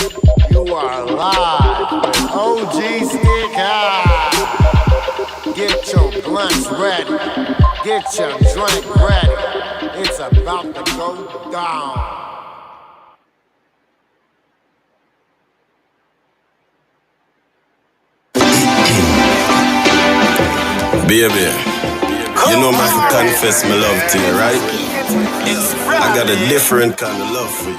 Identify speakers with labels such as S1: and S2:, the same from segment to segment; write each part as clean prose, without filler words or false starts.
S1: You are live with OG Stick High. Get your blunts ready. Get your drink ready. It's about to go down.
S2: Baby, you know me to confess my love to you, right? I got a different kind of love for you.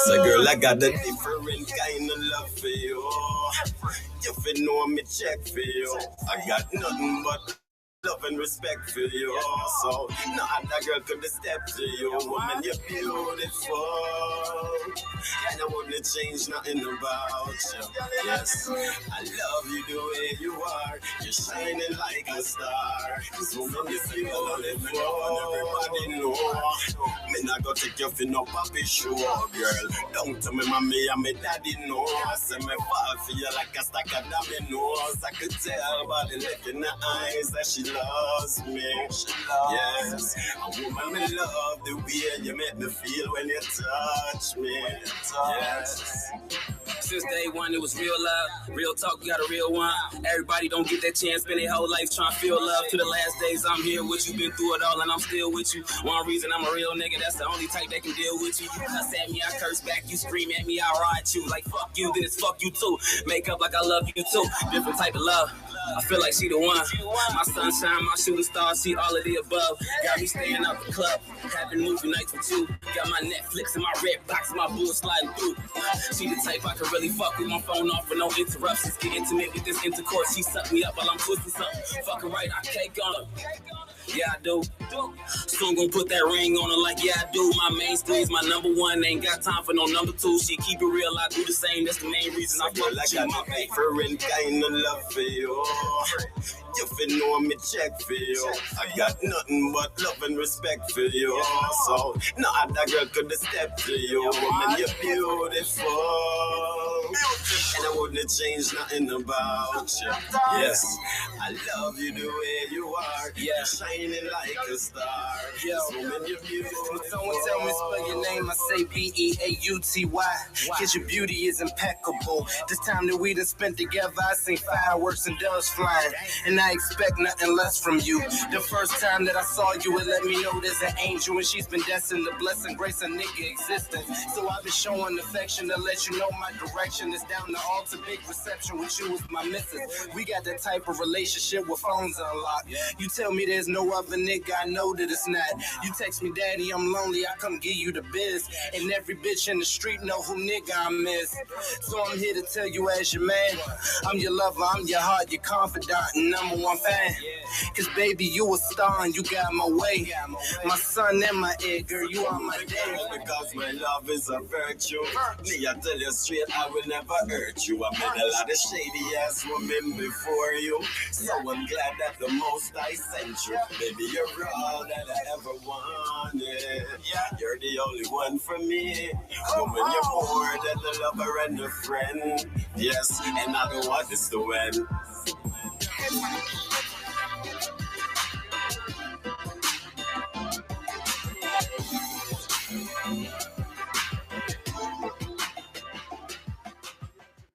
S2: So girl, I got a different kind of love for you. You fin know me check for you. I got nothing but love and respect for you. So no other girl could step to you. Woman, you're beautiful. And I wouldn't change nothing about you. Yes, I love you the way you are. You're shining like a star. So when you beautiful, everybody know. Me not go take you for no papi show, girl. Don't tell me mommy and me daddy know. I say me fall for you like a stack of dominoes. I could tell by the look in the eyes that she loves me. Yes, a woman me love the way you make me feel when you touch me. Yes. Since day one, it was real love. Real talk, we got a real one. Everybody don't get that chance, spend their whole life trying to feel love. To the last days, I'm here with you, been through it all, and I'm still with you. One reason I'm a real nigga, that's the only type that can deal with you. You cuss at me, I curse back. You scream at me, I ride you. Like fuck you, then it's fuck you too. Make up like I love you too. Different type of love. I feel like she the one. My sunshine, my shooting star, she all of the above. Got me staying out the club, having movie nights with you. Got my Netflix and my red box, my bull sliding through. She the type I can really fuck with, my phone off with no interruptions. Get intimate with this intercourse. She suck me up while I'm twisting something. Fucking right, I cake on her. Yeah, I do. Soon gon' put that ring on her like, yeah, I do. My main squeeze, my number one. Ain't got time for no number two. She keep it real, I do the same. That's the main reason I fuck with you. I got my different kind of love for you. You fin know me check for you. I got nothing but love and respect for you. So, no other girl could step to you. Woman, you're beautiful. And I wouldn't change nothing about you. Yes, I love you the way you are. Yeah, shining like a star. Yo, woman, you're beautiful.
S3: Someone tell me spell your name, I say Beauty. Cause your beauty is impeccable. This time that we done spent together, I seen fireworks and doves flying. And I expect nothing less from you. The first time that I saw you, it let me know there's an angel, and she's been destined to bless and grace a nigga existence. So I've been showing affection to let you know my direction is down the altar, big reception with you with my missus. We got that type of relationship with phones unlocked. You tell me there's no other nigga, I know that it's not. You text me, daddy, I'm lonely, I come give you the biz. And every bitch in the street know who nigga I miss. So I'm here to tell you as your man, I'm your lover, I'm your heart, your confidant, and number one fan. Cause baby, you a star and you got my way. My son and my egg, girl, you are my day.
S2: Because my love is a virtue. Me, I tell you straight, I will never hurt you. I met a lot of shady ass women before you. So I'm glad that the most I sent you. Baby, you're all that I ever wanted. Yeah, you're the only one for me. Woman, you're more than a lover and a friend. Yes, and I don't want this to end.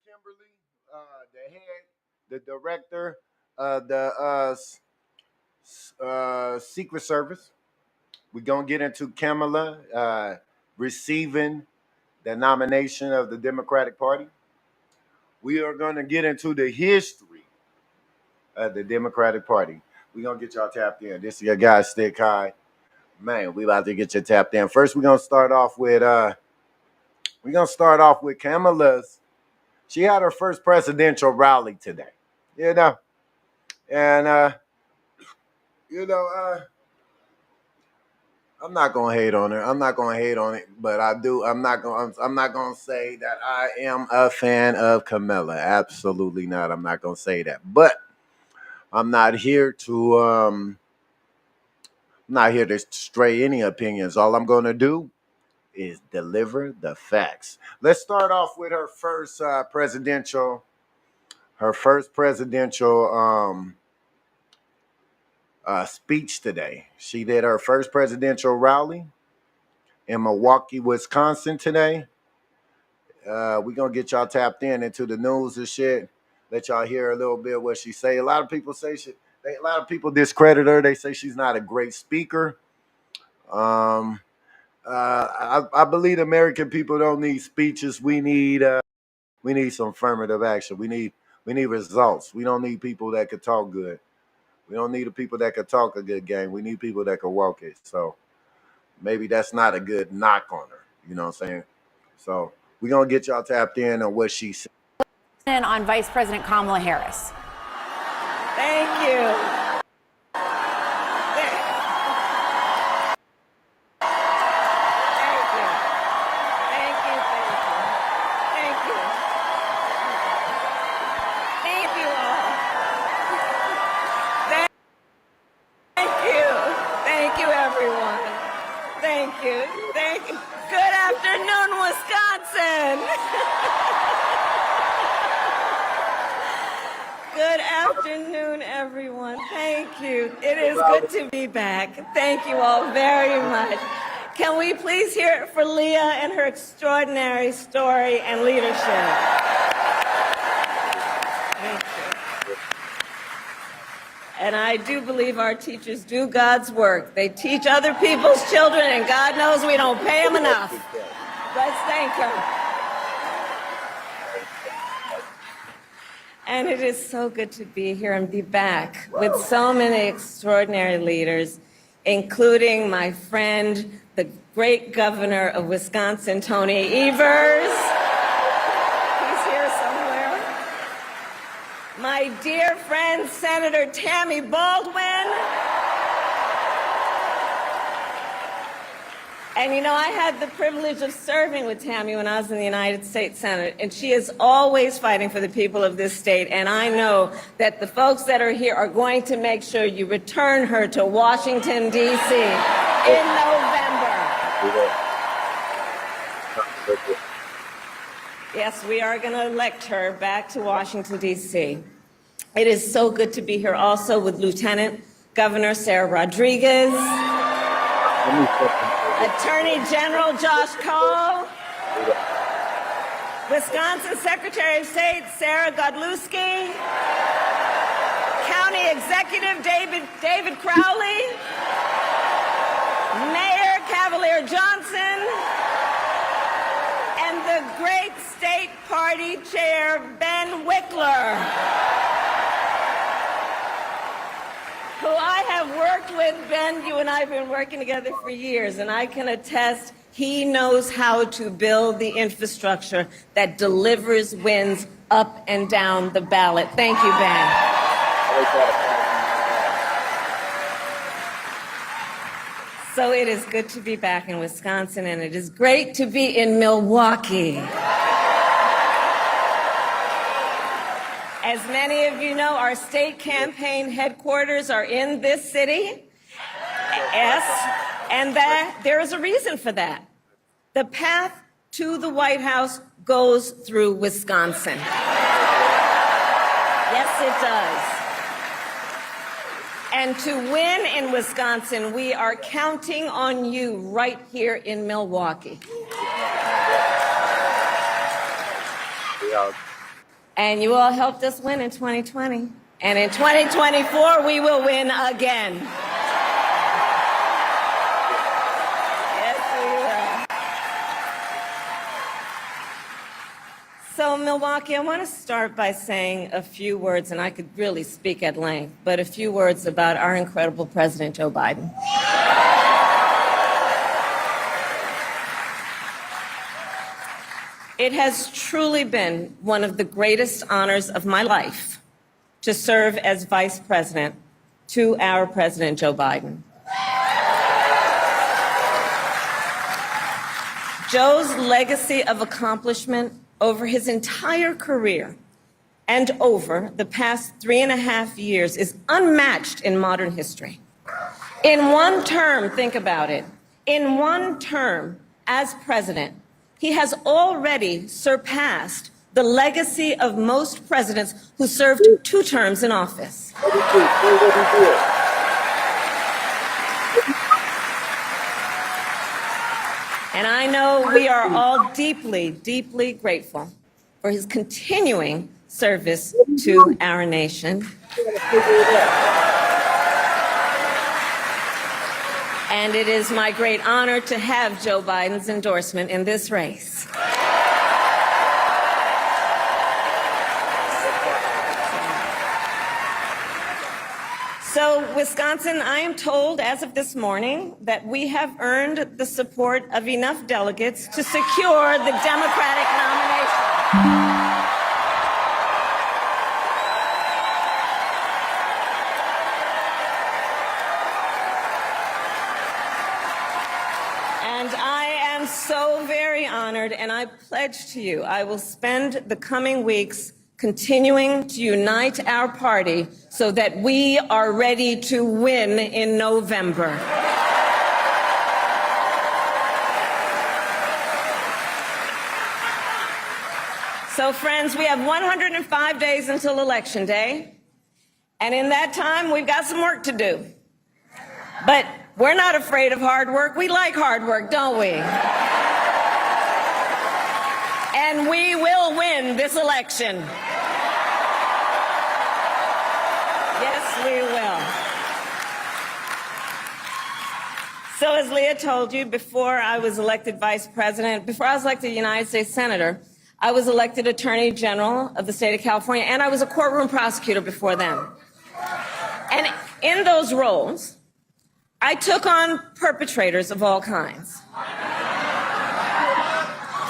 S1: Kimberly, the head, the director of the Secret Service. We're going to get into Kamala receiving the nomination of the Democratic Party. We are going to get into the history of the Democratic Party. We're going to get y'all tapped in. This is your guy, Stick High. Man, we about to get you tapped in. First, we're going to start off with Kamala's. She had her first presidential rally today. You know, and you know, I'm not gonna hate on her. I'm not gonna hate on it, but I do. I'm not gonna say that I am a fan of Kamala. Absolutely not. I'm not gonna say that. But I'm not here to stray any opinions. All I'm gonna do is deliver the facts. Let's start off with her first presidential speech today. She did her first presidential rally in Milwaukee, Wisconsin today. We're gonna get y'all tapped in into the news and shit. Let y'all hear a little bit what she say. A lot of people say a lot of people discredit her. They say she's not a great speaker. I believe American people don't need speeches. We need some affirmative action. We need results. We don't need people that could talk good. We don't need the people that could talk a good game. We need people that could walk it. So maybe that's not a good knock on her. You know what I'm saying? So we're gonna get y'all tapped in on what she said.
S4: On Vice President Kamala Harris.
S5: Thank you. Thank you. Good afternoon, Wisconsin. Good afternoon, everyone. Thank you. It is good to be back. Thank you all very much. Can we please hear it for Leah and her extraordinary story and leadership? Thank you. And I do believe our teachers do God's work. They teach other people's children, and God knows we don't pay them enough. Let's thank them. And it is so good to be here and be back with so many extraordinary leaders, including my friend, the great governor of Wisconsin, Tony Evers. He's here somewhere. My dear friend, Senator Tammy Baldwin. And you know, I had the privilege of serving with Tammy when I was in the United States Senate, and she is always fighting for the people of this state, and I know that the folks that are here are going to make sure you return her to Washington, D.C. in November. Yes, we are going to elect her back to Washington, D.C. It is so good to be here also with Lieutenant Governor Sarah Rodriguez, Attorney General Josh Cole, Wisconsin Secretary of State Sarah Godlewski, County Executive David Crowley, Mayor Cavalier Johnson, and the great State Party Chair Ben Wickler, who I have worked with. Ben, you and I have been working together for years, and I can attest he knows how to build the infrastructure that delivers wins up and down the ballot. Thank you, Ben. So it is good to be back in Wisconsin, and it is great to be in Milwaukee. As many of you know, our state campaign headquarters are in this city. Yes, and there is a reason for that. The path to the White House goes through Wisconsin. Yes, it does. And to win in Wisconsin, we are counting on you right here in Milwaukee. And you all helped us win in 2020. And in 2024, we will win again. Yes, we will. So, Milwaukee, I want to start by saying a few words, and I could really speak at length, but a few words about our incredible President Joe Biden. It has truly been one of the greatest honors of my life to serve as Vice President to our President Joe Biden. Joe's legacy of accomplishment over his entire career and over the past 3.5 years is unmatched in modern history. In one term, think about it, in one term as president, he has already surpassed the legacy of most presidents who served 2 terms in office. And I know we are all deeply, deeply grateful for his continuing service to our nation. And it is my great honor to have Joe Biden's endorsement in this race. So, Wisconsin, I am told as of this morning that we have earned the support of enough delegates to secure the Democratic nomination. And I am so very honored, and I pledge to you I will spend the coming weeks continuing to unite our party so that we are ready to win in November. So, friends, we have 105 days until Election Day, and in that time, we've got some work to do. But we're not afraid of hard work. We like hard work, don't we? And we will win this election. Yes, we will. So as Leah told you, before I was elected vice president, before I was elected United States Senator, I was elected Attorney General of the state of California, and I was a courtroom prosecutor before then. And in those roles, I took on perpetrators of all kinds.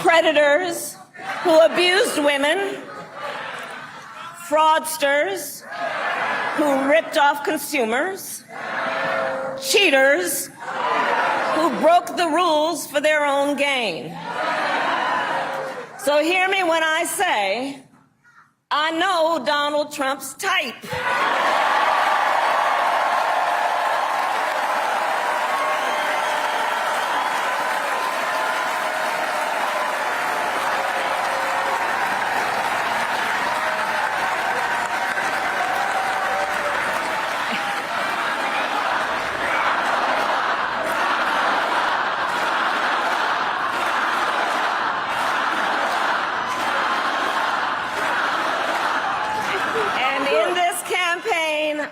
S5: Predators who abused women, fraudsters who ripped off consumers, cheaters who broke the rules for their own gain. So hear me when I say, I know Donald Trump's type.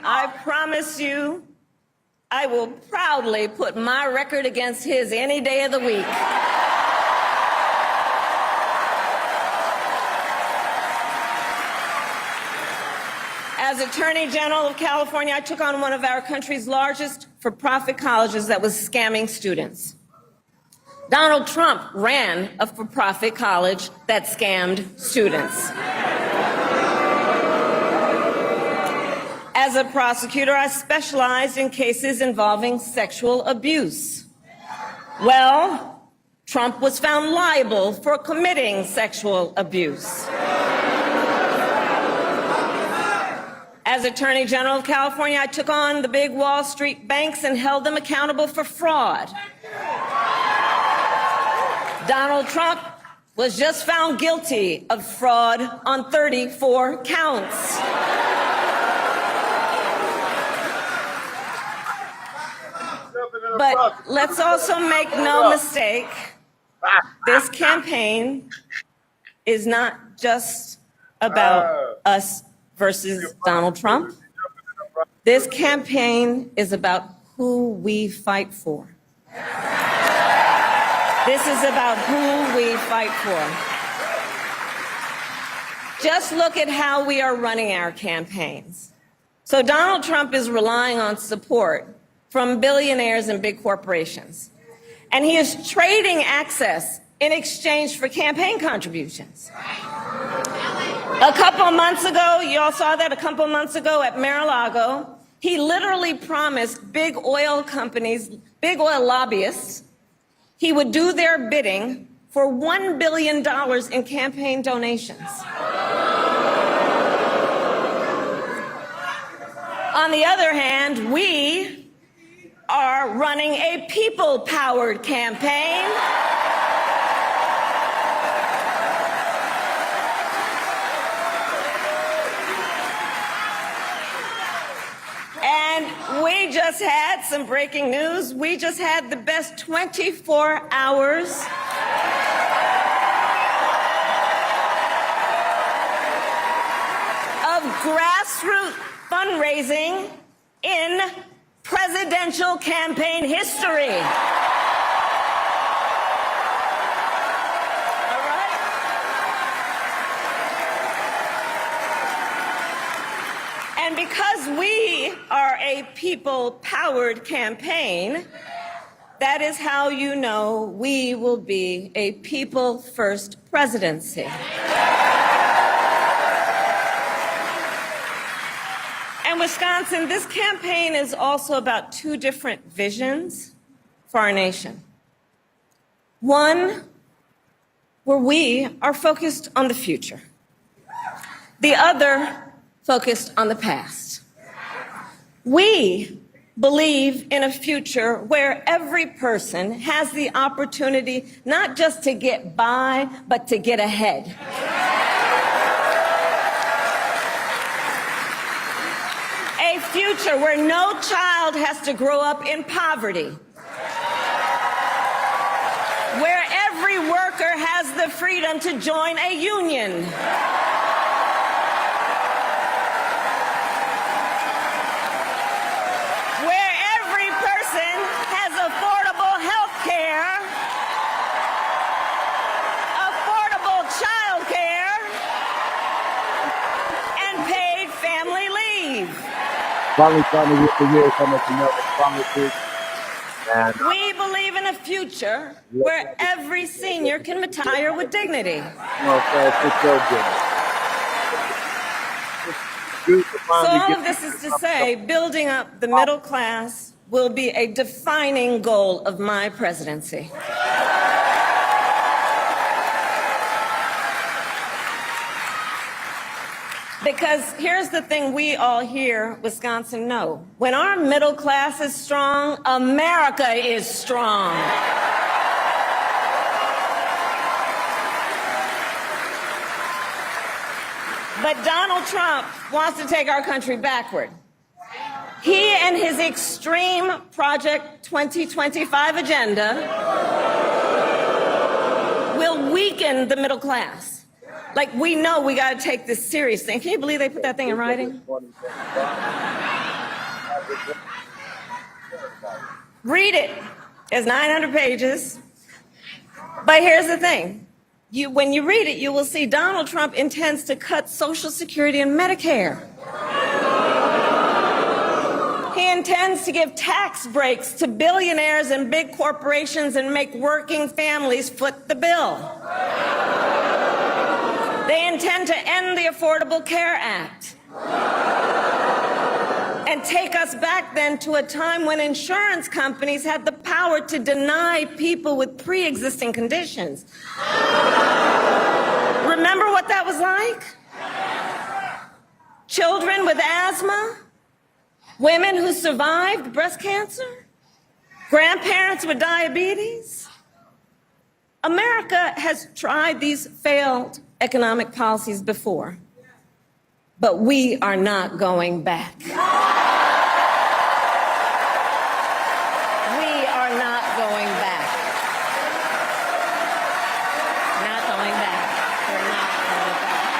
S5: I promise you, I will proudly put my record against his any day of the week. As Attorney General of California, I took on one of our country's largest for-profit colleges that was scamming students. Donald Trump ran a for-profit college that scammed students. As a prosecutor, I specialized in cases involving sexual abuse. Well, Trump was found liable for committing sexual abuse. As Attorney General of California, I took on the big Wall Street banks and held them accountable for fraud. Donald Trump was just found guilty of fraud on 34 counts. But let's also make no mistake, this campaign is not just about us versus Donald Trump. This campaign is about who we fight for. This is about who we fight for. Just look at how we are running our campaigns. So Donald Trump is relying on support from billionaires and big corporations. And he is trading access in exchange for campaign contributions. A couple of months ago, you all saw that a couple of months ago at Mar-a-Lago, he literally promised big oil companies, big oil lobbyists, he would do their bidding for $1 billion in campaign donations. On the other hand, we are running a people-powered campaign. And We just had some breaking news. We just had the best 24 hours of grassroots fundraising in presidential campaign history. All right? And because we are a people-powered campaign, that is how you know we will be a people-first presidency. And Wisconsin, this campaign is also about two different visions for our nation. One, where we are focused on the future. The other, focused on the past. We believe in a future where every person has the opportunity not just to get by, but to get ahead. A future where no child has to grow up in poverty. Where every worker has the freedom to join a union. Where every person has affordable health care, affordable child care, and paid family leave.
S1: Finally trying to get the year coming to know politics. And
S5: We believe in a future where every senior can retire with dignity. So all of this is to say, building up the middle class will be a defining goal of my presidency. Because here's the thing we all here, Wisconsin, know. When our middle class is strong, America is strong. But Donald Trump wants to take our country backward. He and his extreme Project 2025 agenda will weaken the middle class. Like, we know we got to take this seriously. Can you believe they put that thing in writing? Read it. It's 900 pages. But here's the thing. When you read it, you will see Donald Trump intends to cut Social Security and Medicare. He intends to give tax breaks to billionaires and big corporations and make working families foot the bill. They intend to end the Affordable Care Act and take us back then to a time when insurance companies had the power to deny people with pre-existing conditions. Remember what that was like? Children with asthma, women who survived breast cancer, grandparents with diabetes. America has tried these failed economic policies before, but we are not going back. We are not going back. Not going back. We're not going back.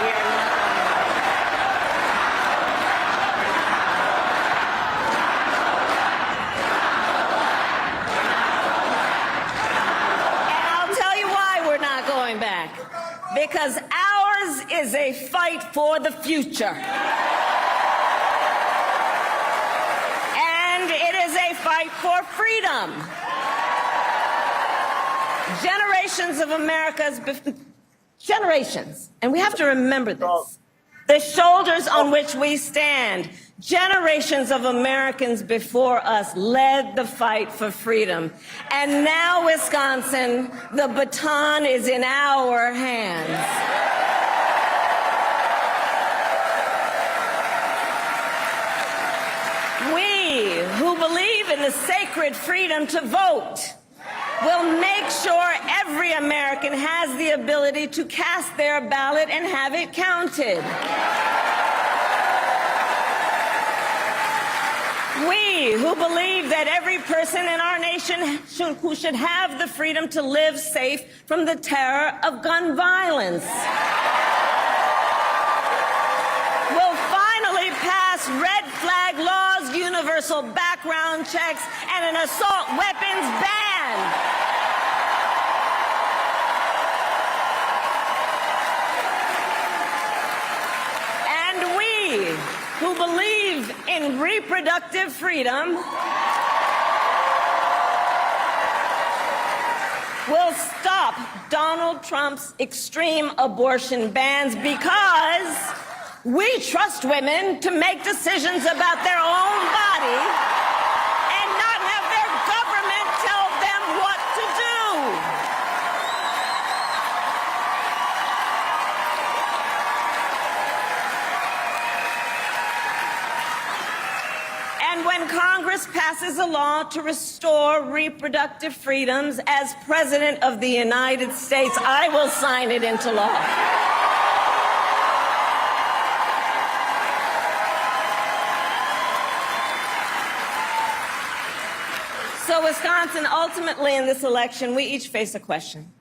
S5: We are not going back. And I'll tell you why we're not going back. Because ours is a fight for the future. And it is a fight for freedom. Generations of America's, generations, and we have to remember this, the shoulders on which we stand, generations of Americans before us led the fight for freedom. And now, Wisconsin, the baton is in our hands. We, who believe in the sacred freedom to vote, will make sure every American has the ability to cast their ballot and have it counted. We who believe that every person in our nation should have the freedom to live safe from the terror of gun violence will finally pass red flag laws, universal background checks, and an assault weapons ban. Who believe in reproductive freedom will stop Donald Trump's extreme abortion bans because we trust women to make decisions about their own body and not have their government tell them what to do. And when Congress passes a law to restore reproductive freedoms, as President of the United States, I will sign it into law. So, Wisconsin, ultimately in this election, we each face a question.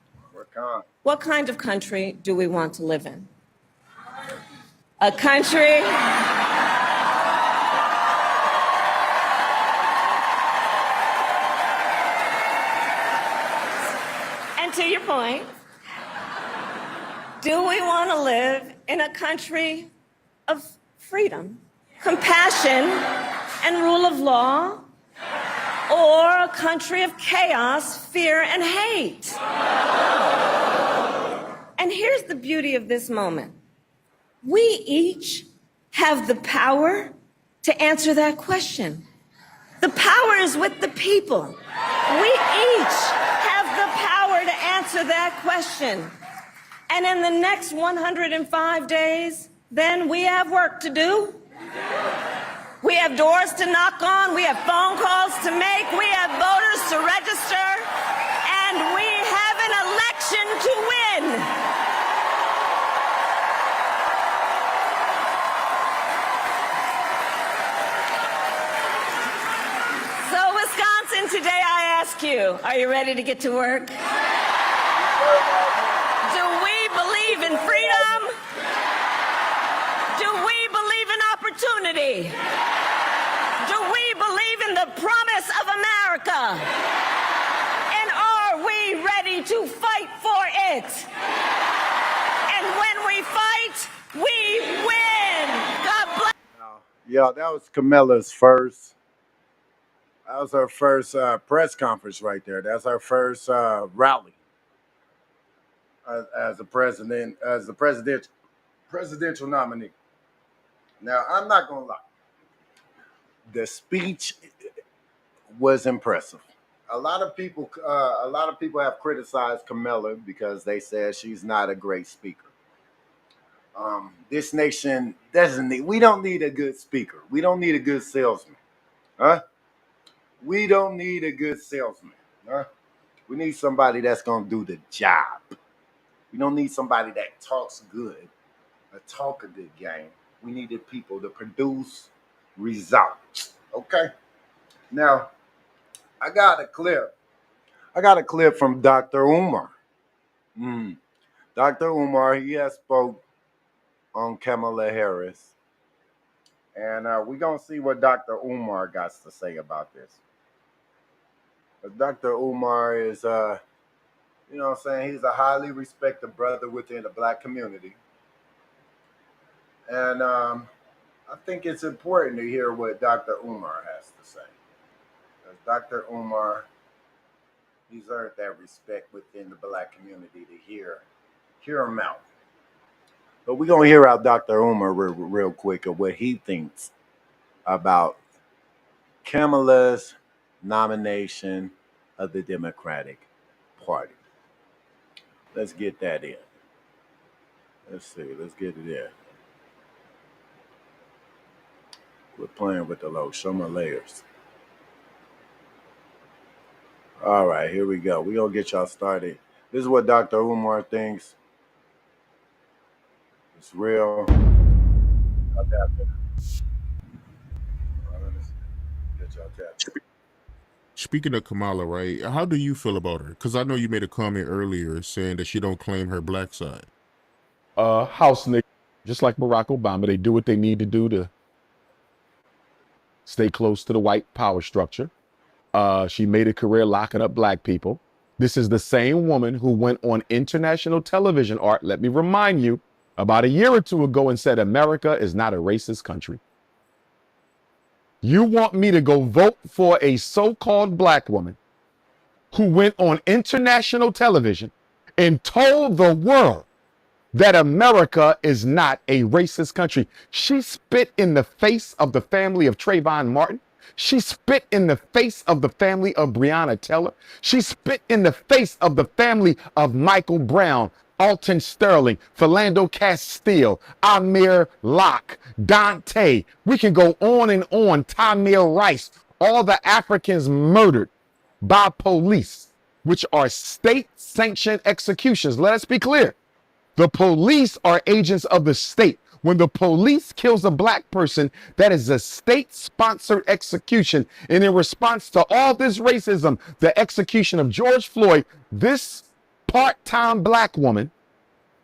S5: What kind of country do we want to live in? A country to your point, do we want to live in a country of freedom, compassion, and rule of law, or a country of chaos, fear, and hate? And here's the beauty of this moment. We each have the power to answer that question. The power is with the people. We each have the power to answer that question. And in the next 105 days, then we have work to do. We have doors to knock on. We have phone calls to make. We have voters to register. And we have an election to win. Today I ask you, are you ready to get to work? Do we believe in freedom? Do we believe in opportunity? Do we believe in the promise of America? And are we ready to fight for it? And when we fight, we win. God bless.
S1: Yeah, that was Kamala's first. That was her first press conference right there. That's her first rally as a president, as the presidential nominee. Now, I'm not gonna lie. The speech was impressive. A lot of people have criticized Kamala because they said she's not a great speaker. This nation doesn't need. We don't need a good speaker. We don't need a good salesman, huh? We don't need a good salesman. Huh? We need somebody that's going to do the job. We don't need somebody that talks good or talk a good game. We needed people to produce results. Okay? Now, I got a clip. From Dr. Umar. Dr. Umar, he has spoke on Kamala Harris. And we're going to see what Dr. Umar got to say about this. Dr. Umar is, you know what I'm saying, he's a highly respected brother within the black community. And I think it's important to hear what Dr. Umar has to say. Because Dr. Umar, he's earned that respect within the black community to hear him out. But we're going to hear out Dr. Umar real quick of what he thinks about Kamala's nomination of the Democratic Party. Let's get that in. Let's see. Let's get it in. We're playing with the low. Show my layers. All right, here we go. We're going to get y'all started. This is what Dr. Umar thinks. It's real. Okay. that y'all tap.
S6: Speaking of Kamala, right? How do you feel about her? Because I know you made a comment earlier saying that she don't claim her black side.
S7: House nigga, just like Barack Obama, they do what they need to do to stay close to the white power structure. She made a career locking up black people. This is the same woman who went on international television, Art, let me remind you, about a year or two ago and said America is not a racist country. You want me to go vote for a so-called black woman who went on international television and told the world that America is not a racist country? She spit in the face of the family of Trayvon Martin. She spit in the face of the family of Breonna Taylor. She spit in the face of the family of Michael Brown, Alton Sterling, Philando Castile, Amir Locke, Dante. We can go on and on. Tamir Rice, all the Africans murdered by police, which are state-sanctioned executions. Let us be clear. The police are agents of the state. When the police kills a black person, that is a state-sponsored execution. And in response to all this racism, the execution of George Floyd, this part-time black woman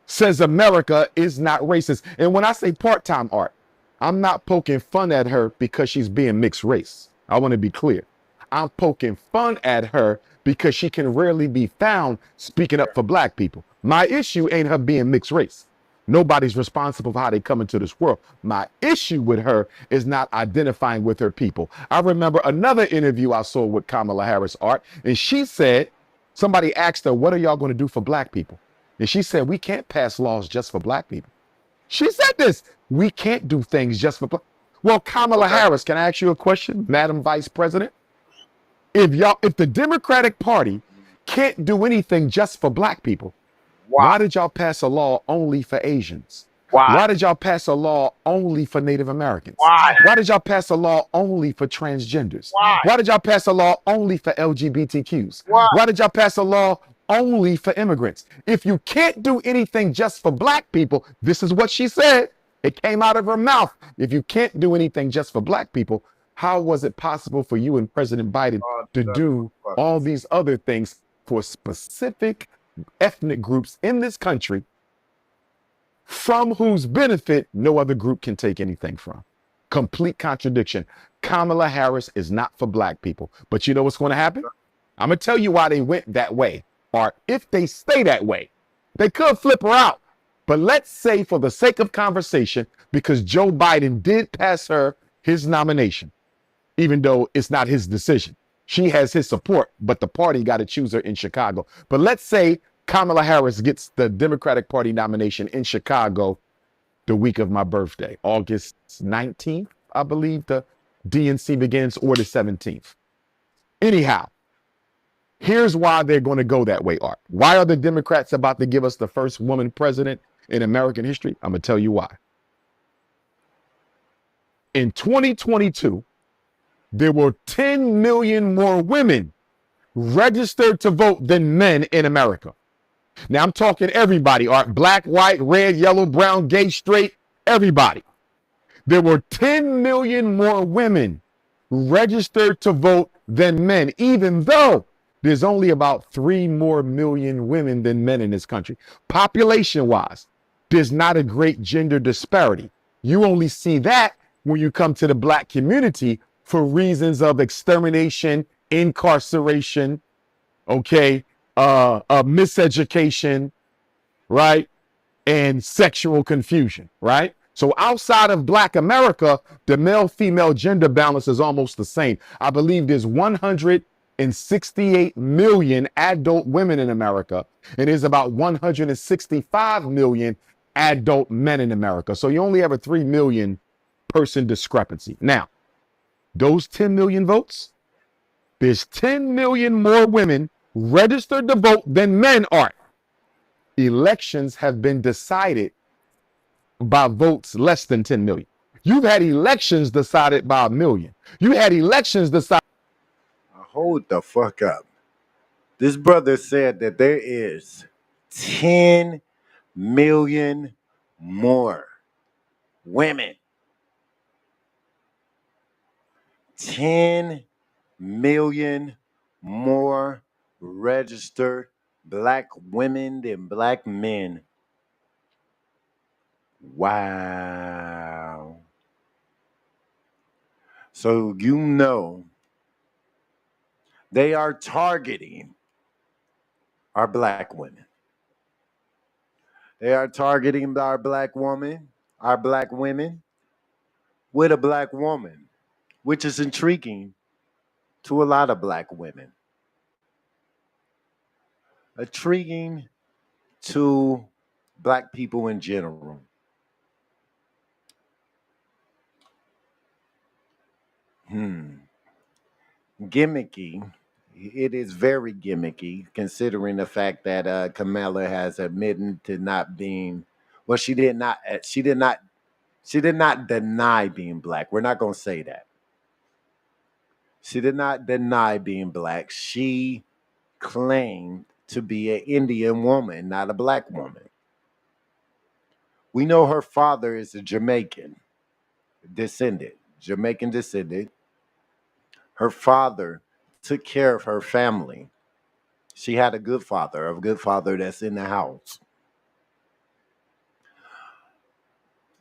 S7: says America is not racist. And when I say part-time, Art, I'm not poking fun at her because she's being mixed race. I want to be clear. I'm poking fun at her because she can rarely be found speaking up for black people. My issue ain't her being mixed race. Nobody's responsible for how they come into this world. My issue with her is not identifying with her people. I remember another interview I saw with Kamala Harris, Art, and she said, somebody asked her, what are y'all going to do for black people? And she said, we can't pass laws just for black people. She said this, we can't do things just for black. Well, Kamala Harris, can I ask you a question, Madam Vice President? If the Democratic Party can't do anything just for black people, why did y'all pass a law only for Asians? Why did y'all pass a law only for Native Americans? Why did y'all pass a law only for transgenders? Why did y'all pass a law only for LGBTQs? Why did y'all pass a law only for immigrants? If you can't do anything just for black people, this is what she said. It came out of her mouth. If you can't do anything just for black people, how was it possible for you and President Biden to do all these other things for specific ethnic groups in this country from whose benefit no other group can take anything from? Complete contradiction. Kamala Harris is not for black people. But you know what's going to happen? I'm going to tell you why they went that way. Or if they stay that way, they could flip her out. But let's say for the sake of conversation, because Joe Biden did pass her his nomination, even though it's not his decision. She has his support, but the party got to choose her in Chicago. But let's say Kamala Harris gets the Democratic Party nomination in Chicago the week of my birthday, August 19th, I believe the DNC begins, or the 17th. Anyhow, here's why they're going to go that way, Art. Why are the Democrats about to give us the first woman president in American history? I'm going to tell you why. In 2022, there were 10 million more women registered to vote than men in America. Now I'm talking everybody, Art, black, white, red, yellow, brown, gay, straight, everybody. There were 10 million more women registered to vote than men, even though there's only about 3 more million women than men in this country. Population-wise, there's not a great gender disparity. You only see that when you come to the black community for reasons of extermination, incarceration, okay, miseducation, right, and sexual confusion, right? So outside of black America, the male-female gender balance is almost the same. I believe there's 168 million adult women in America, and there's about 165 million adult men in America. So you only have a 3 million person discrepancy. Now, those 10 million votes, there's 10 million more women registered to vote than men are. Elections have been decided by votes less than 10 million. You've had elections decided by 1 million. You had elections decided.
S1: Hold the fuck up. This brother said that there is 10 million more women. 10 million more registered black women than black men. Wow. So you know they are targeting our black women. They are targeting our black women with a black woman, which is intriguing to a lot of black women. Intriguing to black people in general. Gimmicky. It is very gimmicky, considering the fact that Kamala has admitted to not being. Well, she did not. She did not deny being black. We're not going to say that. She did not deny being black. She claimed to be an Indian woman, not a black woman. We know her father is a Jamaican descendant. Her father took care of her family. She had a good father that's in the house.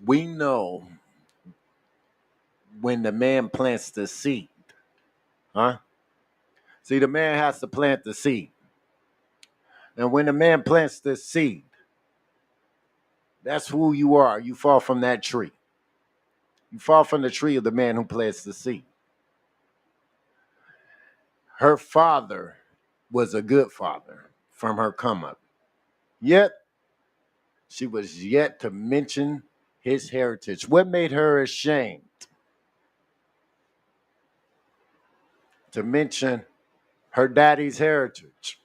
S1: We know when the man plants the seed, huh? See, the man has to plant the seed. And when the man plants the seed, that's who you are. You fall from that tree. You fall from the tree of the man who plants the seed. Her father was a good father from her come up. Yet, she was yet to mention his heritage. What made her ashamed to mention her daddy's heritage?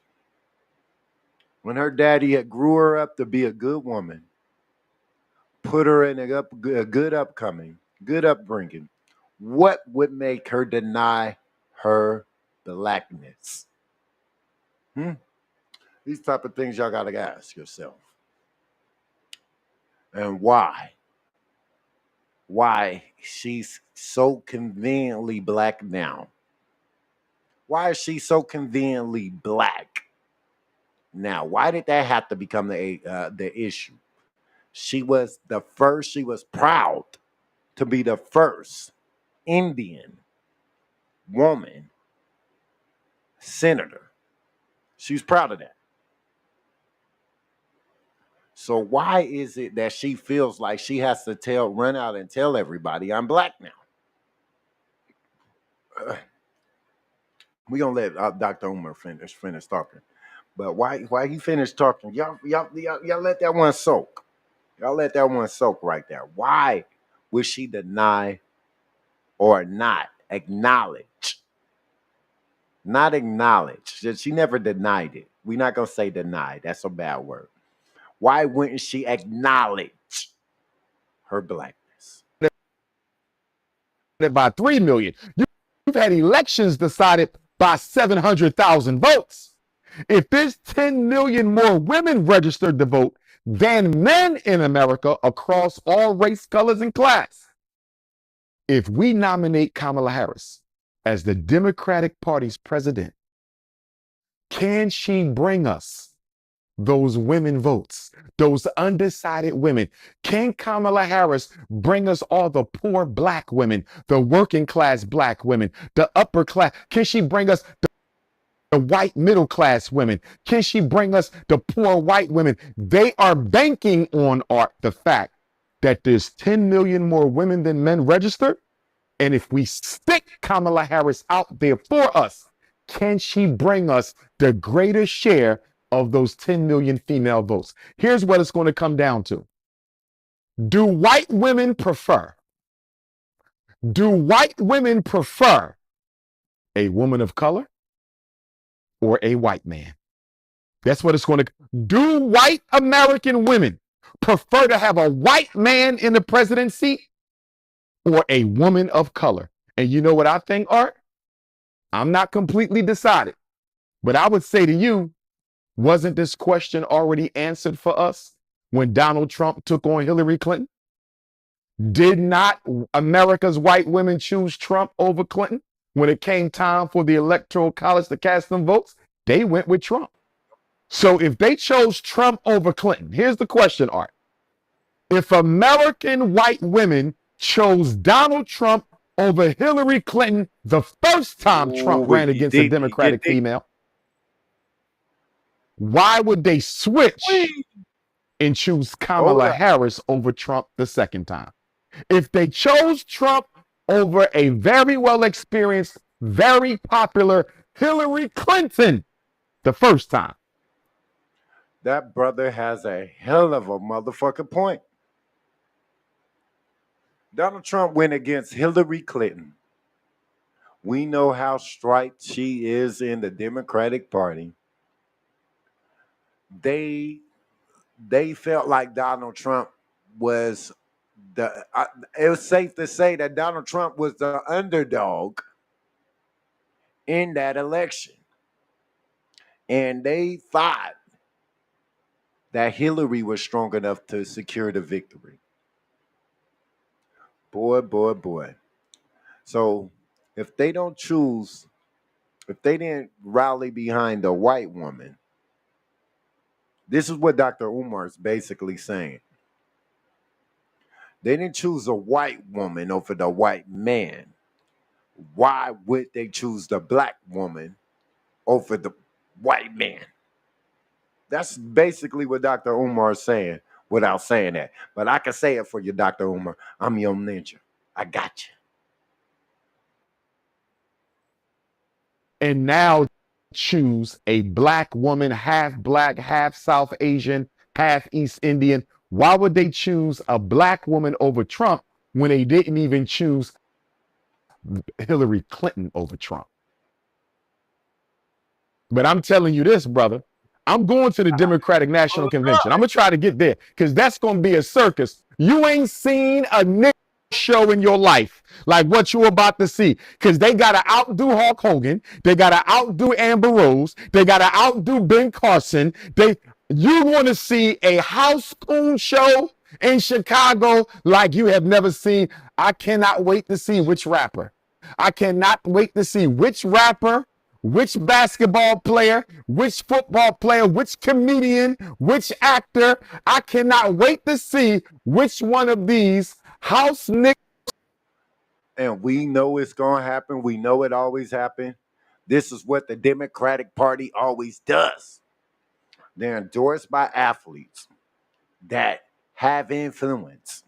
S1: When her daddy had grew her up to be a good woman, put her in a good upbringing, what would make her deny her blackness? These type of things y'all gotta ask yourself. And why? Why she's so conveniently black now? Why is she so conveniently black now? Why did that have to become the issue? She was the first. She was proud to be the first Indian woman senator. She's proud of that. So why is it that she feels like she has to run out and tell everybody I'm black now? We're gonna let Dr. Umar finish talking. But why he finished talking, y'all let that one soak. Y'all let that one soak right there. Why would she deny or not acknowledge? Not acknowledge. She never denied it. We're not gonna say deny. That's a bad word. Why wouldn't she acknowledge her blackness?
S7: By 3 million. You've had elections decided by 700,000 votes. If there's 10 million more women registered to vote than men in America across all race, colors, and class, if we nominate Kamala Harris as the Democratic Party's president, can she bring us those women votes, those undecided women? Can Kamala Harris bring us all the poor black women, the working class black women, the upper class? Can she bring us the white middle class women? Can she bring us the poor white women? They are banking on the fact that there's 10 million more women than men registered. And if we stick Kamala Harris out there for us, can she bring us the greater share of those 10 million female votes? Here's what it's going to come down to. Do white women prefer a woman of color or a white man? That's what it's going to do. White American women prefer to have a white man in the presidency or a woman of color? And you know what I think, Art? I'm not completely decided, but I would say to you, wasn't this question already answered for us when Donald Trump took on Hillary Clinton? Did not America's white women choose Trump over Clinton when it came time for the electoral college to cast them votes? They went with Trump. So if they chose Trump over Clinton, here's the question, Art. If American white women chose Donald Trump over Hillary Clinton the first time Trump
S1: Ooh,
S7: ran
S1: get
S7: against a
S1: deep, get
S7: Democratic
S1: deep.
S7: female, why would they switch and choose
S1: Hold
S7: Kamala
S1: up.
S7: Harris over Trump the second time? If they chose Trump over a very well experienced, very popular Hillary Clinton the first time,
S1: That brother has a hell of a motherfucking point. Donald Trump went against Hillary Clinton. We know how striped she is in the Democratic Party. They they felt like Donald Trump was it was safe to say that Donald Trump was the underdog in that election. And they thought that Hillary was strong enough to secure the victory. Boy, boy, boy. So if they don't choose, if they didn't rally behind a white woman, this is what Dr. Umar is basically saying. They didn't choose a white woman over the white man. Why would they choose the black woman over the white man? That's basically what Dr. Umar is saying without saying that. But I can say it for you, Dr. Umar. I'm your ninja. I got you.
S7: and now choose a black woman, half South Asian, half East Indian. Why would they choose a black woman over Trump when they didn't even choose Hillary Clinton over Trump? But I'm telling you this, brother. I'm going to the Democratic National Convention. I'm going to try to get there because that's going to be a circus. You ain't seen a nigga show in your life like what you're about to see because they got to outdo Hulk Hogan. They got to outdo Amber Rose. They got to outdo Ben Carson. You want to see a house coon show in Chicago like you have never seen. I cannot wait to see which rapper. I cannot wait to see which rapper, which basketball player, which football player, which comedian, which actor. I cannot wait to see which one of these house niggas.
S1: And we know it's going to happen. We know it always happens. This is what the Democratic Party always does. They're endorsed by athletes that have influence,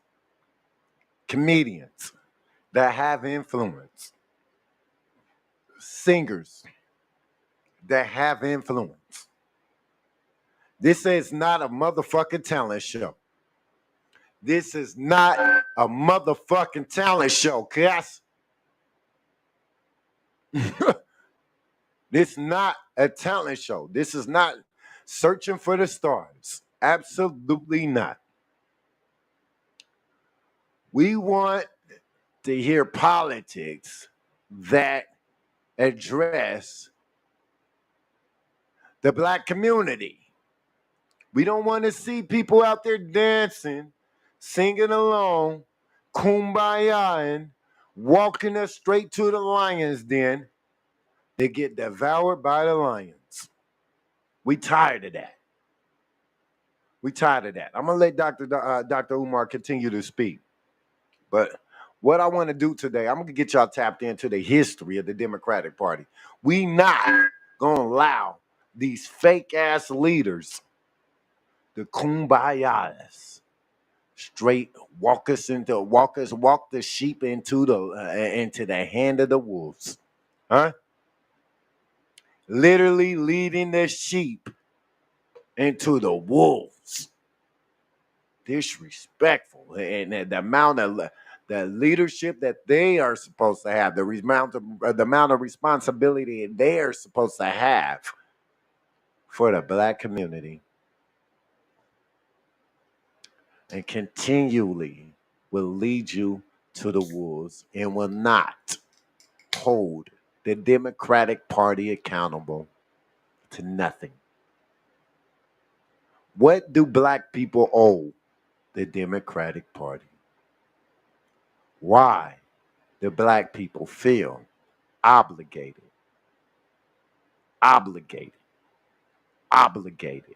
S1: comedians that have influence, singers that have influence. This is not a motherfucking talent show. This is not a motherfucking talent show, cuz. This is not a talent show. This is not searching for the stars. Absolutely not. We want to hear politics that address the black community. We don't want to see people out there dancing, singing along, kumbaya, walking us straight to the lion's den. They get devoured by the lions. We tired of that. We tired of that. I'm gonna let Dr. Umar continue to speak, but what I want to do today, I'm gonna get y'all tapped into the history of the Democratic Party. We not gonna allow these fake ass leaders, the kumbayas, straight walk the sheep into the hand of the wolves, huh? Literally leading the sheep into the wolves. Disrespectful, and the amount of the leadership that they are supposed to have, the amount of responsibility they are supposed to have for the black community, and continually will lead you to the wolves and will not hold the Democratic Party accountable to nothing. What do black people owe the Democratic Party? why the black people feel obligated, obligated, obligated,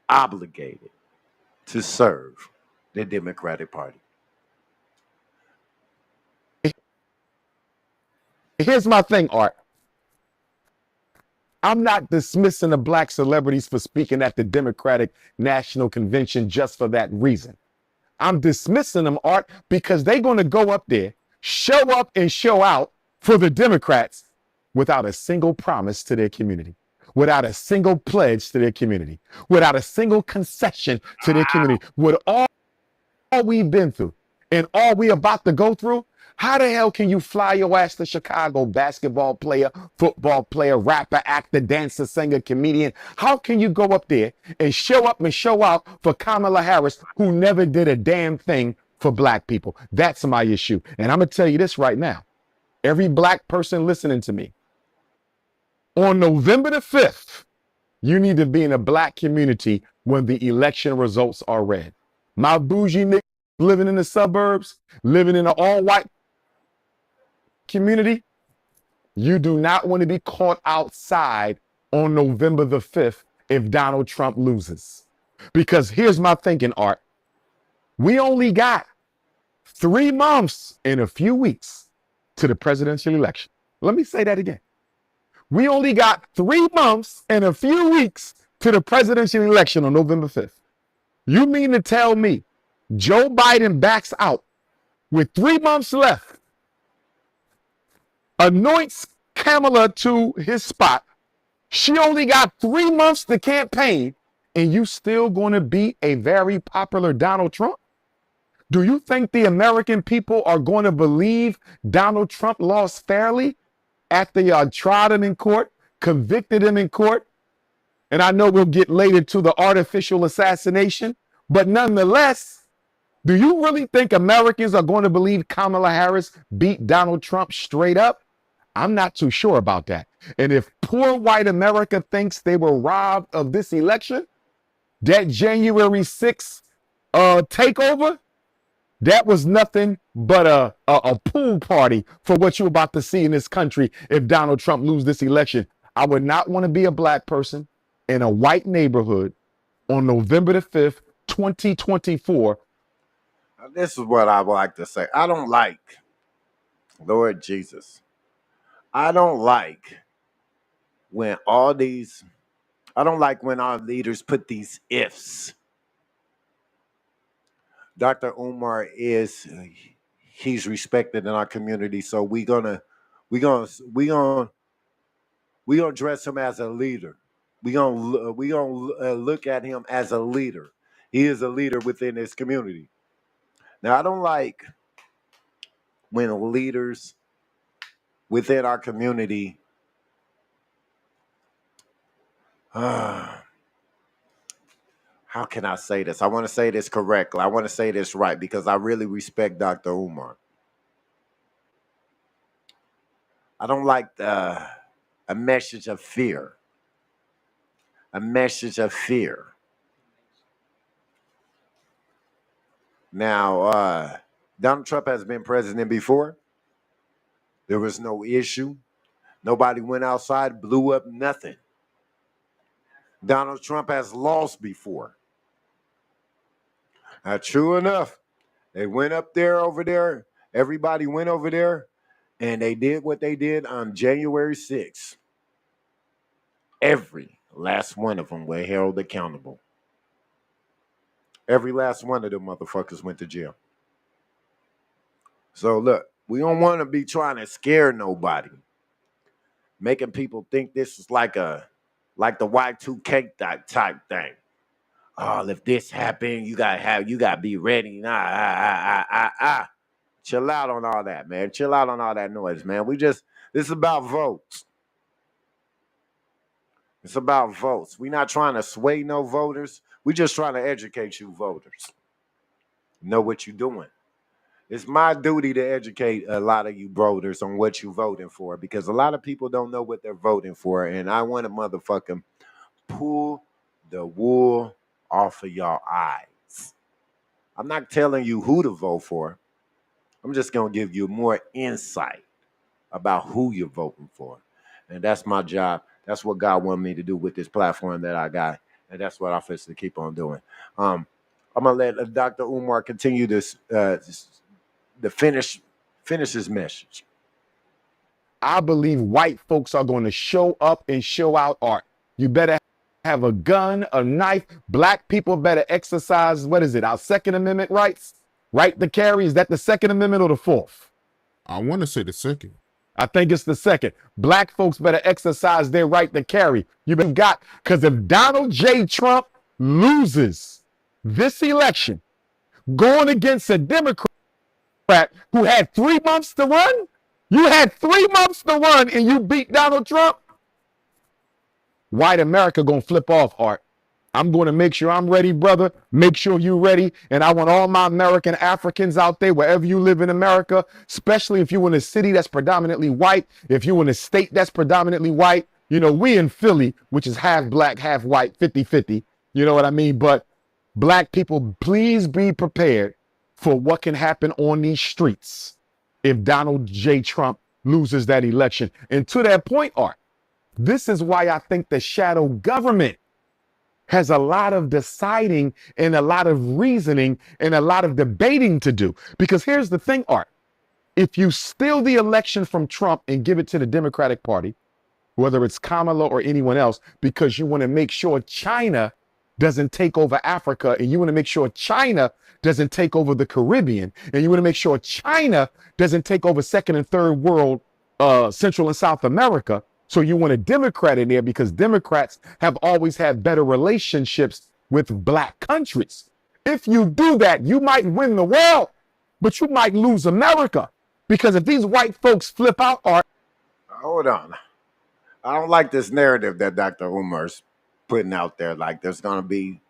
S1: obligated to serve the Democratic Party.
S7: Here's my thing, Art. I'm not dismissing the black celebrities for speaking at the Democratic National Convention just for that reason. I'm dismissing them, Art, because they're going to go up there, show up and show out for the Democrats without a single promise to their community, without a single pledge to their community, without a single concession to their community. With all we've been through and all we about to go through, how the hell can you fly your ass to Chicago, basketball player, football player, rapper, actor, dancer, singer, comedian? How can you go up there and show up and show out for Kamala Harris, who never did a damn thing for black people? That's my issue. And I'm going to tell you this right now. Every black person listening to me, on November the 5th, you need to be in a black community when the election results are read. My bougie nigga living in the suburbs, living in an all-white community, you do not want to be caught outside on November the 5th if Donald Trump loses. Because here's my thinking, Art. We only got 3 months and a few weeks to the presidential election. Let me say that again. We only got 3 months and a few weeks to the presidential election on November 5th. You mean to tell me Joe Biden backs out with 3 months left, anoints Kamala to his spot. She only got 3 months to campaign, and you still going to beat a very popular Donald Trump? Do you think the American people are going to believe Donald Trump lost fairly after y'all tried him in court, convicted him in court? And I know we'll get later to the artificial assassination, but nonetheless, do you really think Americans are going to believe Kamala Harris beat Donald Trump straight up? I'm not too sure about that. And if poor white America thinks they were robbed of this election, that January 6th takeover, that was nothing but a pool party for what you're about to see in this country if Donald Trump loses this election. I would not want to be a black person in a white neighborhood on November the 5th, 2024.
S1: This is what I would like to say. I don't like, Lord Jesus, I don't like when our leaders put these ifs. Dr. Umar he's respected in our community, so we gonna dress him as a leader. We gonna look at him as a leader. He is a leader within his community. Now, I don't like when leaders within our community how can I say this? I want to say this correctly. I want to say this right because I really respect Dr. Umar. I don't like a message of fear. A message of fear. Now, Donald Trump has been president before. There was no issue. Nobody went outside, blew up nothing. Donald Trump has lost before. True enough, they went over there. Everybody went over there, and they did what they did on January 6th. Every last one of them were held accountable. Every last one of them motherfuckers went to jail. So look, we don't want to be trying to scare nobody, making people think this is like the Y2K type thing. Oh, if this happened, you gotta be ready. Chill out on all that, man. Chill out on all that noise, man. This is about votes. It's about votes. We're not trying to sway no voters. We're just trying to educate you voters. Know what you're doing. It's my duty to educate a lot of you voters on what you're voting for because a lot of people don't know what they're voting for, and I want to motherfucking pull the wool off of y'all eyes. I'm not telling you who to vote for. I'm just going to give you more insight about who you're voting for. And that's my job. That's what God wanted me to do with this platform that I got. And that's what I feel to keep on doing. I'm going to let Dr. Umar continue this, the finish his message.
S7: I believe white folks are going to show up and show out art. You better have a gun, a knife. Black people better exercise, what is it, our Second Amendment rights? Right to carry, is that the Second Amendment or the Fourth?
S6: I want to say the second.
S7: I think it's the second. Black folks better exercise their right to carry. You've got, because if Donald J. Trump loses this election, going against a Democrat who had 3 months to run, you had 3 months to run and you beat Donald Trump, white America gonna flip off, Art. I'm going to make sure I'm ready, brother. Make sure you're ready. And I want all my American Africans out there, wherever you live in America, especially if you're in a city that's predominantly white, if you're in a state that's predominantly white. You know, we in Philly, which is half black, half white, 50-50. You know what I mean? But black people, please be prepared for what can happen on these streets if Donald J. Trump loses that election. And to that point, Art, this is why I think the shadow government has a lot of deciding and a lot of reasoning and a lot of debating to do. Because here's the thing, Art. If you steal the election from Trump and give it to the Democratic Party, whether it's Kamala or anyone else, because you want to make sure China doesn't take over Africa, and you want to make sure China doesn't take over the Caribbean, and you want to make sure China doesn't take over second and third world, Central and South America. So you want a Democrat in there because Democrats have always had better relationships with black countries. If you do that, you might win the world, but you might lose America. Because if these white folks flip out,
S1: Hold on. I don't like this narrative that Dr. Umar's putting out there, like there's going to be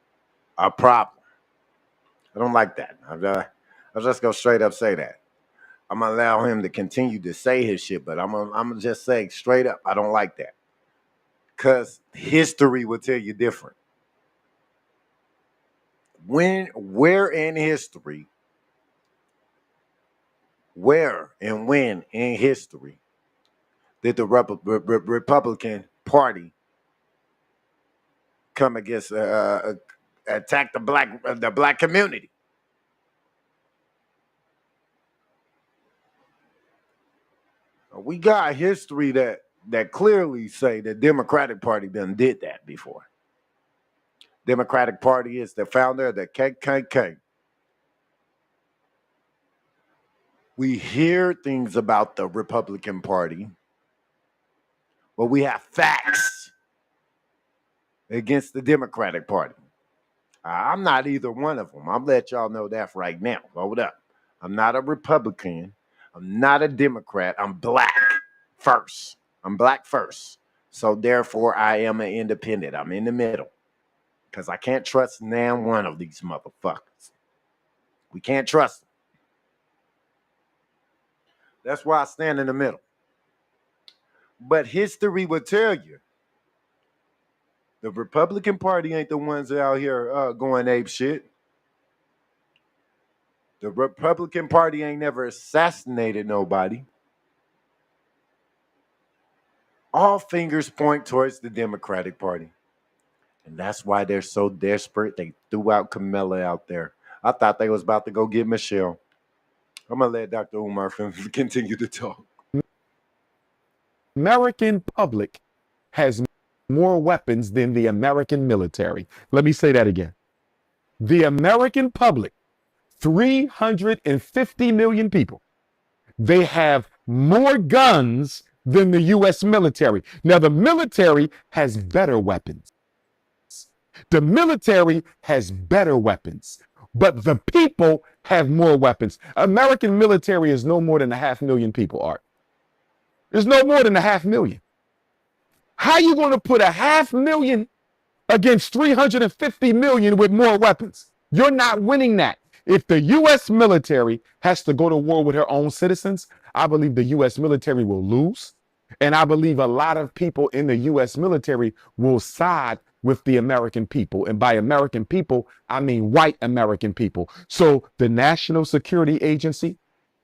S1: a problem. I don't like that. I'll just go straight up say that. I'm going to allow him to continue to say his shit, but I'm gonna just say straight up, I don't like that. Because history will tell you different. Where in history did the Republican Party come against, attack the black community? We got history that clearly say the Democratic Party done did that before. Democratic Party is the founder of the KKK. We hear things about the Republican Party, but we have facts against the Democratic Party. I'm not either one of them. I'll let y'all know that right now. Hold up. I'm not a Republican. I'm not a Democrat. I'm black first. So therefore, I am an independent. I'm in the middle. Because I can't trust now one of these motherfuckers. We can't trust them. That's why I stand in the middle. But history will tell you the Republican Party ain't the ones out here going ape shit. The Republican Party ain't never assassinated nobody. All fingers point towards the Democratic Party. And that's why they're so desperate. They threw out Kamala out there. I thought they was about to go get Michelle. I'm going to let Dr. Umar continue to talk.
S7: American public has more weapons than the American military. Let me say that again. The American public, 350 million people, they have more guns than the U.S. military. Now, the military has better weapons. The military has better weapons, but the people have more weapons. American military is no more than 500,000 people, Art. There's no more than 500,000. How are you going to put 500,000 against 350 million with more weapons? You're not winning that. If the U.S. military has to go to war with her own citizens, I believe the U.S. military will lose. And I believe a lot of people in the U.S. military will side with the American people. And by American people, I mean white American people. So the National Security Agency,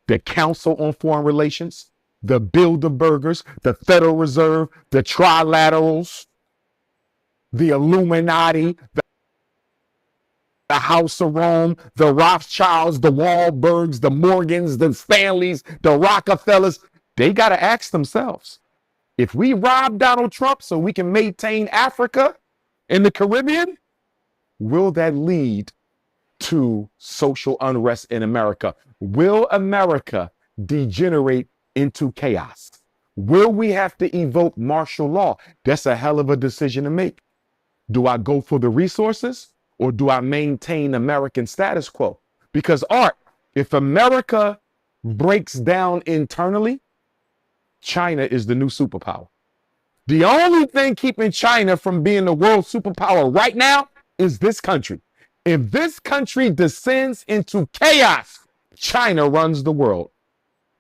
S7: the Council on Foreign Relations, the Bilderbergers, the Federal Reserve, the Trilaterals, the Illuminati, the House of Rome, the Rothschilds, the Wahlbergs, the Morgans, the Stanleys, the Rockefellers. They got to ask themselves, if we rob Donald Trump so we can maintain Africa and the Caribbean, will that lead to social unrest in America? Will America degenerate into chaos? Will we have to evoke martial law? That's a hell of a decision to make. Do I go for the resources or do I maintain American status quo? Because Art, if America breaks down internally, China is the new superpower. The only thing keeping China from being the world superpower right now is this country. If this country descends into chaos, China runs the world.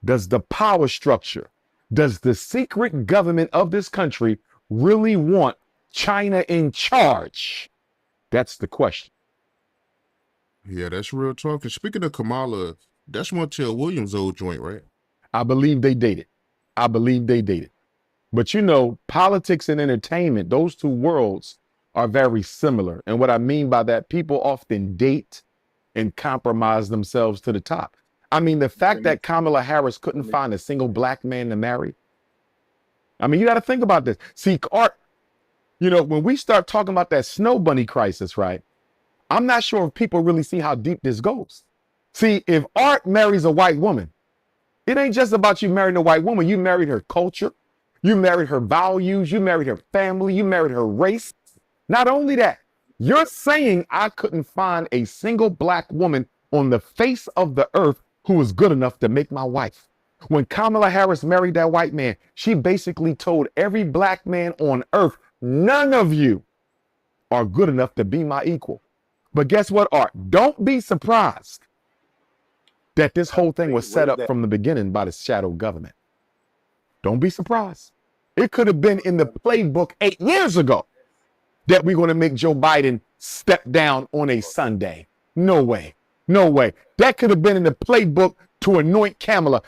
S7: Does the power structure, does the secret government of this country really want China in charge? That's the question.
S6: Yeah, that's real talk. And speaking of Kamala, that's Montel Williams' old joint, right?
S7: I believe they dated. I believe they dated. But you know, politics and entertainment, those two worlds are very similar. And what I mean by that, people often date and compromise themselves to the top. I mean, the fact that Kamala Harris couldn't find a single black man to marry. I mean, you got to think about this. See, Art, you know, when we start talking about that snow bunny crisis, right? I'm not sure if people really see how deep this goes. See, if Art marries a white woman, it ain't just about you marrying a white woman. You married her culture. You married her values. You married her family. You married her race. Not only that, you're saying I couldn't find a single black woman on the face of the earth who was good enough to make my wife. When Kamala Harris married that white man, she basically told every black man on earth, none of you are good enough to be my equal. But guess what, Art? Don't be surprised that this whole thing was set up from the beginning by the shadow government. Don't be surprised. It could have been in the playbook 8 years ago that we're going to make Joe Biden step down on a Sunday. No way. No way. That could have been in the playbook to anoint Kamala.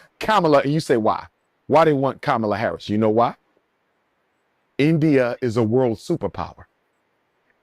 S7: And you say, why? Why they want Kamala Harris? You know why? India is a world superpower.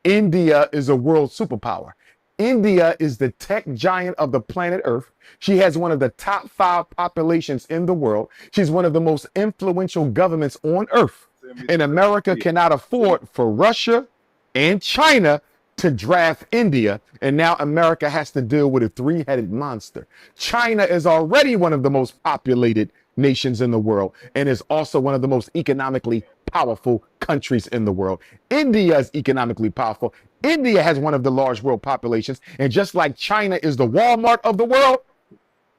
S7: India is a world superpower. India is the tech giant of the planet Earth. She has one of the top 5 populations in the world. She's one of the most influential governments on Earth. And America cannot afford for Russia and China to draft India. And now America has to deal with a 3-headed monster. China is already one of the most populated nations in the world and is also one of the most economically powerful countries in the world. India is economically powerful. India has one of the large world populations. And just like China is the Walmart of the world,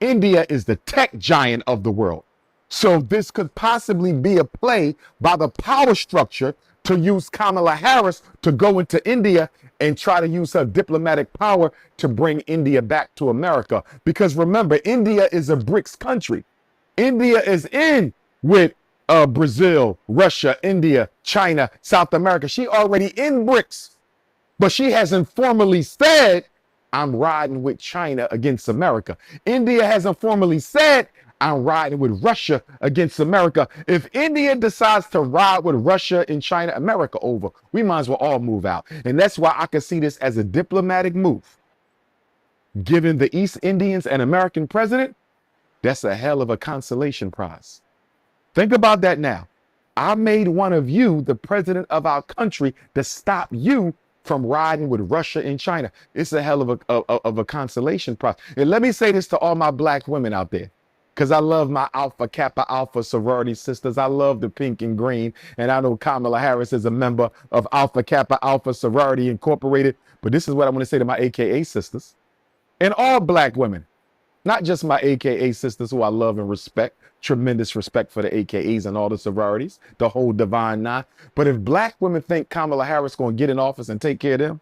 S7: India is the tech giant of the world. So this could possibly be a play by the power structure to use Kamala Harris to go into India and try to use her diplomatic power to bring India back to America. Because remember, India is a BRICS country. India is in with Brazil, Russia, India, China, South America. She already in BRICS, but she hasn't formally said, I'm riding with China against America. India hasn't formally said, I'm riding with Russia against America. If India decides to ride with Russia and China, America over. We might as well all move out. And that's why I can see this as a diplomatic move. Given the East Indians an American president, that's a hell of a consolation prize. Think about that now. I made one of you the president of our country to stop you from riding with Russia and China. It's a hell of a consolation prize. And let me say this to all my black women out there, because I love my Alpha Kappa Alpha sorority sisters. I love the pink and green. And I know Kamala Harris is a member of Alpha Kappa Alpha Sorority Incorporated. But this is what I want to say to my AKA sisters and all black women. Not just my AKA sisters who I love and respect, tremendous respect for the AKAs and all the sororities, the whole divine nine. But if black women think Kamala Harris going to get in office and take care of them,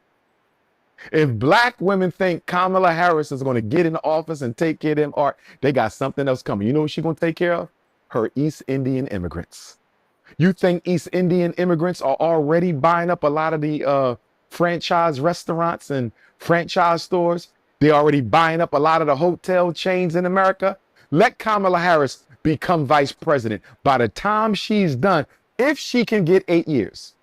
S7: if black women think Kamala Harris is going to get in office and take care of them, Art, they got something else coming. You know what she's going to take care of? Her East Indian immigrants. You think East Indian immigrants are already buying up a lot of the franchise restaurants and franchise stores? They're already buying up a lot of the hotel chains in America. Let Kamala Harris become vice president. By the time she's done, if she can get 8 years,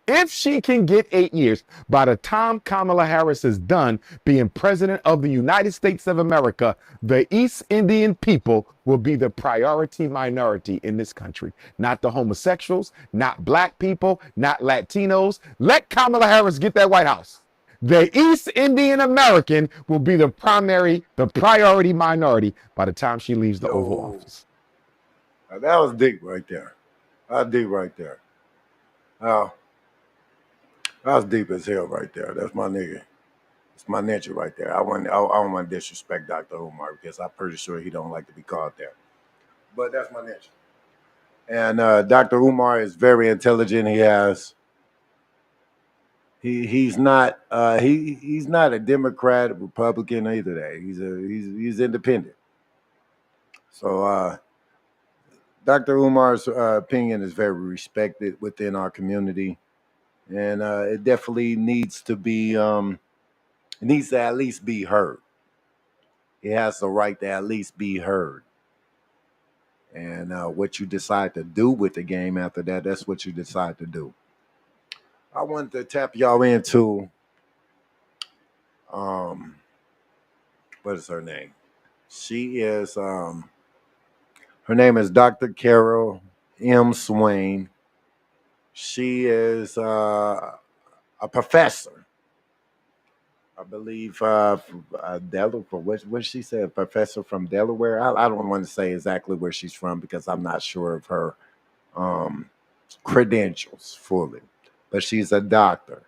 S7: if she can get 8 years, by the time Kamala Harris is done being president of the United States of America, the East Indian people will be the priority minority in this country. Not the homosexuals, not black people, not Latinos. Let Kamala Harris get that White House. The East Indian American will be the priority minority by the time she leaves the Oval Office.
S1: Now, that was deep right there. That was deep right there. That was deep as hell right there. That's my nigga. It's my ninja right there. I don't want to disrespect Dr. Umar because I'm pretty sure he don't like to be called there. But that's my ninja. And Dr. Umar is very intelligent. He's not a Democrat, Republican either. That he's independent. So Dr. Umar's opinion is very respected within our community, and it definitely needs to be it needs to at least be heard. It has the right to at least be heard. And what you decide to do with the game after that, that's what you decide to do. I wanted to tap y'all into what is her name? She is her name is Dr. Carol M. Swain. She is a professor, I believe, Delaware. What she said, professor from Delaware. I don't want to say exactly where she's from because I'm not sure of her credentials fully, but she's a doctor.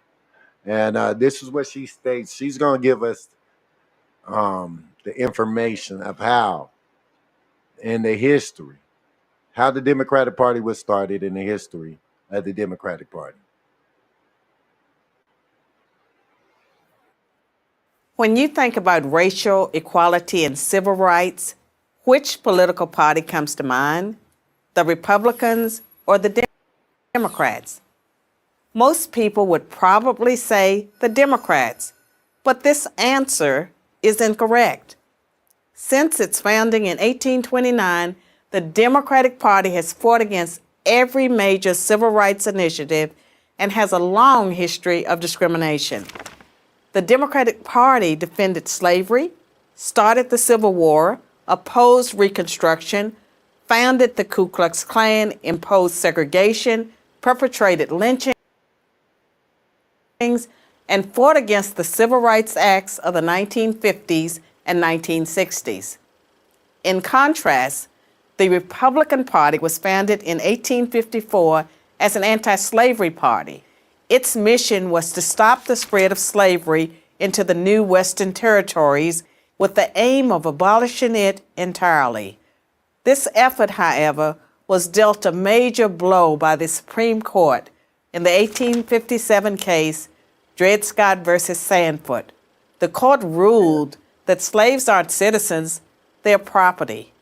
S1: And this is what she states. She's going to give us the information of how, in the history, how the Democratic Party was started in the history of the Democratic Party.
S8: When you think about racial equality and civil rights, which political party comes to mind? The Republicans or the Democrats? Most people would probably say the Democrats, but this answer is incorrect. Since its founding in 1829, the Democratic Party has fought against every major civil rights initiative and has a long history of discrimination. The Democratic Party defended slavery, started the Civil War, opposed Reconstruction, founded the Ku Klux Klan, imposed segregation, perpetrated lynchings, and fought against the Civil Rights Acts of the 1950s and 1960s. In contrast, the Republican Party was founded in 1854 as an anti-slavery party. Its mission was to stop the spread of slavery into the new Western territories with the aim of abolishing it entirely. This effort, however, was dealt a major blow by the Supreme Court in the 1857 case Dred Scott versus Sandford. The court ruled that slaves aren't citizens, they're property.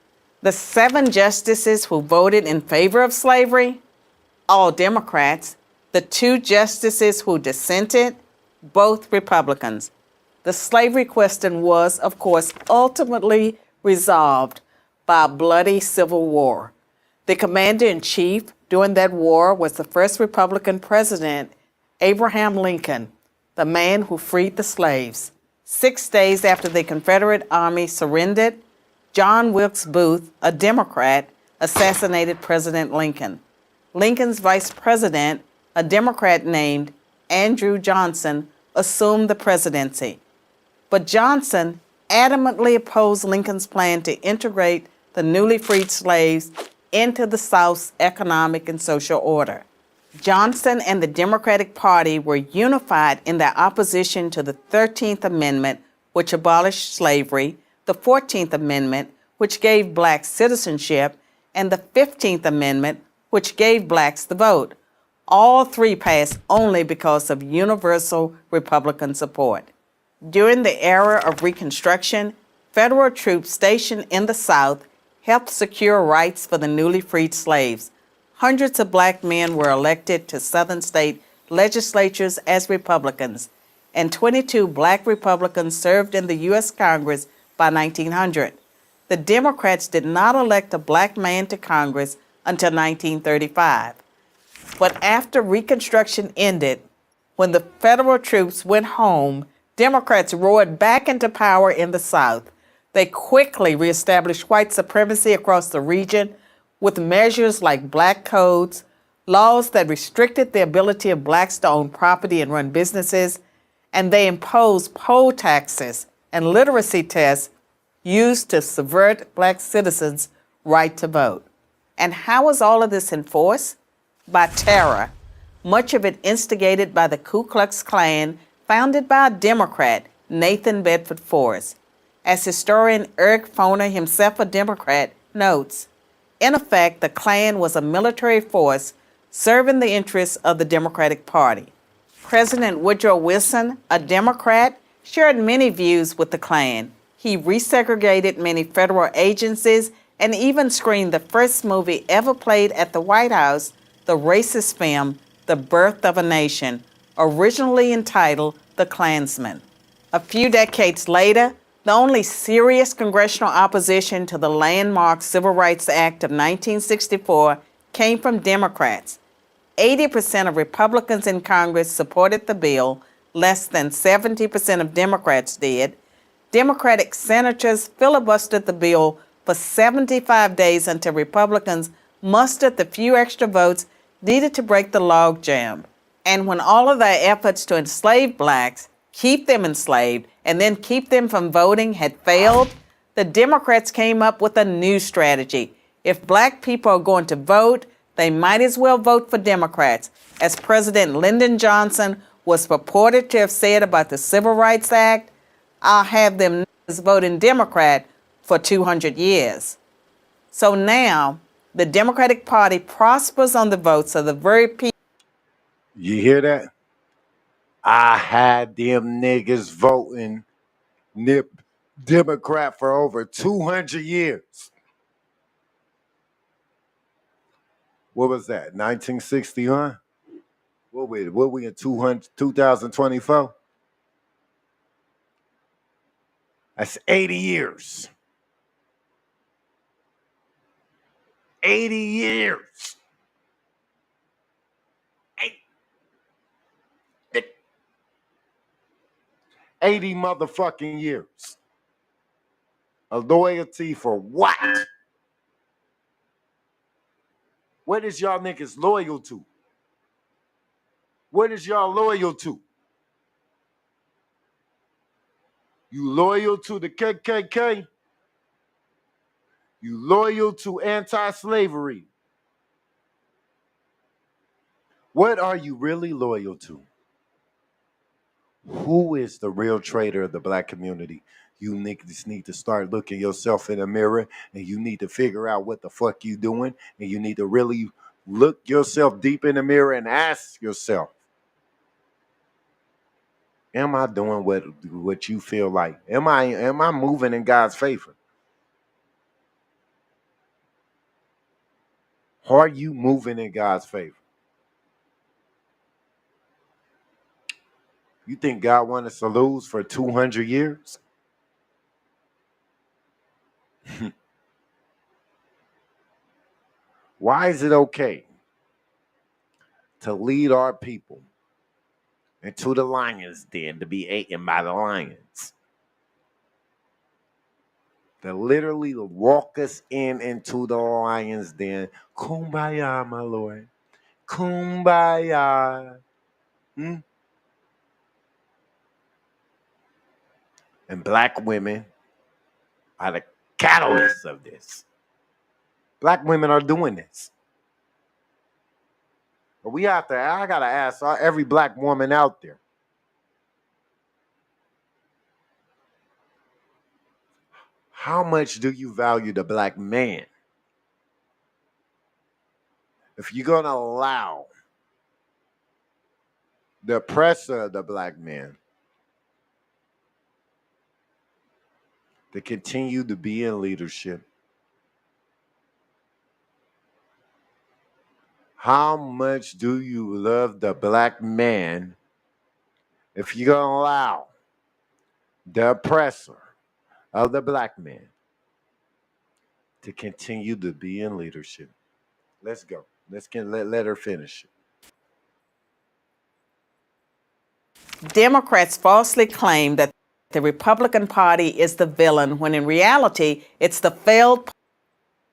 S8: The 7 justices who voted in favor of slavery, all Democrats. The 2 justices who dissented, both Republicans. The slavery question was, of course, ultimately resolved by a bloody civil war. The commander-in-chief during that war was the first Republican president, Abraham Lincoln, the man who freed the slaves. 6 days after the Confederate Army surrendered, John Wilkes Booth, a Democrat, assassinated President Lincoln. Lincoln's vice president, a Democrat named Andrew Johnson, assumed the presidency. But Johnson adamantly opposed Lincoln's plan to integrate the newly freed slaves into the South's economic and social order. Johnson and the Democratic Party were unified in their opposition to the 13th Amendment, which abolished slavery, the 14th Amendment, which gave blacks citizenship, and the 15th Amendment, which gave blacks the vote. All 3 passed only because of universal Republican support. During the era of Reconstruction, federal troops stationed in the South helped secure rights for the newly freed slaves. Hundreds of black men were elected to Southern state legislatures as Republicans, and 22 black Republicans served in the U.S. Congress by 1900. the Democrats did not elect a black man to Congress until 1935. But after Reconstruction ended, when the federal troops went home, Democrats roared back into power in the South. They quickly reestablished white supremacy across the region with measures like black codes, laws that restricted the ability of blacks to own property and run businesses, and they imposed poll taxes and literacy tests used to subvert black citizens' right to vote. And how was all of this enforced? By terror, much of it instigated by the Ku Klux Klan, founded by a Democrat, Nathan Bedford Forrest. As historian Eric Foner, himself a Democrat, notes, in effect, the Klan was a military force serving the interests of the Democratic Party. President Woodrow Wilson, a Democrat, shared many views with the Klan. He resegregated many federal agencies and even screened the first movie ever played at the White House, the racist film The Birth of a Nation, originally entitled The Klansman. A few decades later, the only serious congressional opposition to the landmark Civil Rights Act of 1964 came from Democrats. 80% of Republicans in Congress supported the bill, less than 70% of Democrats did. Democratic senators filibustered the bill for 75 days until Republicans mustered the few extra votes needed to break the logjam. And when all of their efforts to enslave blacks, keep them enslaved, and then keep them from voting had failed, the Democrats came up with a new strategy. If black people are going to vote, they might as well vote for Democrats, as President Lyndon Johnson was purported to have said about the Civil Rights Act. I'll have them voting Democrat for 200 years. So now, the Democratic Party prospers on the votes of the very people.
S1: You hear that? I had them niggas voting Democrat for over 200 years. What was that? 1960, huh? What we in 2024? That's 80 years. 80 years. 80 motherfucking years. A loyalty for what? What is y'all niggas loyal to? What is y'all loyal to? You loyal to the KKK? You loyal to anti-slavery? What are you really loyal to? Who is the real traitor of the black community? You niggas need to start looking yourself in the mirror, and you need to figure out what the fuck you doing, and you need to really look yourself deep in the mirror and ask yourself, am I doing what you feel like? Am I moving in God's favor? Are you moving in God's favor? You think God wants us to lose for 200 years? Why is it okay to lead our people into the lion's den to be eaten by the lions? To literally walk us into the lion's den. Kumbaya, my Lord. Kumbaya. And black women are the catalysts of this. Black women are doing this. But I gotta ask every black woman out there, how much do you value the black man? If you're gonna allow the oppressor of the black man to continue to be in leadership, how much do you love the black man if you're going to allow the oppressor of the black man to continue to be in leadership. Let's go. Let her finish it.
S8: Democrats falsely claim that the Republican Party is the villain, when in reality, it's the failed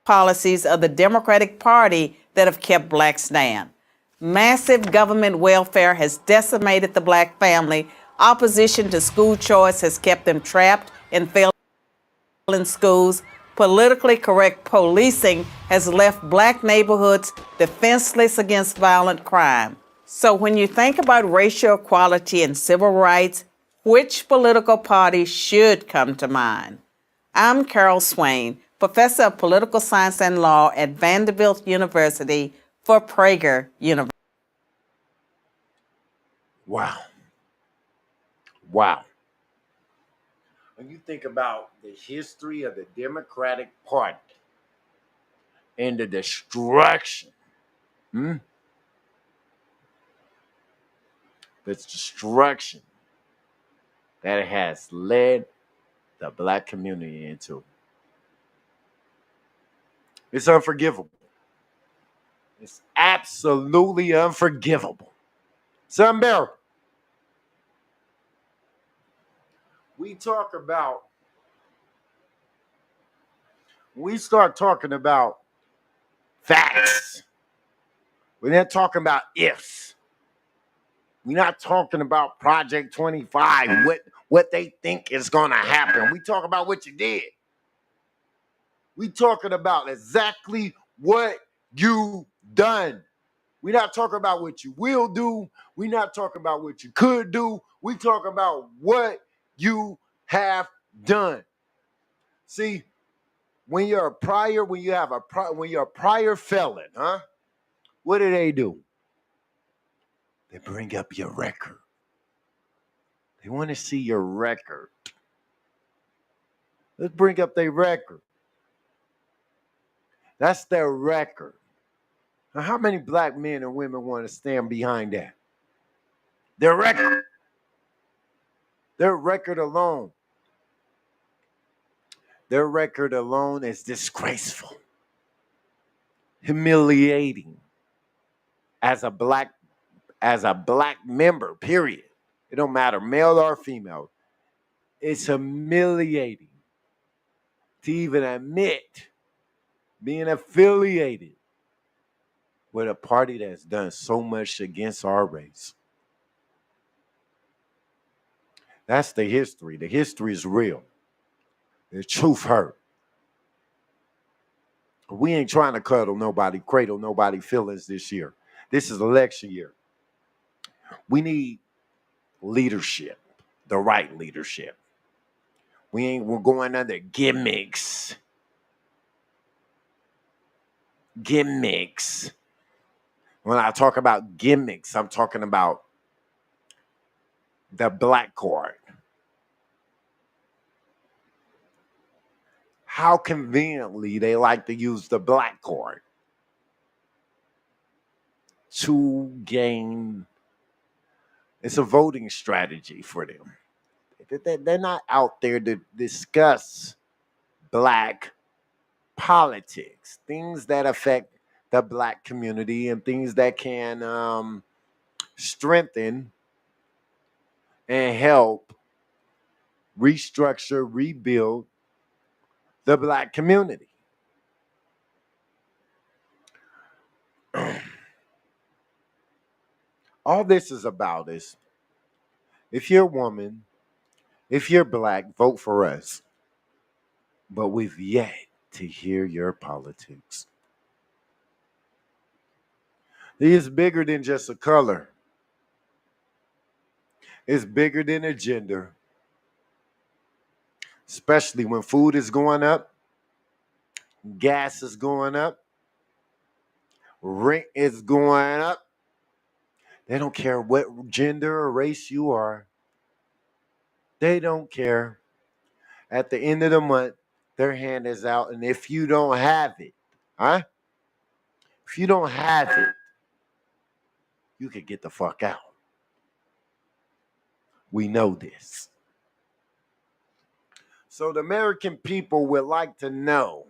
S8: policies of the Democratic Party that have kept blacks down. Massive government welfare has decimated the black family. Opposition to school choice has kept them trapped in failing schools. Politically correct policing has left black neighborhoods defenseless against violent crime. So when you think about racial equality and civil rights, which political party should come to mind? I'm Carol Swain, professor of political science and law at Vanderbilt University for Prager University.
S1: Wow. Wow. When you think about the history of the Democratic Party and the destruction, the destruction that it has led the black community into, it's unforgivable. It's absolutely unforgivable. It's unbearable. We start talking about facts. We're not talking about ifs. We're not talking about Project 25, what they think is going to happen. We talk about what you did. We talking about exactly what you done. We're not talking about what you will do. We're not talking about what you could do. We talk about what you have done. See, when you're a prior felon, what do? They bring up your record. They want to see your record. Let's bring up their record. That's their record. Now, how many black men and women want to stand behind that? Their record. Their record alone. Their record alone is disgraceful, humiliating as a black member, period. It don't matter, male or female. It's humiliating to even admit being affiliated with a party that's done so much against our race. That's the history. The history is real. The truth hurt. We ain't trying to cradle nobody feelings this year. This is election year. We need leadership, the right leadership. We're going under gimmicks. Gimmicks. When I talk about gimmicks, I'm talking about the black card. How conveniently they like to use the black card to gain. It's a voting strategy for them. They're not out there to discuss black politics, things that affect the black community and things that can strengthen and help restructure, rebuild the black community. All this is about is, if you're a woman, if you're black, vote for us. But we've yet to hear your politics. It's bigger than just a color. It's bigger than a gender. Especially when food is going up, gas is going up, rent is going up. They don't care what gender or race you are. They don't care. At the end of the month, their hand is out. And if you don't have it, if you don't have it, you could get the fuck out. We know this. So the American people would like to know,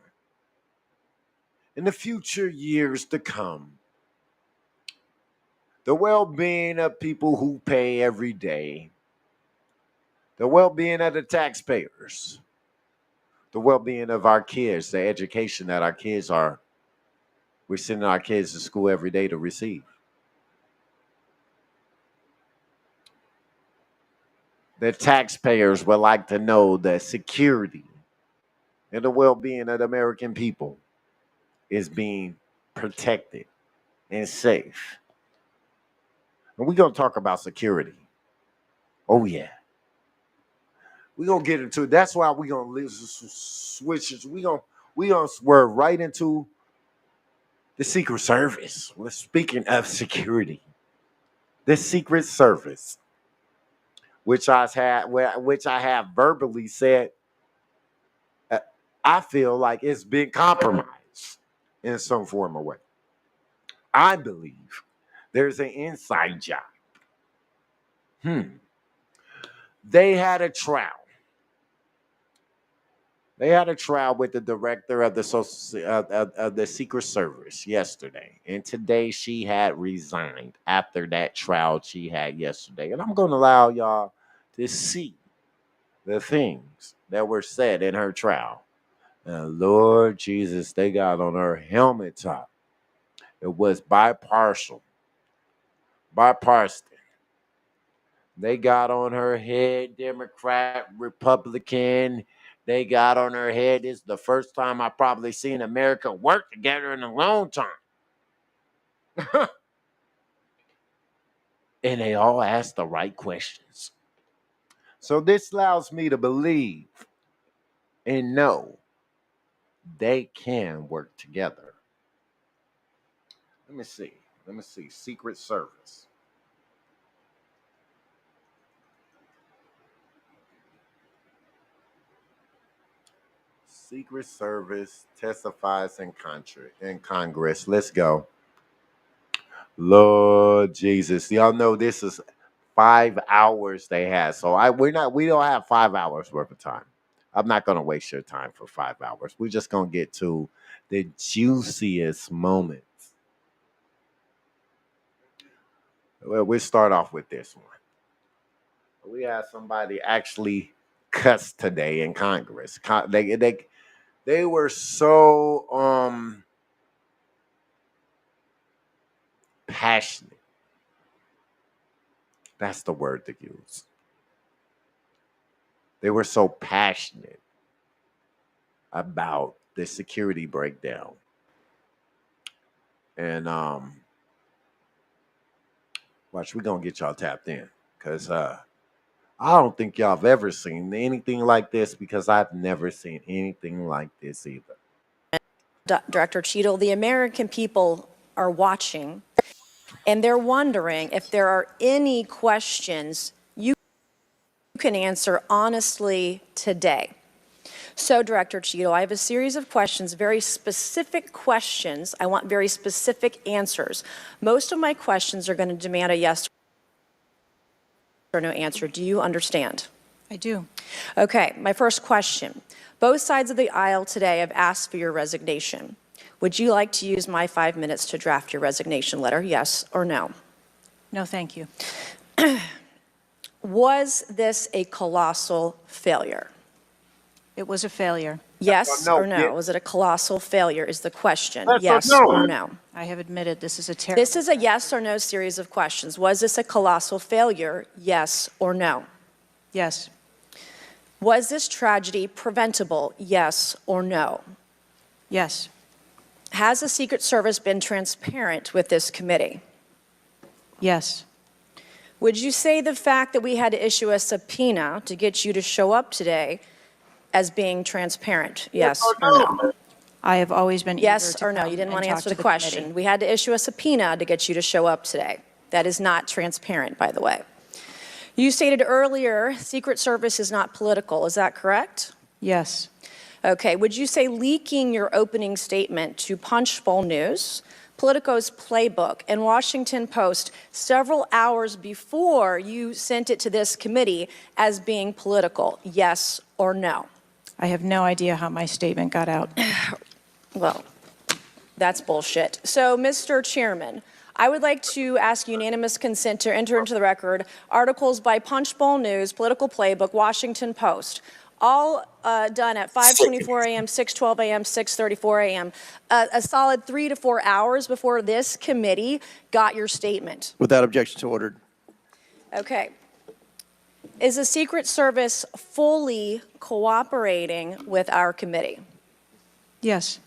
S1: in the future years to come, the well-being of people who pay every day, the well-being of the taxpayers, the well-being of our kids, the education that we're sending our kids to school every day to receive. The taxpayers would like to know the security and the well-being of the American people is being protected and safe. And we're going to talk about security. Oh, yeah. We're going to get into it. That's why we're going to switch it. We're going to swerve right into the Secret Service. We're speaking of security. The Secret Service, which I have verbally said, I feel like it's been compromised in some form or way. I believe there's an inside job. They had a trial. They had a trial with the director of the Secret Service yesterday. And today she had resigned after that trial she had yesterday. And I'm going to allow y'all to see the things that were said in her trial. And Lord Jesus, they got on her helmet top. It was bipartisan. They got on her head, Democrat, Republican. They got on her head. It's the first time I probably seen America work together in a long time. And they all asked the right questions. So this allows me to believe and know they can work together. Let me see. Secret Service. Secret Service testifies in Congress. Let's go. Lord Jesus. Y'all know this is 5 hours they had. So we don't have 5 hours worth of time. I'm not gonna waste your time for 5 hours. We're just gonna get to the juiciest moments. Well, we'll start off with this one. We had somebody actually cuss today in Congress. They were so passionate. That's the word to use. They were so passionate about the security breakdown. And watch, we're gonna get y'all tapped in. Because I don't think y'all have ever seen anything like this, because I've never seen anything like this either.
S9: Director Cheatle, the American people are watching, and they're wondering if there are any questions you can answer honestly today. So, Director Cheatle, I have a series of questions, very specific questions. I want very specific answers. Most of my questions are going to demand a yes or no answer. Do you understand?
S10: I do.
S9: Okay, my first question. Both sides of the aisle today have asked for your resignation. Would you like to use my 5 minutes to draft your resignation letter, yes or no?
S10: No, thank you.
S9: Was this a colossal failure?
S10: It was a failure.
S9: Yes
S1: No,
S9: or no?
S1: yeah.
S9: Was it a colossal failure is the question.
S1: Yes or
S9: Yes
S1: no?
S9: or no?
S10: I have admitted this is a terrible.
S9: This is a yes or no series of questions. Was this a colossal failure? Yes or no?
S10: Yes.
S9: Was this tragedy preventable? Yes or no?
S10: Yes.
S9: Has the Secret Service been transparent with this committee?
S10: Yes.
S9: Would you say the fact that we had to issue a subpoena to get you to show up today as being transparent? Yes or no?
S10: I have always been
S9: Yes
S10: eager to
S9: or no?
S10: come
S9: You didn't
S10: and
S9: want to
S10: talk
S9: answer
S10: to
S9: the question.
S10: committee.
S9: We had to issue a subpoena to get you to show up today. That is not transparent, by the way. You stated earlier, Secret Service is not political. Is that correct?
S10: Yes.
S9: Okay. Would you say leaking your opening statement to Punchbowl News, Politico's Playbook, and Washington Post several hours before you sent it to this committee as being political? Yes or no?
S10: I have no idea how my statement got out.
S9: Well, That's bullshit. So, Mr. Chairman, I would like to ask unanimous consent to enter into the record articles by Punchbowl News, Political Playbook, Washington Post, all done at 5:24 a.m., 6:12 a.m., 6:34 a.m., a solid 3 to 4 hours before this committee got your statement.
S11: Without objection, so ordered.
S9: Okay. Is the Secret Service fully cooperating with our committee?
S10: Yes.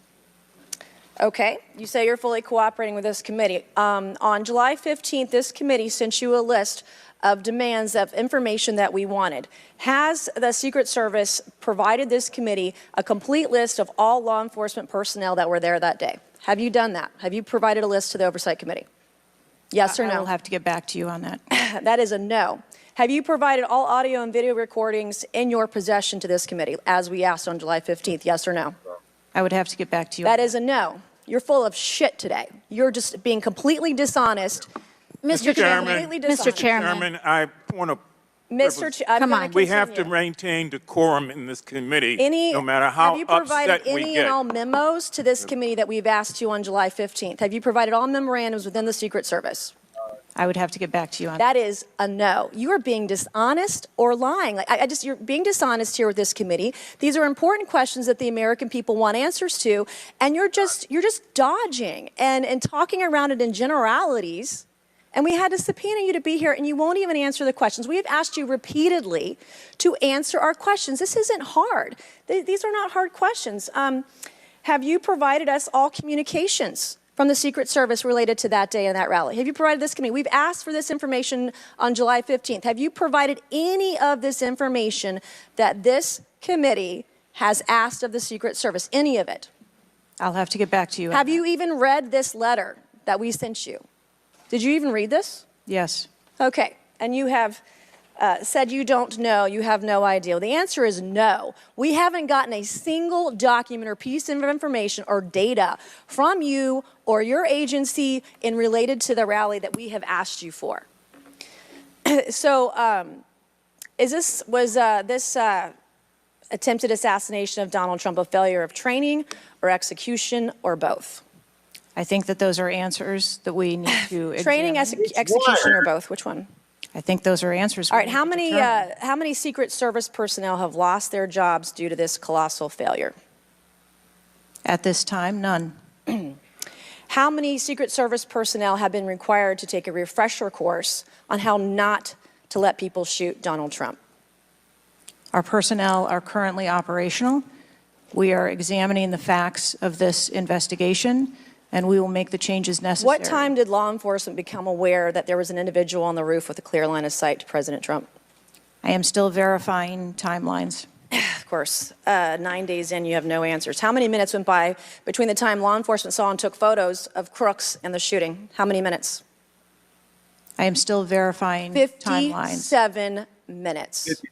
S9: Okay, you say you're fully cooperating with this committee. On July 15th, this committee sent you a list of demands of information that we wanted. Has the Secret Service provided this committee a complete list of all law enforcement personnel that were there that day? Have you done that? Have you provided a list to the Oversight Committee? Yes or no?
S10: I will have to get back to you on that.
S9: That is a no. Have you provided all audio and video recordings in your possession to this committee, as we asked on July 15th? Yes or no?
S10: I would have to get back to you.
S9: That is a no. You're full of shit today. You're just being completely dishonest.
S12: Mr. Chairman,
S9: completely dishonest.
S12: Mr. Chairman, I want to.
S9: Come on.
S12: We have to maintain decorum in this committee, no matter how
S9: have you provided
S12: upset we
S9: any
S12: get.
S9: and all memos to this committee that we've asked you on July 15th? Have you provided all memorandums within the Secret Service?
S10: I would have to get back to you on
S9: that. That is a no. You are being dishonest or lying. Like you're being dishonest here with this committee. These are important questions that the American people want answers to, and you're just dodging and talking around it in generalities. And we had to subpoena you to be here, and you won't even answer the questions. We have asked you repeatedly to answer our questions. This isn't hard. These are not hard questions. Have you provided us all communications from the Secret Service related to that day and that rally? Have you provided this committee? We've asked for this information on July 15th. Have you provided any of this information that this committee has asked of the Secret Service? Any of it?
S10: I'll have to get back to you.
S9: Have you even read this letter that we sent you? Did you even read this?
S10: Yes.
S9: Okay. And you have said you don't know, you have no idea. Well, the answer is no. We haven't gotten a single document or piece of information or data from you or your agency in related to the rally that we have asked you for. So, was this attempted assassination of Donald Trump a failure of training or execution or both?
S10: I think that those are answers that we need to
S9: training, execution, or both. Which one?
S10: I think those are answers.
S9: All right. How many Secret Service personnel have lost their jobs due to this colossal failure?
S10: At this time, none.
S9: How many Secret Service personnel have been required to take a refresher course on how not to let people shoot Donald Trump?
S10: Our personnel are currently operational. We are examining the facts of this investigation, and we will make the changes necessary.
S9: What time did law enforcement become aware that there was an individual on the roof with a clear line of sight to President Trump?
S10: I am still verifying timelines.
S9: Of course, 9 days in, you have no answers. How many minutes went by between the time law enforcement saw and took photos of crooks and the shooting? How many minutes?
S10: I am still verifying timelines.
S9: 57 minutes.
S1: 57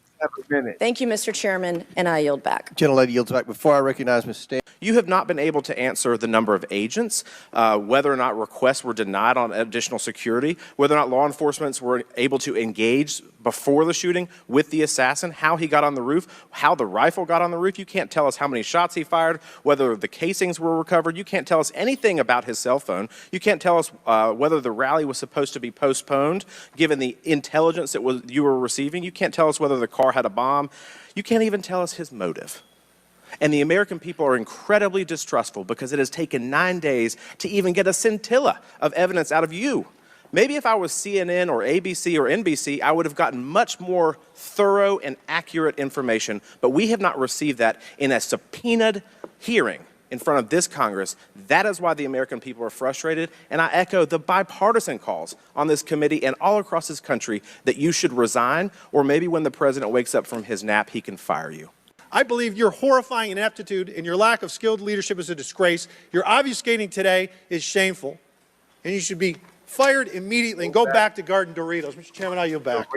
S1: minutes.
S9: Thank you, Mr. Chairman, and I yield back.
S11: Gentlelady yields back. Before I recognize Ms. Stan.
S13: You have not been able to answer the number of agents, whether or not requests were denied on additional security, whether or not law enforcement were able to engage before the shooting with the assassin, how he got on the roof, how the rifle got on the roof. You can't tell us how many shots he fired, whether the casings were recovered. You can't tell us anything about his cell phone. You can't tell us whether the rally was supposed to be postponed, given the intelligence that you were receiving. You can't tell us whether the car had a bomb. You can't even tell us his motive. And the American people are incredibly distrustful because it has taken 9 days to even get a scintilla of evidence out of you. Maybe if I was CNN or ABC or NBC, I would have gotten much more thorough and accurate information, but we have not received that in a subpoenaed hearing in front of this Congress. That is why the American people are frustrated, and I echo the bipartisan calls on this committee and all across this country that you should resign, or maybe when the president wakes up from his nap, he can fire you.
S14: I believe your horrifying ineptitude and your lack of skilled leadership is a disgrace. Your obfuscating today is shameful, and you should be fired immediately and go back to Garden Doritos. Mr. Chairman, I yield back.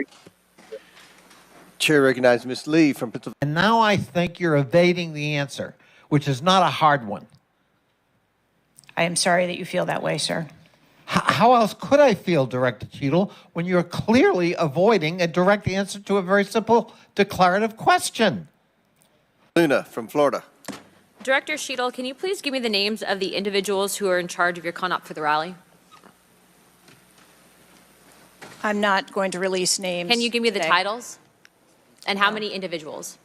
S11: Chair recognizes Ms. Lee from Pennsylvania.
S15: And now I think you're evading the answer, which is not a hard one.
S10: I am sorry that you feel that way, sir.
S15: How else could I feel, Director Cheatle, when you're clearly avoiding a direct answer to a very simple declarative question?
S11: Luna from Florida.
S16: Director Cheatle, can you please give me the names of the individuals who are in charge of your con-op for the rally?
S10: I'm not going to release names.
S16: Can you give me the
S10: today.
S16: titles? And how many individuals?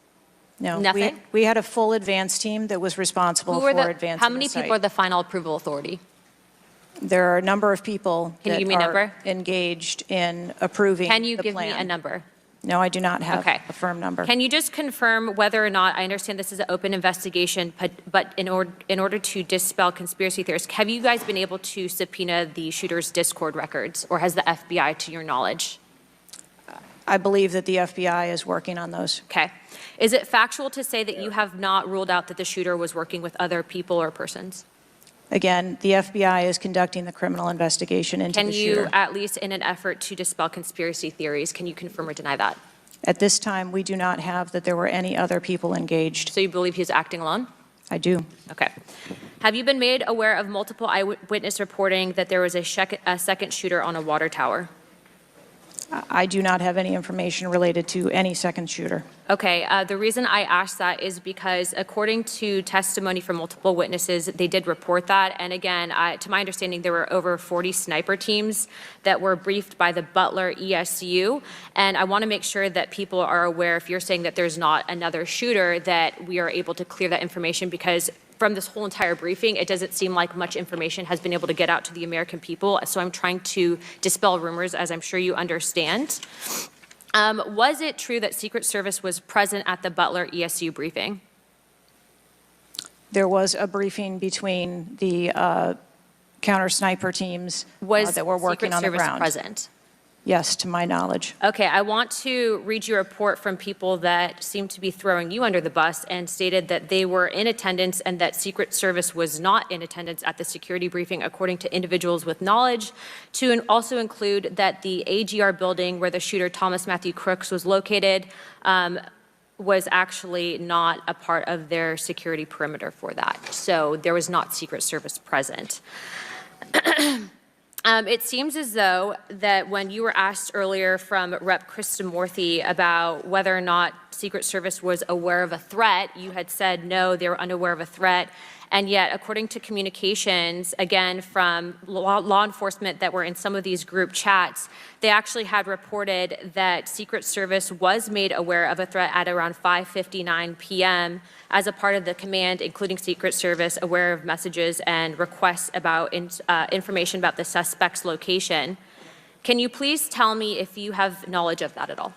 S10: No.
S16: Nothing?
S10: We had a full advance team that was responsible
S16: Who
S10: for
S16: are the,
S10: advancing
S16: how many
S10: the site.
S16: people are the final approval authority?
S10: There are a number of people
S16: Can you
S10: that
S16: give me a
S10: are
S16: number?
S10: engaged in approving
S16: Can you
S10: the
S16: give
S10: plan.
S16: me a number?
S10: No, I do not have
S16: Okay.
S10: a firm number.
S16: Can you just confirm whether or not, I understand this is an open investigation, but in order to dispel conspiracy theories, have you guys been able to subpoena the shooter's Discord records, or has the FBI, to your knowledge?
S10: I believe that the FBI is working on those.
S16: Okay. Is it factual to say that you have not ruled out that the shooter was working with other people or persons?
S10: Again, the FBI is conducting the criminal investigation into
S16: Can
S10: the
S16: you,
S10: shooter.
S16: at least in an effort to dispel conspiracy theories, can you confirm or deny that?
S10: At this time, we do not have that there were any other people engaged.
S16: So you believe he was acting alone?
S10: I do.
S16: Okay. Have you been made aware of multiple eyewitness reporting that there was a second shooter on a water tower?
S10: I do not have any information related to any second shooter.
S16: Okay, the reason I asked that is because according to testimony from multiple witnesses, they did report that. And again, to my understanding, there were over 40 sniper teams that were briefed by the Butler ESU. And I want to make sure that people are aware, if you're saying that there's not another shooter, that we are able to clear that information, because from this whole entire briefing, it doesn't seem like much information has been able to get out to the American people. So I'm trying to dispel rumors, as I'm sure you understand. Was it true that Secret Service was present at the Butler ESU briefing?
S10: There was a briefing between the counter sniper teams that were working on the ground.
S16: Was Secret Service present?
S10: Yes, to my knowledge.
S16: Okay, I want to read you a report from people that seem to be throwing you under the bus and stated that they were in attendance and that Secret Service was not in attendance at the security briefing, according to individuals with knowledge, to also include that the AGR building where the shooter Thomas Matthew Crooks was located was actually not a part of their security perimeter for that. So there was not Secret Service present. It seems as though that when you were asked earlier from Rep. Krishnamurthy about whether or not Secret Service was aware of a threat, you had said no, they were unaware of a threat. And yet, according to communications, again, from law enforcement that were in some of these group chats, they actually had reported that Secret Service was made aware of a threat at around 5:59 p.m. as a part of the command, including Secret Service, aware of messages and requests about information about the suspect's location. Can you please tell me if you have knowledge of that at all?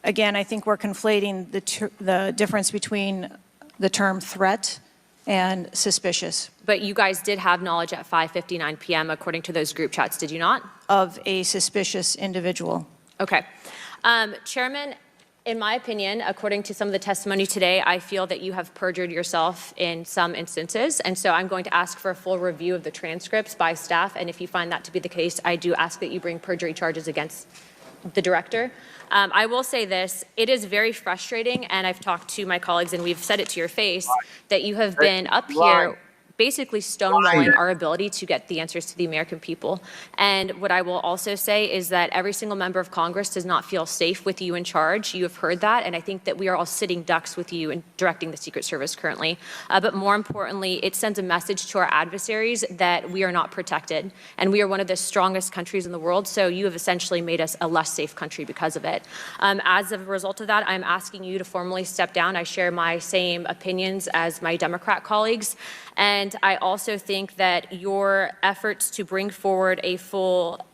S10: Again, I think we're conflating the difference between the term threat and suspicious.
S16: But you guys did have knowledge at 5:59 p.m. according to those group chats, did you not?
S10: Of a suspicious individual.
S16: Okay. Chairman, in my opinion, according to some of the testimony today, I feel that you have perjured yourself in some instances. And so I'm going to ask for a full review of the transcripts by staff. And if you find that to be the case, I do ask that you bring perjury charges against the director. I will say this, it is very frustrating, and I've talked to my colleagues and we've said it to your face, that you have been up here basically stonewalling our ability to get the answers to the American people. And what I will also say is that every single member of Congress does not feel safe with you in charge. You have heard that, and I think that we are all sitting ducks with you in directing the Secret Service currently. But more importantly, it sends a message to our adversaries that we are not protected, and we are one of the strongest countries in the world, so you have essentially made us a less safe country because of it. As a result of that, I'm asking you to formally step down. I share my same opinions as my Democrat colleagues. And I also think that your efforts to bring forward a full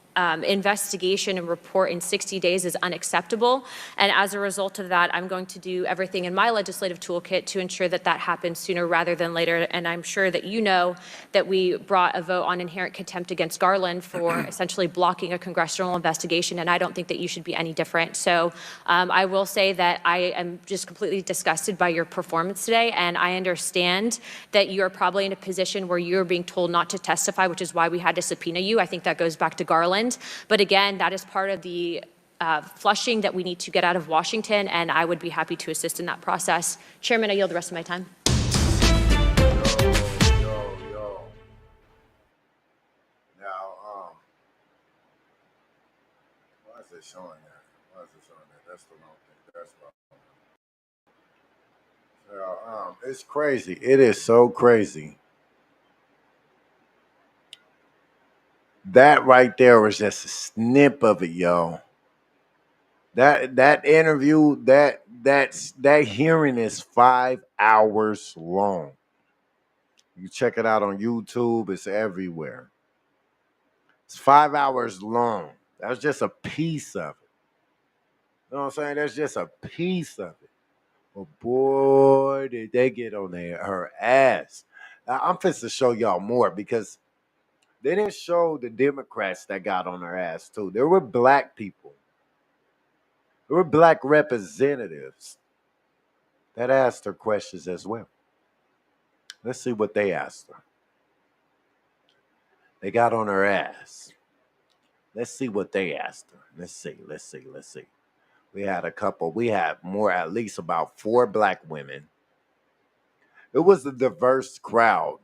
S16: investigation and report in 60 days is unacceptable. And as a result of that, I'm going to do everything in my legislative toolkit to ensure that that happens sooner rather than later. And I'm sure that you know that we brought a vote on inherent contempt against Garland for essentially blocking a congressional investigation. And I don't think that you should be any different. So I will say that I am just completely disgusted by your performance today. And I understand that you're probably in a position where you're being told not to testify, which is why we had to subpoena you. I think that goes back to Garland. But again, that is part of the flushing that we need to get out of Washington, and I would be happy to assist in that process. Chairman, I yield the rest of my time.
S1: Now, why is it showing that? Why is it showing that? That's the wrong thing. That's wrong. It's crazy. It is so crazy. That right there was just a snip of it, yo. That interview, that hearing is 5 hours long. You check it out on YouTube, it's everywhere. It's 5 hours long. That's just a piece of it. You know what I'm saying? That's just a piece of it. But boy, did they get on her ass. I'm fixing to show y'all more because they didn't show the Democrats that got on her ass too. There were black people. There were black representatives that asked her questions as well. Let's see what they asked her. They got on her ass. Let's see what they asked her. Let's see. We had more, at least about 4 black women. It was a diverse crowd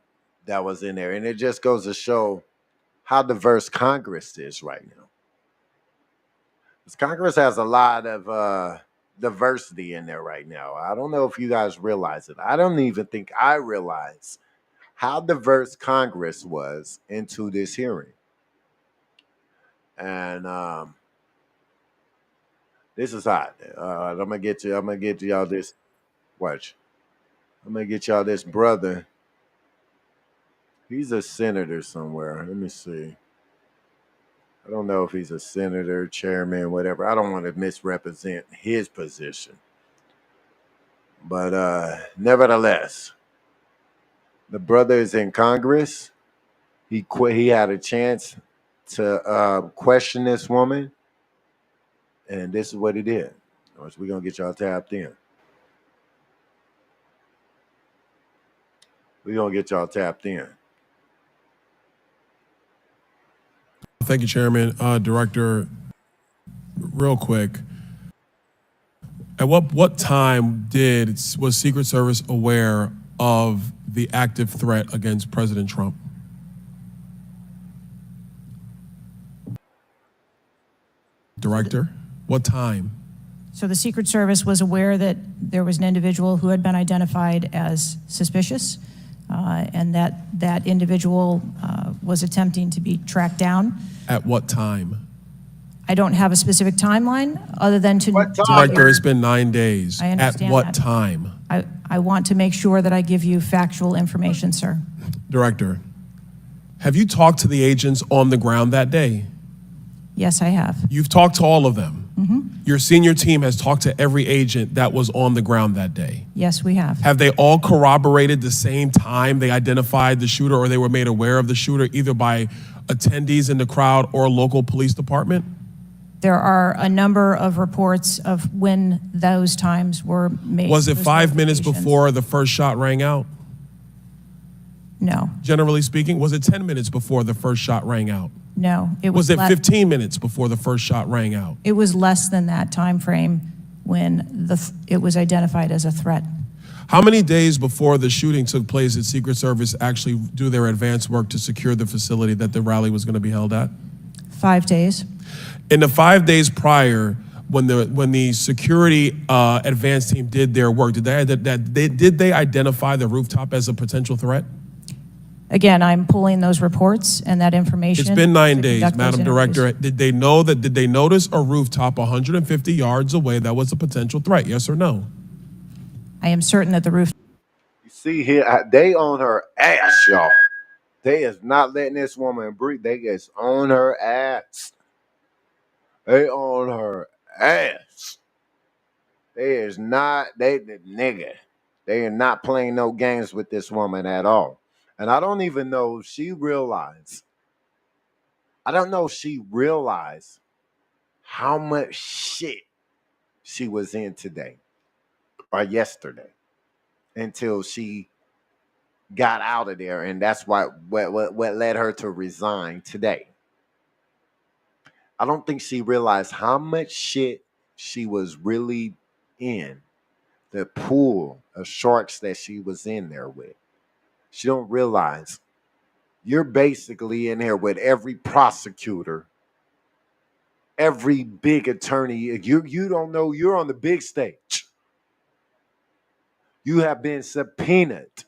S1: that was in there. And it just goes to show how diverse Congress is right now. Because Congress has a lot of diversity in there right now. I don't know if you guys realize it. I don't even think I realize how diverse Congress was into this hearing. And this is hot. I'm gonna get y'all this. Watch. I'm gonna get y'all this brother. He's a senator somewhere. Let me see. I don't know if he's a senator, chairman, whatever. I don't want to misrepresent his position. But nevertheless, the brother is in Congress. He had a chance to question this woman, and this is what he did. We're gonna get y'all tapped in. We're gonna get y'all tapped in.
S17: Thank you, Chairman. Director, real quick, at what time was Secret Service aware of the active threat against President Trump? Director, what time?
S10: So the Secret Service was aware that there was an individual who had been identified as suspicious, and that individual was attempting to be tracked down.
S17: At what time?
S10: I don't have a specific timeline other than to...
S17: Director, it's been 9 days.
S10: I understand
S17: At what
S10: that.
S17: time?
S10: I want to make sure that I give you factual information, sir.
S17: Director, have you talked to the agents on the ground that day?
S10: Yes, I have.
S17: You've talked to all of them?
S10: Mm-hmm.
S17: Your senior team has talked to every agent that was on the ground that day?
S10: Yes, we have.
S17: Have they all corroborated the same time they identified the shooter or they were made aware of the shooter, either by attendees in the crowd or local police department?
S10: There are a number of reports of when those times were made.
S17: Was it 5 minutes before the first shot rang out?
S10: No.
S17: Generally speaking, was it 10 minutes before the first shot rang out?
S10: No.
S17: Was it 15 minutes before the first shot rang out?
S10: It was less than that time frame when it was identified as a threat.
S17: How many days before the shooting took place did Secret Service actually do their advance work to secure the facility that the rally was going to be held at?
S10: 5 days.
S17: In the 5 days prior, when the security advance team did their work, did they identify the rooftop as a potential threat?
S10: Again, I'm pulling those reports and that information.
S17: It's been 9 days, Madam Director. Did they notice a rooftop 150 yards away that was a potential threat? Yes or no?
S10: I am certain that the roof.
S1: You see here, they on her ass, y'all. They is not letting this woman breathe. They is on her ass. They on her ass. They are not playing no games with this woman at all. And I don't even know if she realized. I don't know if she realized how much shit she was in today or yesterday until she got out of there, and that's what led her to resign today. I don't think she realized how much shit she was really in, the pool of sharks that she was in there with. She don't realize you're basically in here with every prosecutor, every big attorney. You don't know you're on the big stage. You have been subpoenaed.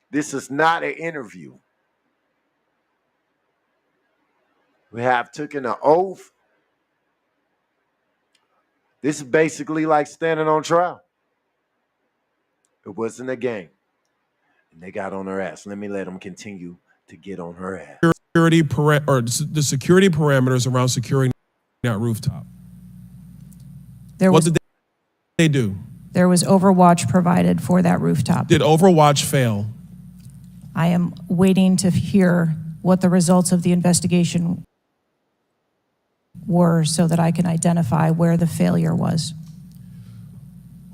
S1: This is not an interview. We have taken an oath. This is basically like standing on trial. It wasn't a game. And they got on her ass. Let me let them continue to get on her ass.
S17: The security parameters around securing that rooftop. What did they do?
S10: There was overwatch provided for that rooftop.
S17: Did Overwatch fail?
S10: I am waiting to hear what the results of the investigation were so that I can identify where the failure was.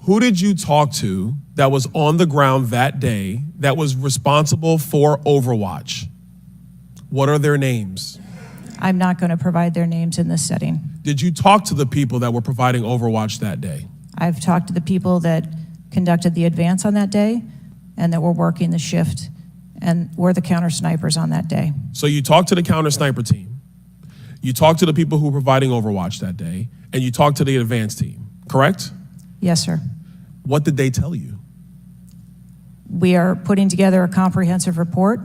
S17: Who did you talk to that was on the ground that day that was responsible for Overwatch? What are their names?
S10: I'm not going to provide their names in this setting.
S17: Did you talk to the people that were providing Overwatch that day?
S10: I've talked to the people that conducted the advance on that day and that were working the shift and were the counter snipers on that day.
S17: So you talked to the counter sniper team. You talked to the people who were providing Overwatch that day, and you talked to the advance team, correct?
S10: Yes, sir.
S17: What did they tell you?
S10: We are putting together a comprehensive report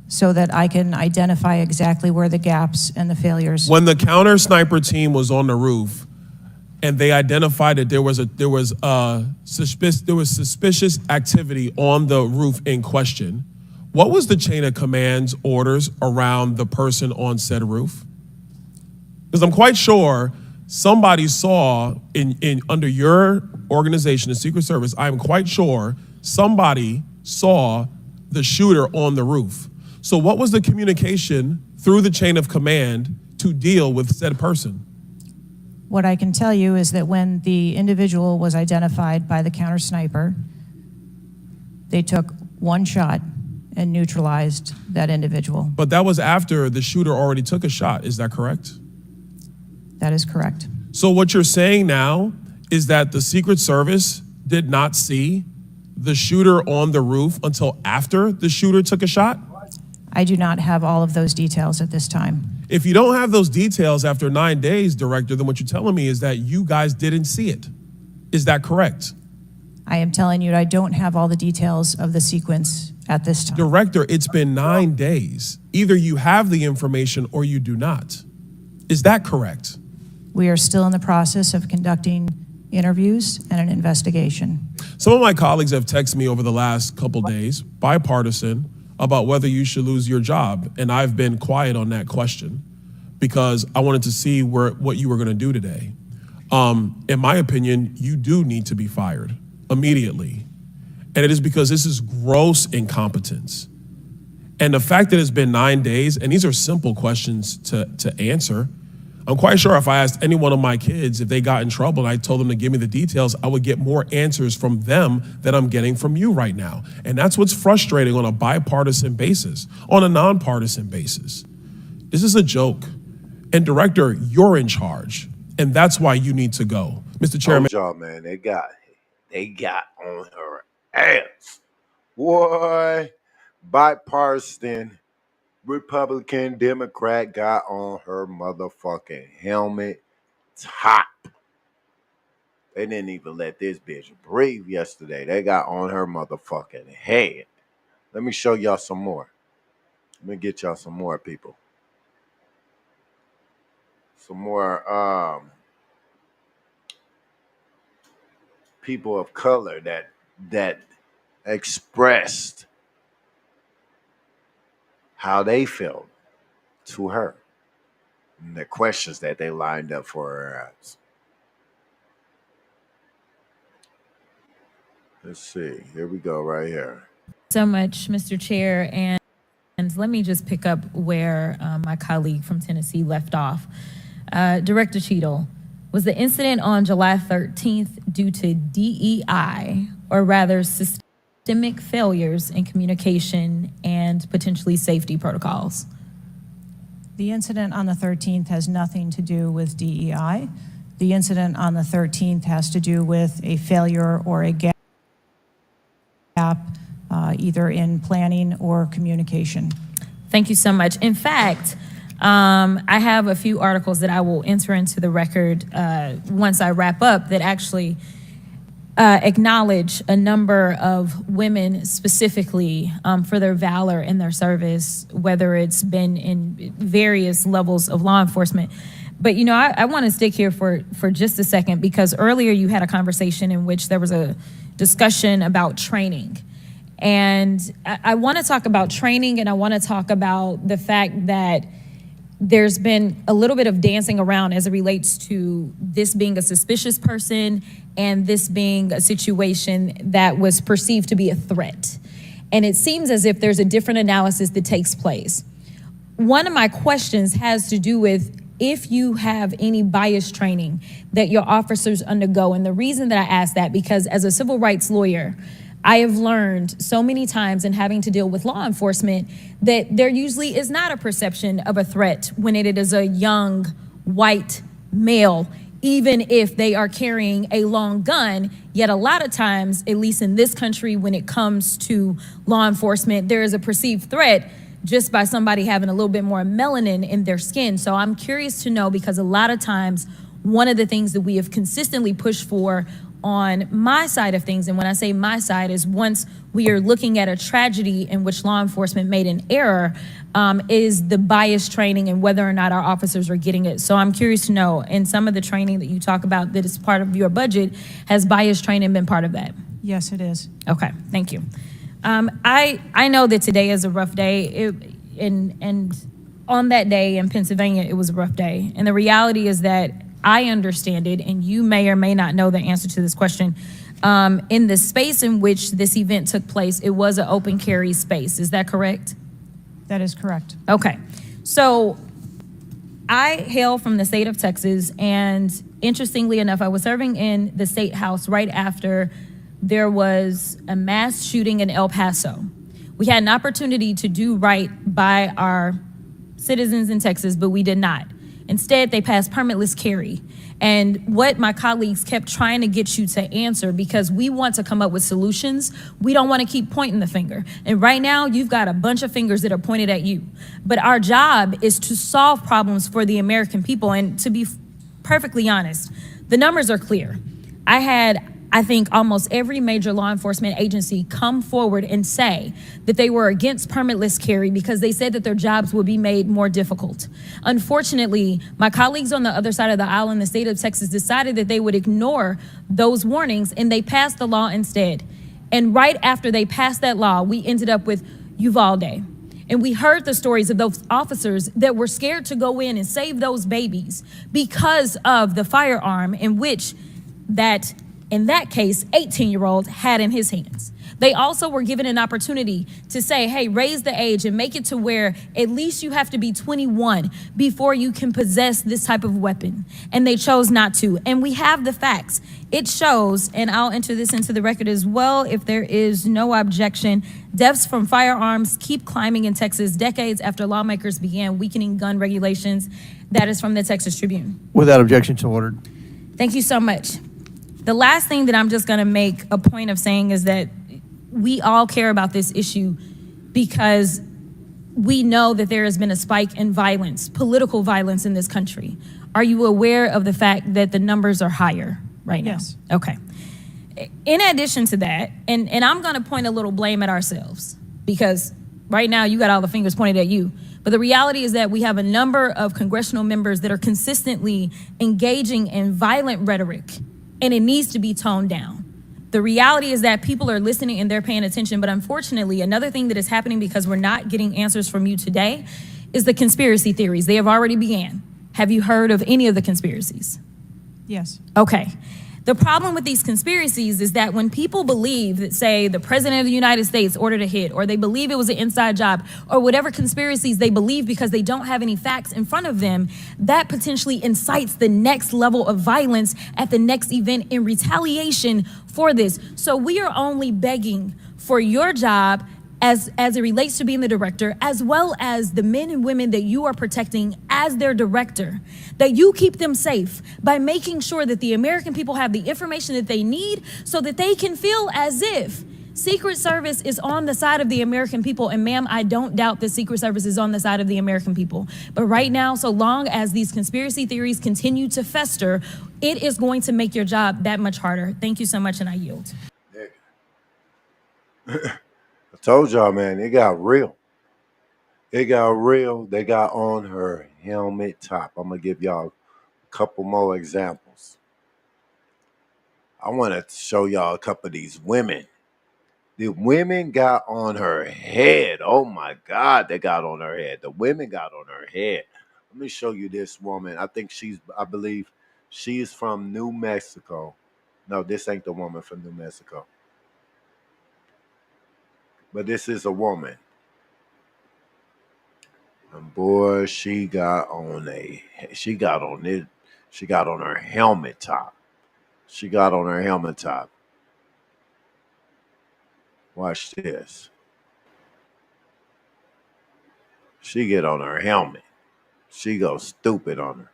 S10: so that I can identify exactly where the gaps and the failures.
S17: When the counter sniper team was on the roof and they identified that there was suspicious activity on the roof in question, what was the chain of command's orders around the person on said roof? Because I'm quite sure somebody saw in under your organization, the Secret Service, I'm quite sure somebody saw the shooter on the roof. So what was the communication through the chain of command to deal with said person?
S10: What I can tell you is that when the individual was identified by the counter sniper, they took one shot and neutralized that individual.
S17: But that was after the shooter already took a shot, is that correct?
S10: That is correct.
S17: So what you're saying now is that the Secret Service did not see the shooter on the roof until after the shooter took a shot?
S10: I do not have all of those details at this time.
S17: If you don't have those details after 9 days, Director, then what you're telling me is that you guys didn't see it. Is that correct?
S10: I am telling you I don't have all the details of the sequence at this time.
S17: Director, it's been 9 days. Either you have the information or you do not. Is that correct?
S10: We are still in the process of conducting interviews and an investigation.
S17: Some of my colleagues have texted me over the last couple days, bipartisan, about whether you should lose your job. And I've been quiet on that question because I wanted to see what you were going to do today. In my opinion, you do need to be fired immediately. And it is because this is gross incompetence. And the fact that it's been 9 days, and these are simple questions to answer, I'm quite sure if I asked any one of my kids if they got in trouble and I told them to give me the details, I would get more answers from them than I'm getting from you right now. And that's what's frustrating on a bipartisan basis, on a nonpartisan basis. This is a joke. And Director, you're in charge. And that's why you need to go. Mr. Chairman.
S1: Y'all, man, they got on her ass. Boy, bipartisan Republican, Democrat got on her motherfucking helmet top. They didn't even let this bitch breathe yesterday. They got on her motherfucking head. Let me show y'all some more. Let me get y'all some more people. Some more people of color that expressed how they felt to her and the questions that they lined up for her eyes. Let's see. Here we go right here.
S18: So much, Mr. Chair. And let me just pick up where my colleague from Tennessee left off. Director Cheatle, was the incident on July 13th due to DEI, or rather systemic failures in communication and potentially safety protocols?
S10: The incident on the 13th has nothing to do with DEI. The incident on the 13th has to do with a failure or a gap either in planning or communication.
S18: Thank you so much. In fact, I have a few articles that I will enter into the record once I wrap up that actually acknowledge a number of women specifically for their valor in their service, whether it's been in various levels of law enforcement. But, you know, I want to stick here for just a second, because earlier you had a conversation in which there was a discussion about training. And I want to talk about training, and I want to talk about the fact that there's been a little bit of dancing around as it relates to this being a suspicious person and this being a situation that was perceived to be a threat. And it seems as if there's a different analysis that takes place. One of my questions has to do with if you have any bias training that your officers undergo. And the reason that I ask that, because as a civil rights lawyer, I have learned so many times in having to deal with law enforcement that there usually is not a perception of a threat when it is a young white male, even if they are carrying a long gun. Yet a lot of times, at least in this country, when it comes to law enforcement, there is a perceived threat just by somebody having a little bit more melanin in their skin. So I'm curious to know, because a lot of times, one of the things that we have consistently pushed for on my side of things, and when I say my side, is once we are looking at a tragedy in which law enforcement made an error, is the bias training and whether or not our officers are getting it. So I'm curious to know, in some of the training that you talk about that is part of your budget, has bias training been part of that?
S10: Yes, it is.
S18: Okay, thank you. I know that today is a rough day, and on that day in Pennsylvania, it was a rough day. And the reality is that I understand it, and you may or may not know the answer to this question. In the space in which this event took place, it was an open carry space. Is that correct?
S10: That is correct.
S18: Okay. So I hail from the state of Texas, and interestingly enough, I was serving in the state house right after there was a mass shooting in El Paso. We had an opportunity to do right by our citizens in Texas, but we did not. Instead, they passed permitless carry. And what my colleagues kept trying to get you to answer, because we want to come up with solutions, we don't want to keep pointing the finger. And right now, you've got a bunch of fingers that are pointed at you. But our job is to solve problems for the American people. And to be perfectly honest, the numbers are clear. I think almost every major law enforcement agency come forward and say that they were against permitless carry because they said that their jobs would be made more difficult. Unfortunately, my colleagues on the other side of the aisle in the state of Texas decided that they would ignore those warnings, and they passed the law instead. And right after they passed that law, we ended up with Uvalde. And we heard the stories of those officers that were scared to go in and save those babies because of the firearm in which in that case, 18-year-old had in his hands. They also were given an opportunity to say, hey, raise the age and make it to where at least you have to be 21 before you can possess this type of weapon. And they chose not to. And we have the facts. It shows, and I'll enter this into the record as well if there is no objection, deaths from firearms keep climbing in Texas decades after lawmakers began weakening gun regulations. That is from the Texas Tribune.
S11: Without objection, so ordered.
S18: Thank you so much. The last thing that I'm just going to make a point of saying is that we all care about this issue because we know that there has been a spike in violence, political violence in this country. Are you aware of the fact that the numbers are higher right now?
S10: Yes.
S18: Okay. In addition to that, and I'm going to point a little blame at ourselves, because right now you got all the fingers pointed at you. But the reality is that we have a number of congressional members that are consistently engaging in violent rhetoric, and it needs to be toned down. The reality is that people are listening and they're paying attention, but unfortunately, another thing that is happening because we're not getting answers from you today is the conspiracy theories. They have already began. Have you heard of any of the conspiracies?
S10: Yes.
S18: Okay. The problem with these conspiracies is that when people believe that, say, the president of the United States ordered a hit, or they believe it was an inside job, or whatever conspiracies they believe because they don't have any facts in front of them, that potentially incites the next level of violence at the next event in retaliation for this. So we are only begging for your job as it relates to being the director, as well as the men and women that you are protecting as their director, that you keep them safe by making sure that the American people have the information that they need so that they can feel as if Secret Service is on the side of the American people. And ma'am, I don't doubt the Secret Service is on the side of the American people. But right now, so long as these conspiracy theories continue to fester, it is going to make your job that much harder. Thank you so much, and I yield.
S1: I told y'all, man, it got real. It got real. They got on her helmet top. I'm going to give y'all a couple more examples. I want to show y'all a couple of these women. The women got on her head. Oh my God, they got on her head. The women got on her head. Let me show you this woman. I believe she is from New Mexico. No, this ain't the woman from New Mexico. But this is a woman. And boy, she got on her helmet top. She got on her helmet top. Watch this. She get on her helmet. She goes stupid on her.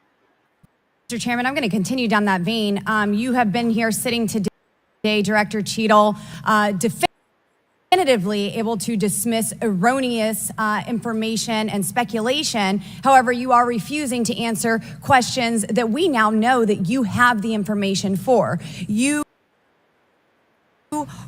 S4: Mr. Chairman, I'm going to continue down that vein. You have been here sitting today, Director Cheatle, definitively able to dismiss erroneous information and speculation. However, you are refusing to answer questions that we now know that you have the information for. You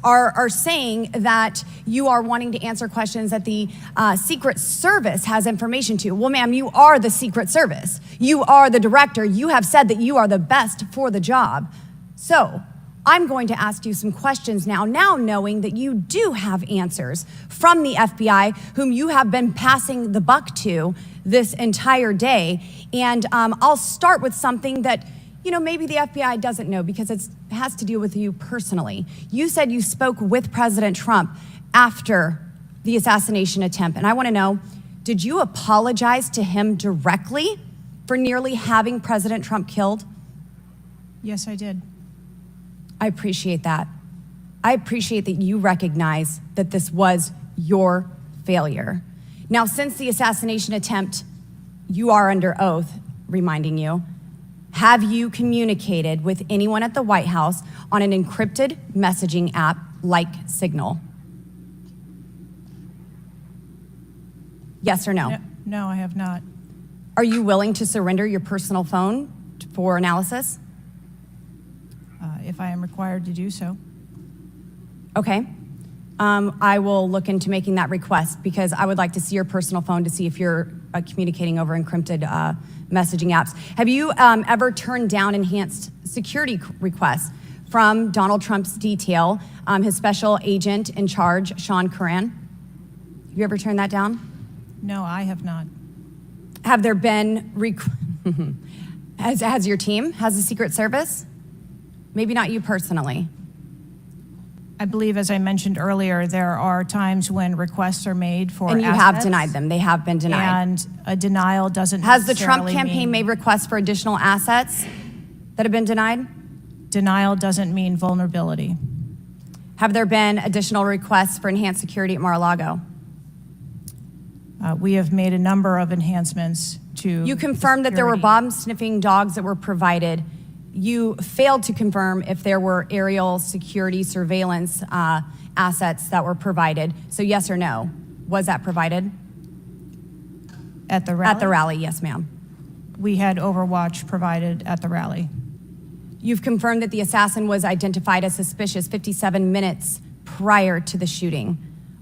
S4: are saying that you are wanting to answer questions that the Secret Service has information to. Well, ma'am, you are the Secret Service. You are the director. You have said that you are the best for the job. So I'm going to ask you some questions now knowing that you do have answers from the FBI, whom you have been passing the buck to this entire day. And I'll start with something that maybe the FBI doesn't know because it has to do with you personally. You said you spoke with President Trump after the assassination attempt. And I want to know, did you apologize to him directly for nearly having President Trump killed?
S10: Yes, I did.
S4: I appreciate that. I appreciate that you recognize that this was your failure. Now, since the assassination attempt, you are under oath, reminding you. Have you communicated with anyone at the White House on an encrypted messaging app like Signal? Yes or no?
S10: No, I have not.
S4: Are you willing to surrender your personal phone for analysis?
S10: If I am required to do so.
S4: Okay. I will look into making that request because I would like to see your personal phone to see if you're communicating over encrypted messaging apps. Have you ever turned down enhanced security requests from Donald Trump's detail, his special agent in charge, Sean Curran? Have you ever turned that down?
S10: No, I have not.
S4: Have there been, has your team, has the Secret Service? Maybe not you personally.
S10: I believe, as I mentioned earlier, there are times when requests are made for
S4: and you
S10: assets,
S4: have denied them. They have been denied.
S10: And a denial doesn't
S4: Has the Trump
S10: necessarily
S4: campaign made requests for additional assets that have been denied?
S10: Denial doesn't mean vulnerability.
S4: Have there been additional requests for enhanced security at Mar-a-Lago?
S10: We have made a number of enhancements to.
S4: You confirmed that there were bomb-sniffing dogs that were provided. You failed to confirm if there were aerial security surveillance assets that were provided. So yes or no, was that provided?
S10: At the rally?
S4: At the rally, yes, ma'am.
S10: We had Overwatch provided at the rally.
S4: You've confirmed that the assassin was identified as suspicious 57 minutes prior to the shooting.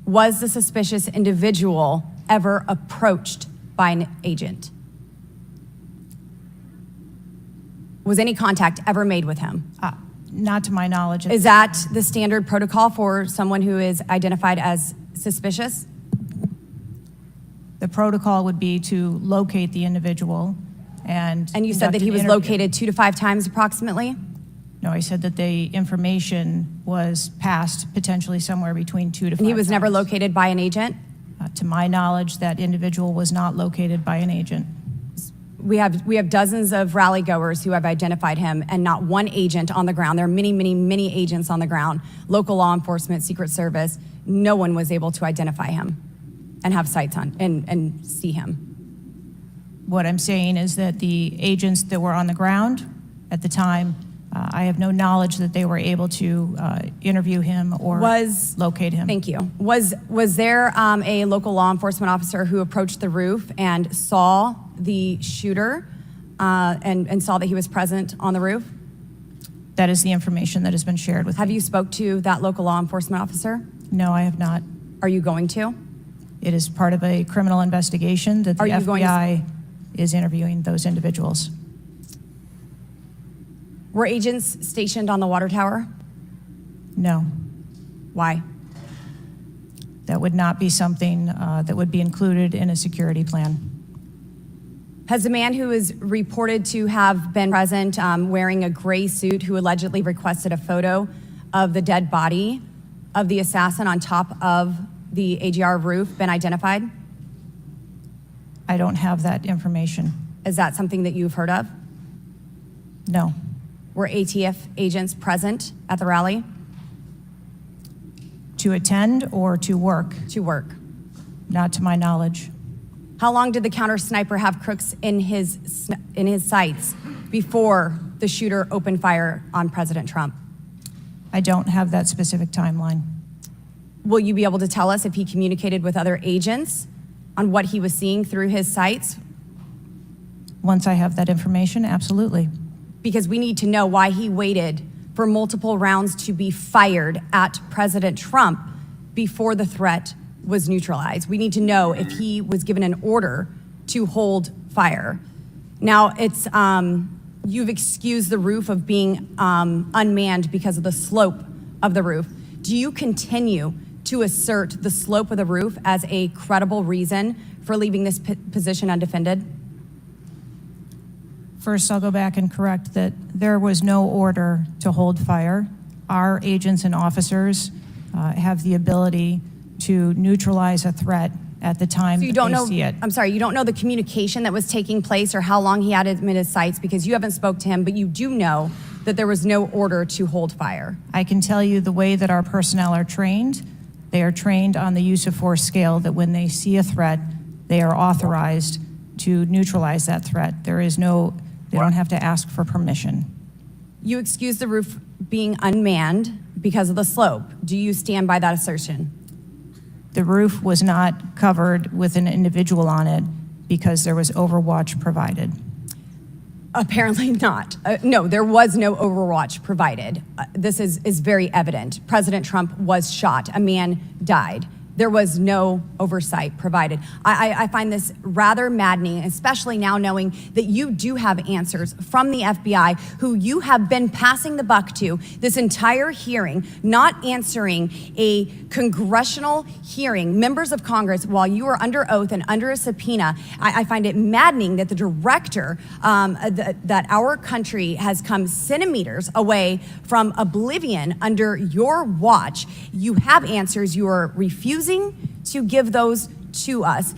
S4: Was the suspicious individual ever approached by an agent? Was any contact ever made with him?
S10: Not to my knowledge.
S4: Is that the standard protocol for someone who is identified as suspicious?
S10: The protocol would be to locate the individual and.
S4: And you said that he was located 2 to 5 times approximately?
S10: No, I said that the information was passed potentially somewhere between 2 to 5
S4: And he was
S10: times.
S4: never located by an agent?
S10: To my knowledge, that individual was not located by an agent.
S4: We have dozens of rally goers who have identified him and not one agent on the ground. There are many, many, many agents on the ground, local law enforcement, Secret Service. No one was able to identify him and have sights on and see him.
S10: What I'm saying is that the agents that were on the ground at the time I have no knowledge that they were able to interview him or locate him.
S4: Thank you. Was there a local law enforcement officer who approached the roof and saw the shooter and saw that he was present on the roof?
S10: That is the information that has been shared with me.
S4: Have you spoke to that local law enforcement officer?
S10: No, I have not.
S4: Are you going to?
S10: It is part of a criminal investigation that the FBI is interviewing those individuals.
S4: Were agents stationed on the water tower?
S10: No.
S4: Why?
S10: That would not be something that would be included in a security plan.
S4: Has the man who is reported to have been present wearing a gray suit who allegedly requested a photo of the dead body of the assassin on top of the AGR roof been identified?
S10: I don't have that information.
S4: Is that something that you've heard of?
S10: No.
S4: Were ATF agents present at the rally?
S10: To attend or to work?
S4: To work.
S10: Not to my knowledge.
S4: How long did the counter sniper have crooks in his sights before the shooter opened fire on President Trump?
S10: I don't have that specific timeline.
S4: Will you be able to tell us if he communicated with other agents on what he was seeing through his sights?
S10: Once I have that information, absolutely.
S4: Because we need to know why he waited for multiple rounds to be fired at President Trump before the threat was neutralized. We need to know if he was given an order to hold fire. Now, it's you've excused the roof of being unmanned because of the slope of the roof. Do you continue to assert the slope of the roof as a credible reason for leaving this position undefended?
S10: First, I'll go back and correct that there was no order to hold fire. Our agents and officers have the ability to neutralize a threat at the time that they see it.
S4: I'm sorry, you don't know the communication that was taking place or how long he had him in his sights because you haven't spoke to him, but you do know that there was no order to hold fire.
S10: I can tell you the way that our personnel are trained. They are trained on the use of force scale that when they see a threat, they are authorized to neutralize that threat. They don't have to ask for permission.
S4: You excuse the roof being unmanned because of the slope. Do you stand by that assertion?
S10: The roof was not covered with an individual on it because there was overwatch provided.
S4: Apparently not. No, there was no overwatch provided. This is very evident. President Trump was shot. A man died. There was no oversight provided. I find this rather maddening, especially now knowing that you do have answers from the FBI, who you have been passing the buck to this entire hearing, not answering a congressional hearing, members of Congress, while you are under oath and under a subpoena. I find it maddening that the director, that our country has come centimeters away from oblivion under your watch. You have answers. You are refusing to give those to us,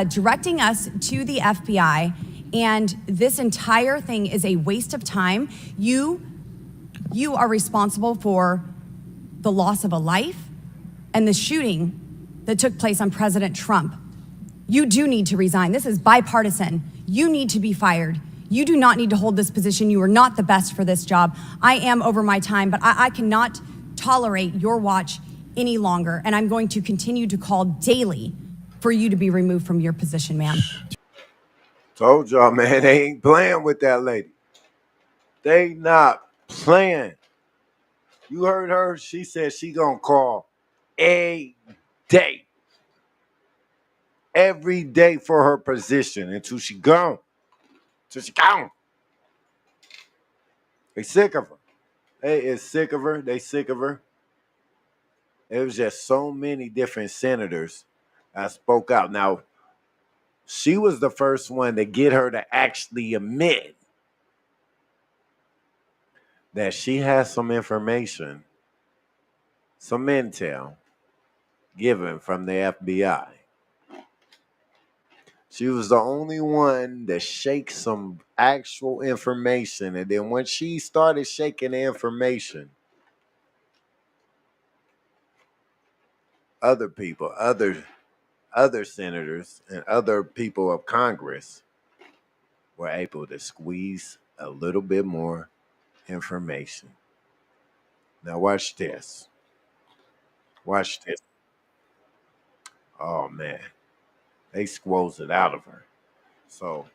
S4: directing us to the FBI, and this entire thing is a waste of time. You are responsible for the loss of a life and the shooting that took place on President Trump. You do need to resign. This is bipartisan. You need to be fired. You do not need to hold this position. You are not the best for this job. I am over my time, but I cannot tolerate your watch any longer, and I'm going to continue to call daily for you to be removed from your position, ma'am.
S1: Told y'all, man, they ain't playing with that lady. They not playing. You heard her? She said she gonna call a day. Every day for her position until she gone. Until she gone. They sick of her. They is sick of her. They sick of her. It was just so many different senators that spoke out. Now, she was the first one to get her to actually admit that she has some information, some intel given from the FBI. She was the only one to shake some actual information. And then when she started shaking the information, other people, other senators and other people of Congress were able to squeeze a little bit more information. Now watch this. Watch this. Oh man, they squoze it out of her. So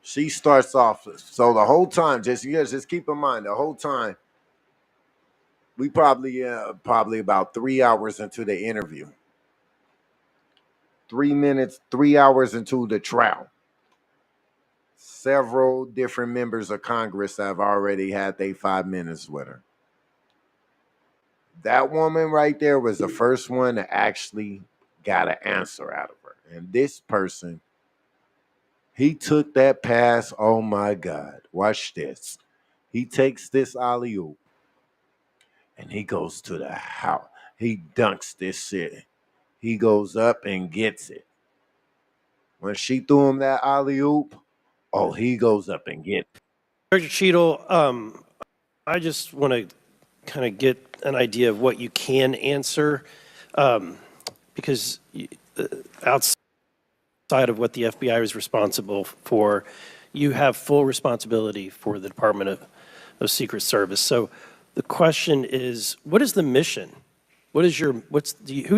S1: she starts off. So the whole time, just keep in mind, the whole time we probably about 3 hours into the interview. 3 minutes, 3 hours into the trial. Several different members of Congress have already had their 5 minutes with her. That woman right there was the first one that actually got an answer out of her. And this person, he took that pass. Oh my God. Watch this. He takes this alley-oop and he goes to the house. He dunks this shit. He goes up and gets it. When she threw him that alley-oop, oh, he goes up and gets it.
S19: Dr. Cheatle, I just want to kind of get an idea of what you can answer, because outside of what the FBI is responsible for, you have full responsibility for the Department of Secret Service. So the question is, what is the mission? Who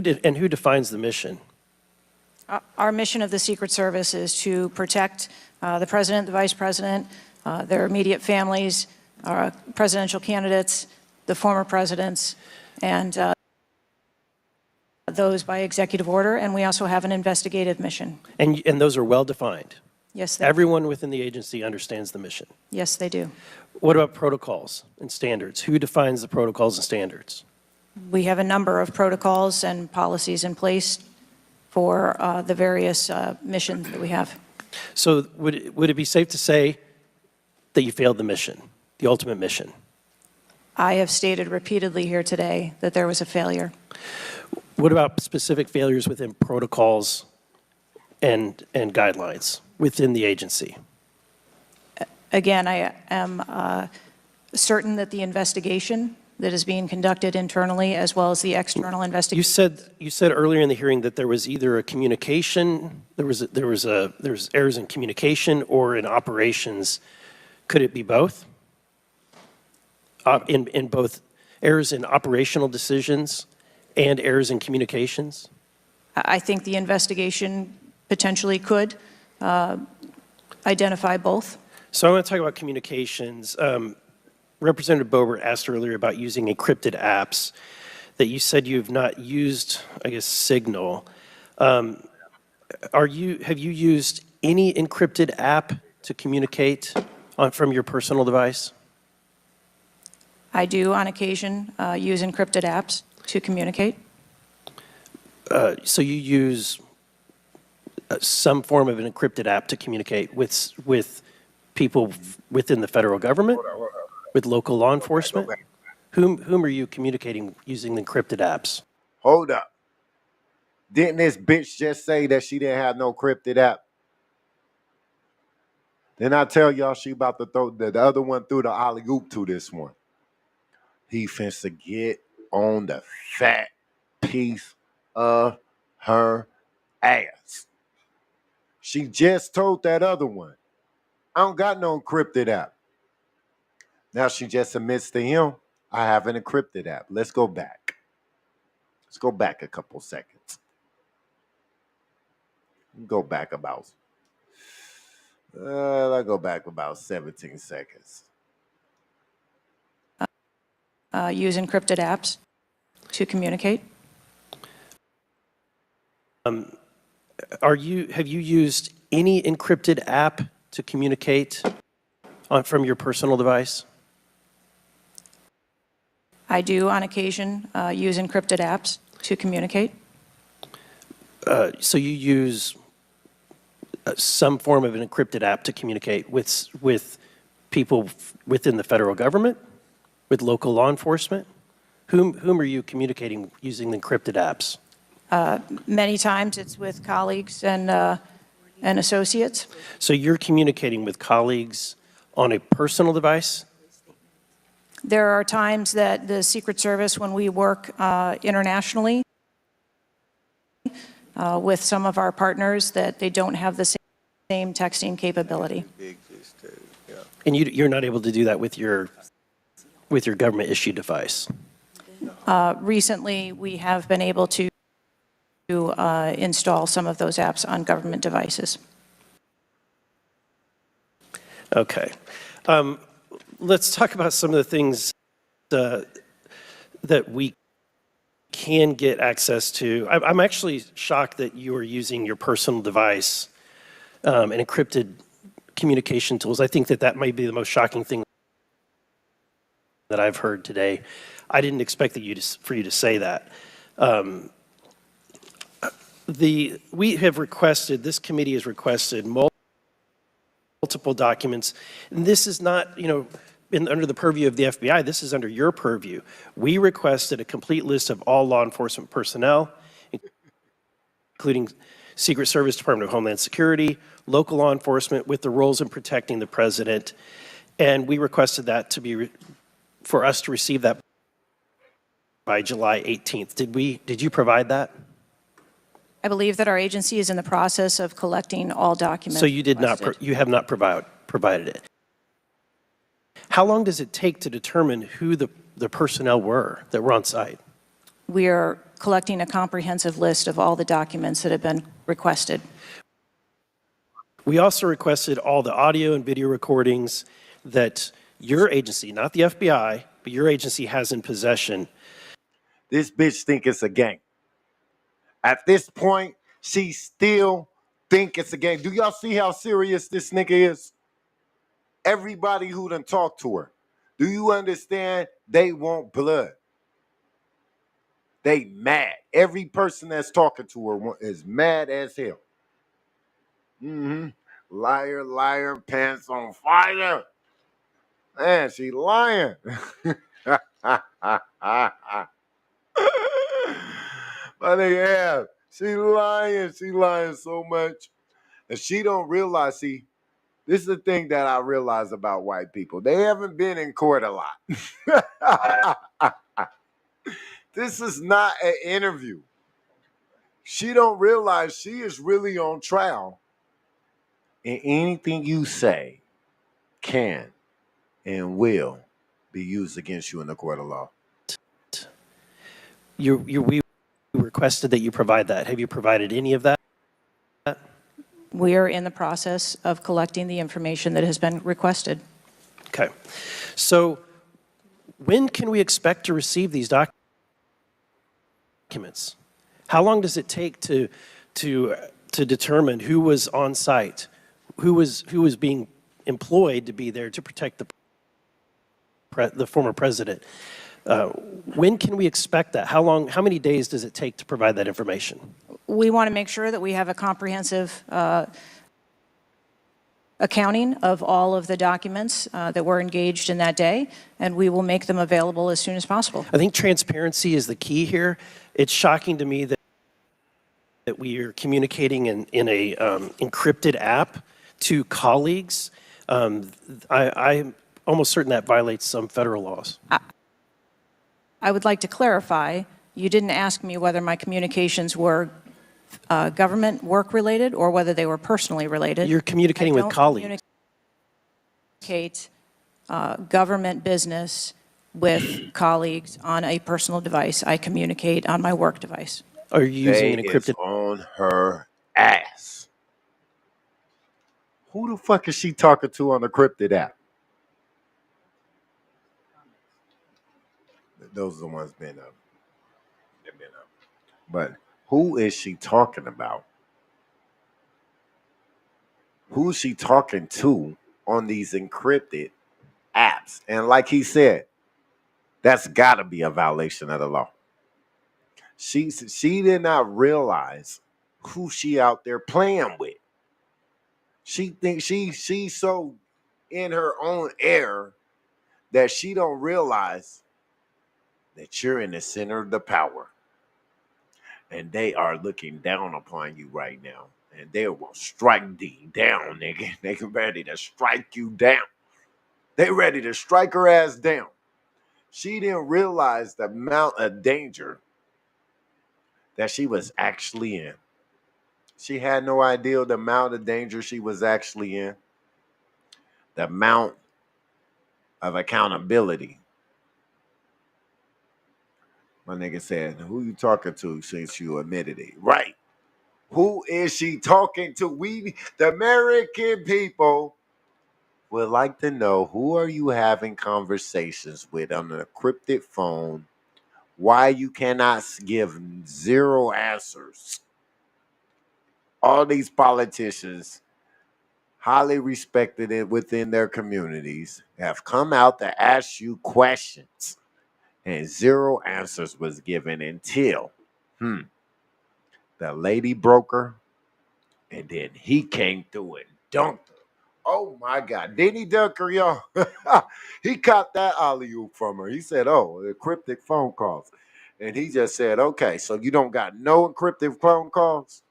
S19: defines the mission?
S10: Our mission of the Secret Service is to protect the president, the vice president, their immediate families, presidential candidates, the former presidents, and those by executive order. And we also have an investigative mission.
S19: And those are well defined?
S10: Yes,
S19: everyone within the agency understands the mission?
S10: Yes, they do.
S19: What about protocols and standards? Who defines the protocols and standards?
S10: We have a number of protocols and policies in place for the various missions that we have.
S19: So would it be safe to say that you failed the mission, the ultimate mission?
S10: I have stated repeatedly here today that there was a failure.
S19: What about specific failures within protocols and guidelines within the agency?
S10: Again, I am certain that the investigation that is being conducted internally as well as the external investigation.
S19: You said earlier in the hearing that there was either a communication, there was errors in communication or in operations. Could it be both? In both errors in operational decisions and errors in communications?
S10: I think the investigation potentially could identify both.
S19: So I want to talk about communications. Representative Boebert asked earlier about using encrypted apps, that you said you've not used, I guess, Signal. Have you used any encrypted app to communicate from your personal device?
S10: I do, on occasion, use encrypted apps to communicate.
S19: So you use some form of an encrypted app to communicate with people within the federal government? With local law enforcement? Whom are you communicating using the encrypted apps?
S1: Hold up. Didn't this bitch just say that she didn't have no encrypted app? Then I tell y'all she about to throw the other one through the alley-oop to this one. He finna get on the fat piece of her ass. She just told that other one, I don't got no encrypted app. Now she just admits to him, I have an encrypted app. Let's go back. Let's go back a couple seconds. Go back about, let's go back about 17 seconds.
S10: Use encrypted apps to communicate.
S19: Have you used any encrypted app to communicate from your personal device?
S10: I do, on occasion, use encrypted apps to communicate.
S19: So you use some form of an encrypted app to communicate with people within the federal government, with local law enforcement? Whom are you communicating using the encrypted apps?
S10: Many times it's with colleagues and associates.
S19: So you're communicating with colleagues on a personal device?
S10: There are times that the Secret Service, when we work internationally with some of our partners, that they don't have the same texting capability.
S19: And you're not able to do that with your government issued device.
S10: Recently, we have been able to install some of those apps on government devices.
S19: Okay. Let's talk about some of the things that we can get access to. I'm actually shocked that you are using your personal device and encrypted communication tools. I think that might be the most shocking thing that I've heard today. I didn't expect for you to say that. We have requested, this committee has requested multiple documents. And this is not, under the purview of the FBI, this is under your purview. We requested a complete list of all law enforcement personnel, including Secret Service, Department of Homeland Security, local law enforcement with the roles in protecting the president. And we requested that to be, for us to receive that by July 18th. Did you provide that?
S10: I believe that our agency is in the process of collecting all documents.
S19: So you did not, you have not provided it. How long does it take to determine who the personnel were that were on site?
S10: We are collecting a comprehensive list of all the documents that have been requested.
S19: We also requested all the audio and video recordings that your agency, not the FBI, but your agency has in possession.
S1: This bitch think it's a game. At this point, she still think it's a game. Do y'all see how serious this nigga is? Everybody who done talked to her, do you understand? They want blood. They mad. Every person that's talking to her is mad as hell. Liar, liar, pants on fire. Man, she lying. But yeah, she lying so much. And she don't realize, see, this is the thing that I realize about white people. They haven't been in court a lot. This is not an interview. She don't realize she is really on trial. And anything you say can and will be used against you in the court of law.
S19: We requested that you provide that. Have you provided any of that?
S10: We are in the process of collecting the information that has been requested.
S19: Okay. So when can we expect to receive these documents? How long does it take to determine who was on site, who was being employed to be there to protect the former president? When can we expect that? How many days does it take to provide that information?
S10: We want to make sure that we have a comprehensive accounting of all of the documents that were engaged in that day, and we will make them available as soon as possible.
S19: I think transparency is the key here. It's shocking to me that we are communicating in a encrypted app to colleagues. I'm almost certain that violates some federal laws.
S10: I would like to clarify, you didn't ask me whether my communications were government work related or whether they were personally related.
S19: You're communicating with colleagues.
S10: I don't communicate government business with colleagues on a personal device. I communicate on my work device.
S19: Are you using an encrypted?
S1: On her ass. Who the fuck is she talking to on the encrypted app? Those are the ones been up. They've been up. But who is she talking about? Who is she talking to on these encrypted apps? And like he said, that's got to be a violation of the law. She did not realize who she out there playing with. She thinks she's so in her own air that she don't realize that you're in the center of the power. And they are looking down upon you right now. And they will strike thee down, nigga. They ready to strike you down. They ready to strike her ass down. She didn't realize the amount of danger that she was actually in. She had no idea the amount of danger she was actually in. The amount of accountability. My nigga said, who you talking to since you admitted it? Right. Who is she talking to? The American people, would like to know, who are you having conversations with on an encrypted phone? Why you cannot give zero answers? All these politicians, highly respected within their communities, have come out to ask you questions, and zero answers was given until the lady broker, and then he came through and dunked her. Oh my God. Didn't he dunk her, y'all? He caught that alley-oop from her. He said, oh, encrypted phone calls. And he just said, okay, so you don't got no encrypted phone calls?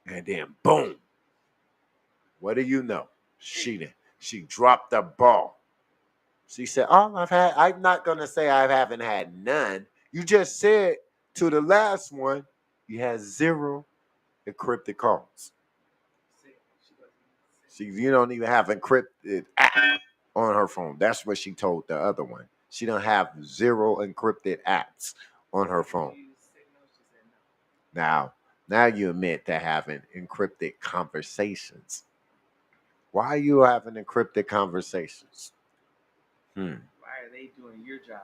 S1: And then boom. What do you know? She dropped the ball. She said, I'm not gonna say I haven't had none. You just said to the last one, you had zero encrypted calls. You don't even have encrypted app on her phone. That's what she told the other one. She don't have zero encrypted apps on her phone. Now you admit to having encrypted conversations. Why are you having encrypted conversations?
S20: Why are they doing your job?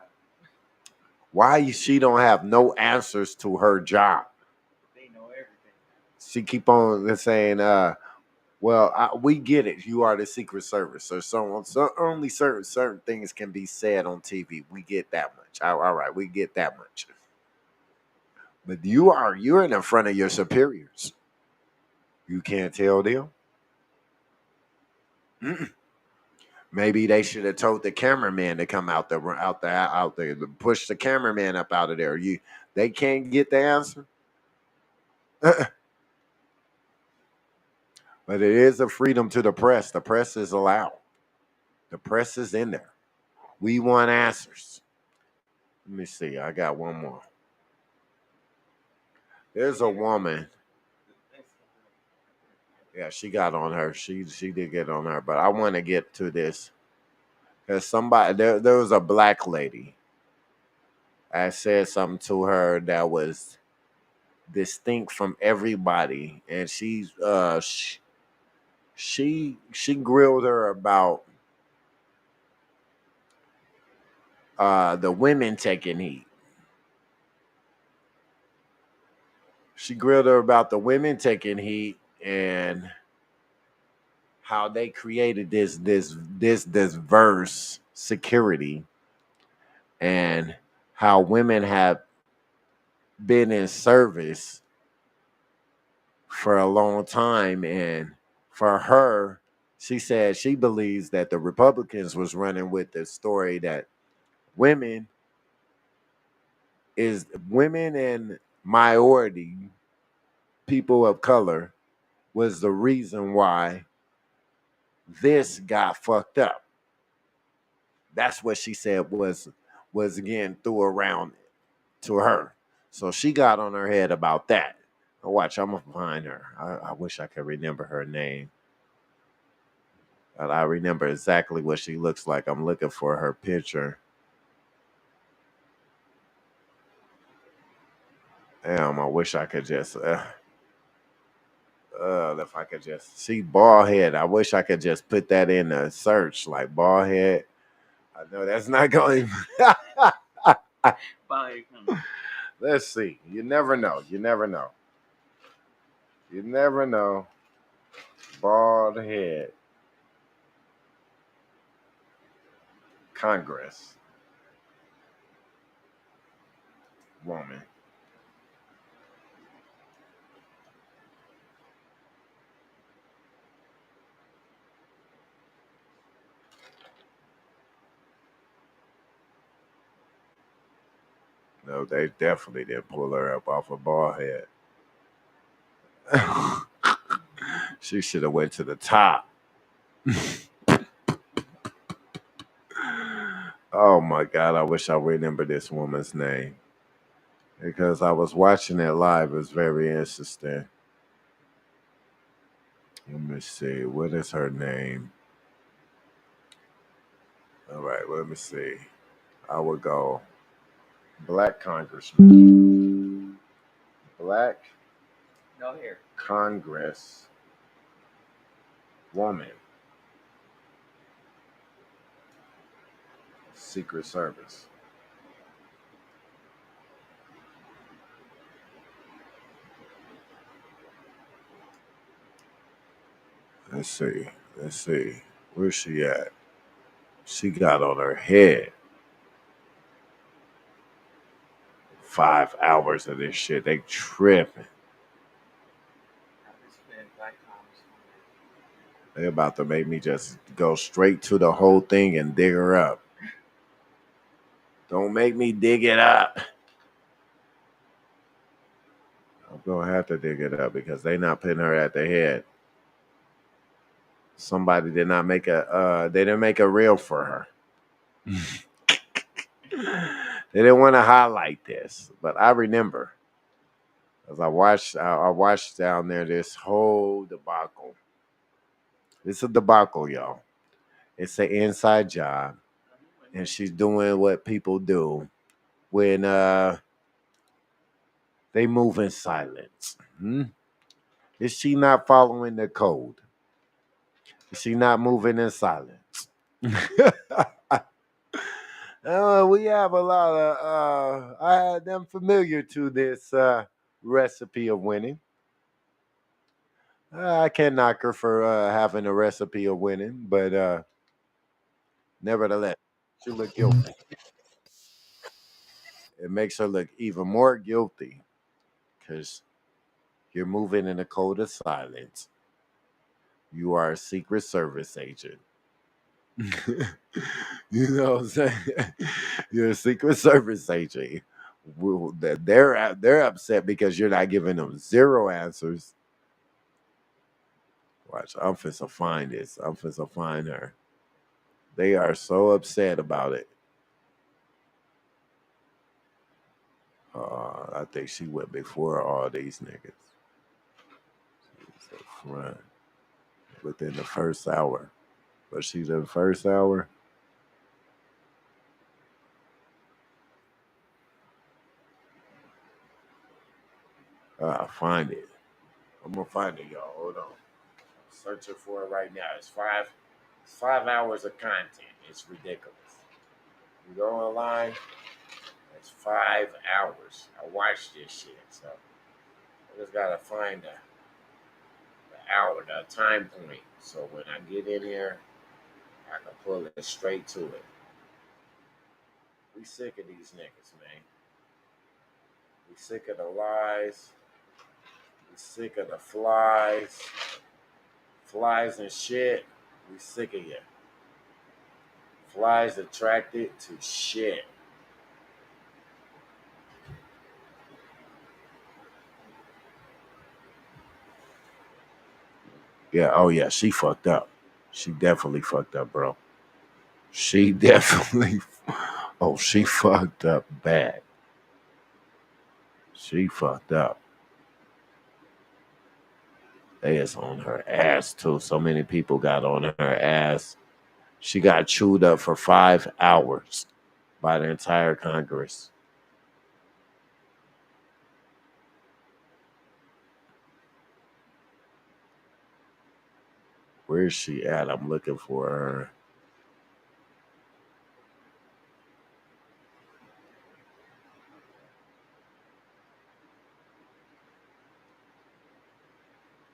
S1: Why she don't have no answers to her job?
S20: They know everything.
S1: She keep on saying, we get it. You are the Secret Service, so only certain things can be said on TV. We get that much. All right, we get that much. But you're in front of your superiors. You can't tell them. Maybe they should have told the cameraman to come out there, to push the cameraman up out of there. They can't get the answer. But it is a freedom to the press. The press is allowed. The press is in there. We want answers. Let me see. I got one more. There's a woman. Yeah, she got on her. She did get on her. But I want to get to this. Because there was a black lady. I said something to her that was distinct from everybody. And she grilled her about the women taking heat. She grilled her about the women taking heat and how they created this diverse security, and how women have been in service for a long time. And for her, she said she believes that the Republicans was running with the story that women and minority people of color was the reason why this got fucked up. That's what she said was again threw around to her. So she got on her head about that. Watch, I'm gonna find her. I wish I could remember her name. But I remember exactly what she looks like. I'm looking for her picture. Damn, I wish I could just if I could just see bald head. I wish I could just put that in the search, like bald head. I know that's not going. Let's see. You never know. You never know. You never know. Bald head. Congress. Woman. No, they definitely didn't pull her up off a bald head. She should have went to the top. Oh my God, I wish I remember this woman's name. Because I was watching it live. It was very interesting. Let me see. What is her name? All right, let me see. I would go black congressman, black
S20: No hair.
S1: Congress woman, Secret Service. Let's see. Let's see. Where's she at? She got on her head 5 hours of this shit. They tripping. They about to make me just go straight to the whole thing and dig her up. Don't make me dig it up. I'm gonna have to dig it up because they not putting her at the head. Somebody did not make they didn't make a reel for her. They didn't want to highlight this, but I remember as I watched down there this whole debacle. It's a debacle, y'all. It's an inside job, and she's doing what people do when they move in silence. Is she not following the code? Is she not moving in silence? We have a lot of I had them familiar to this recipe of winning. I can't knock her for having a recipe of winning, but nevertheless, she look guilty. It makes her look even more guilty because you're moving in a code of silence. You are a Secret Service agent. You know what I'm saying? You're a Secret Service agent. They're upset because you're not giving them zero answers. Watch, I'm finna find this. I'm finna find her. They are so upset about it. I think she went before all these niggas. She's up front within the first hour. But she's in the first hour. Find it. I'm gonna find it, y'all. Hold on. I'm searching for it right now. It's 5 hours of content. It's ridiculous. You go online, it's 5 hours. I watched this shit, so I just gotta find the hour, the time point. So when I get in here, I can pull it straight to it. We sick of these niggas, man. We sick of the lies. We sick of the flies. Flies and shit. We sick of you. Flies attracted to shit. Yeah, oh yeah, she fucked up. She definitely fucked up, bro. She definitely, she fucked up bad. She fucked up. They is on her ass too. So many people got on her ass. She got chewed up for 5 hours by the entire Congress. Where is she at? I'm looking for her.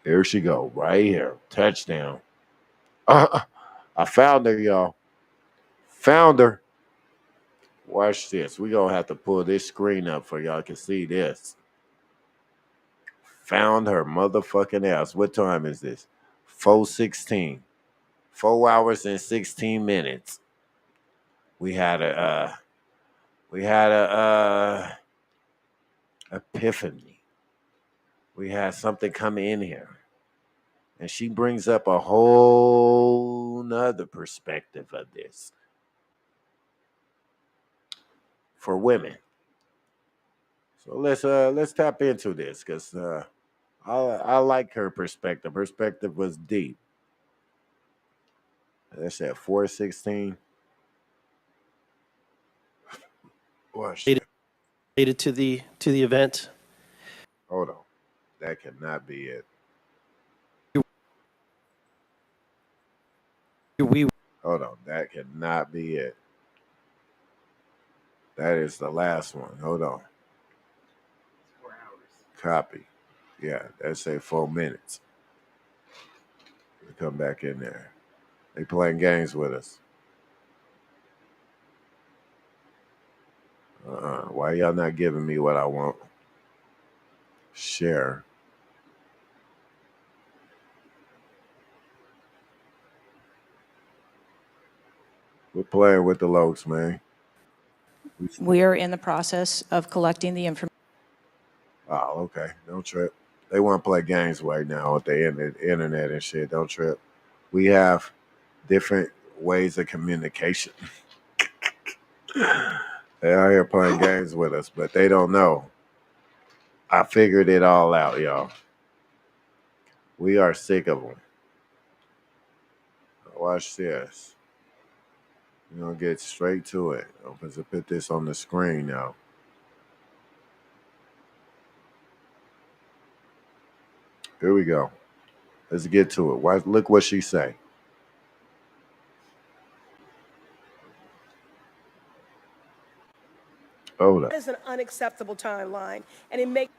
S1: Here she go, right here. Touchdown. I found her, y'all. Found her. Watch this. We gonna have to pull this screen up for y'all can see this. Found her motherfucking ass. What time is this? 4:16. 4 hours and 16 minutes. We had a epiphany. We had something come in here. And she brings up a whole nother perspective of this for women. So let's tap into this because I like her perspective. Perspective was deep. That's at 4:16. Question.
S19: related to the event?
S1: Hold on. That cannot be it. Hold on. That cannot be it. That is the last one. Hold on.
S20: 4 hours.
S1: Copy. Yeah, that say 4 minutes. We come back in there. They playing games with us. Why y'all not giving me what I want? Share. We're playing with the Lokes, man.
S21: We are in the process of collecting the information.
S1: Oh, okay. Don't trip. They want to play games right now with the internet and shit. Don't trip. We have different ways of communication. They out here playing games with us, but they don't know. I figured it all out, y'all. We are sick of them. Watch this. We're going to get straight to it. I'm going to put this on the screen now. Here we go. Let's get to it. Look what she say. Hold up.
S22: That is an unacceptable timeline, and it makes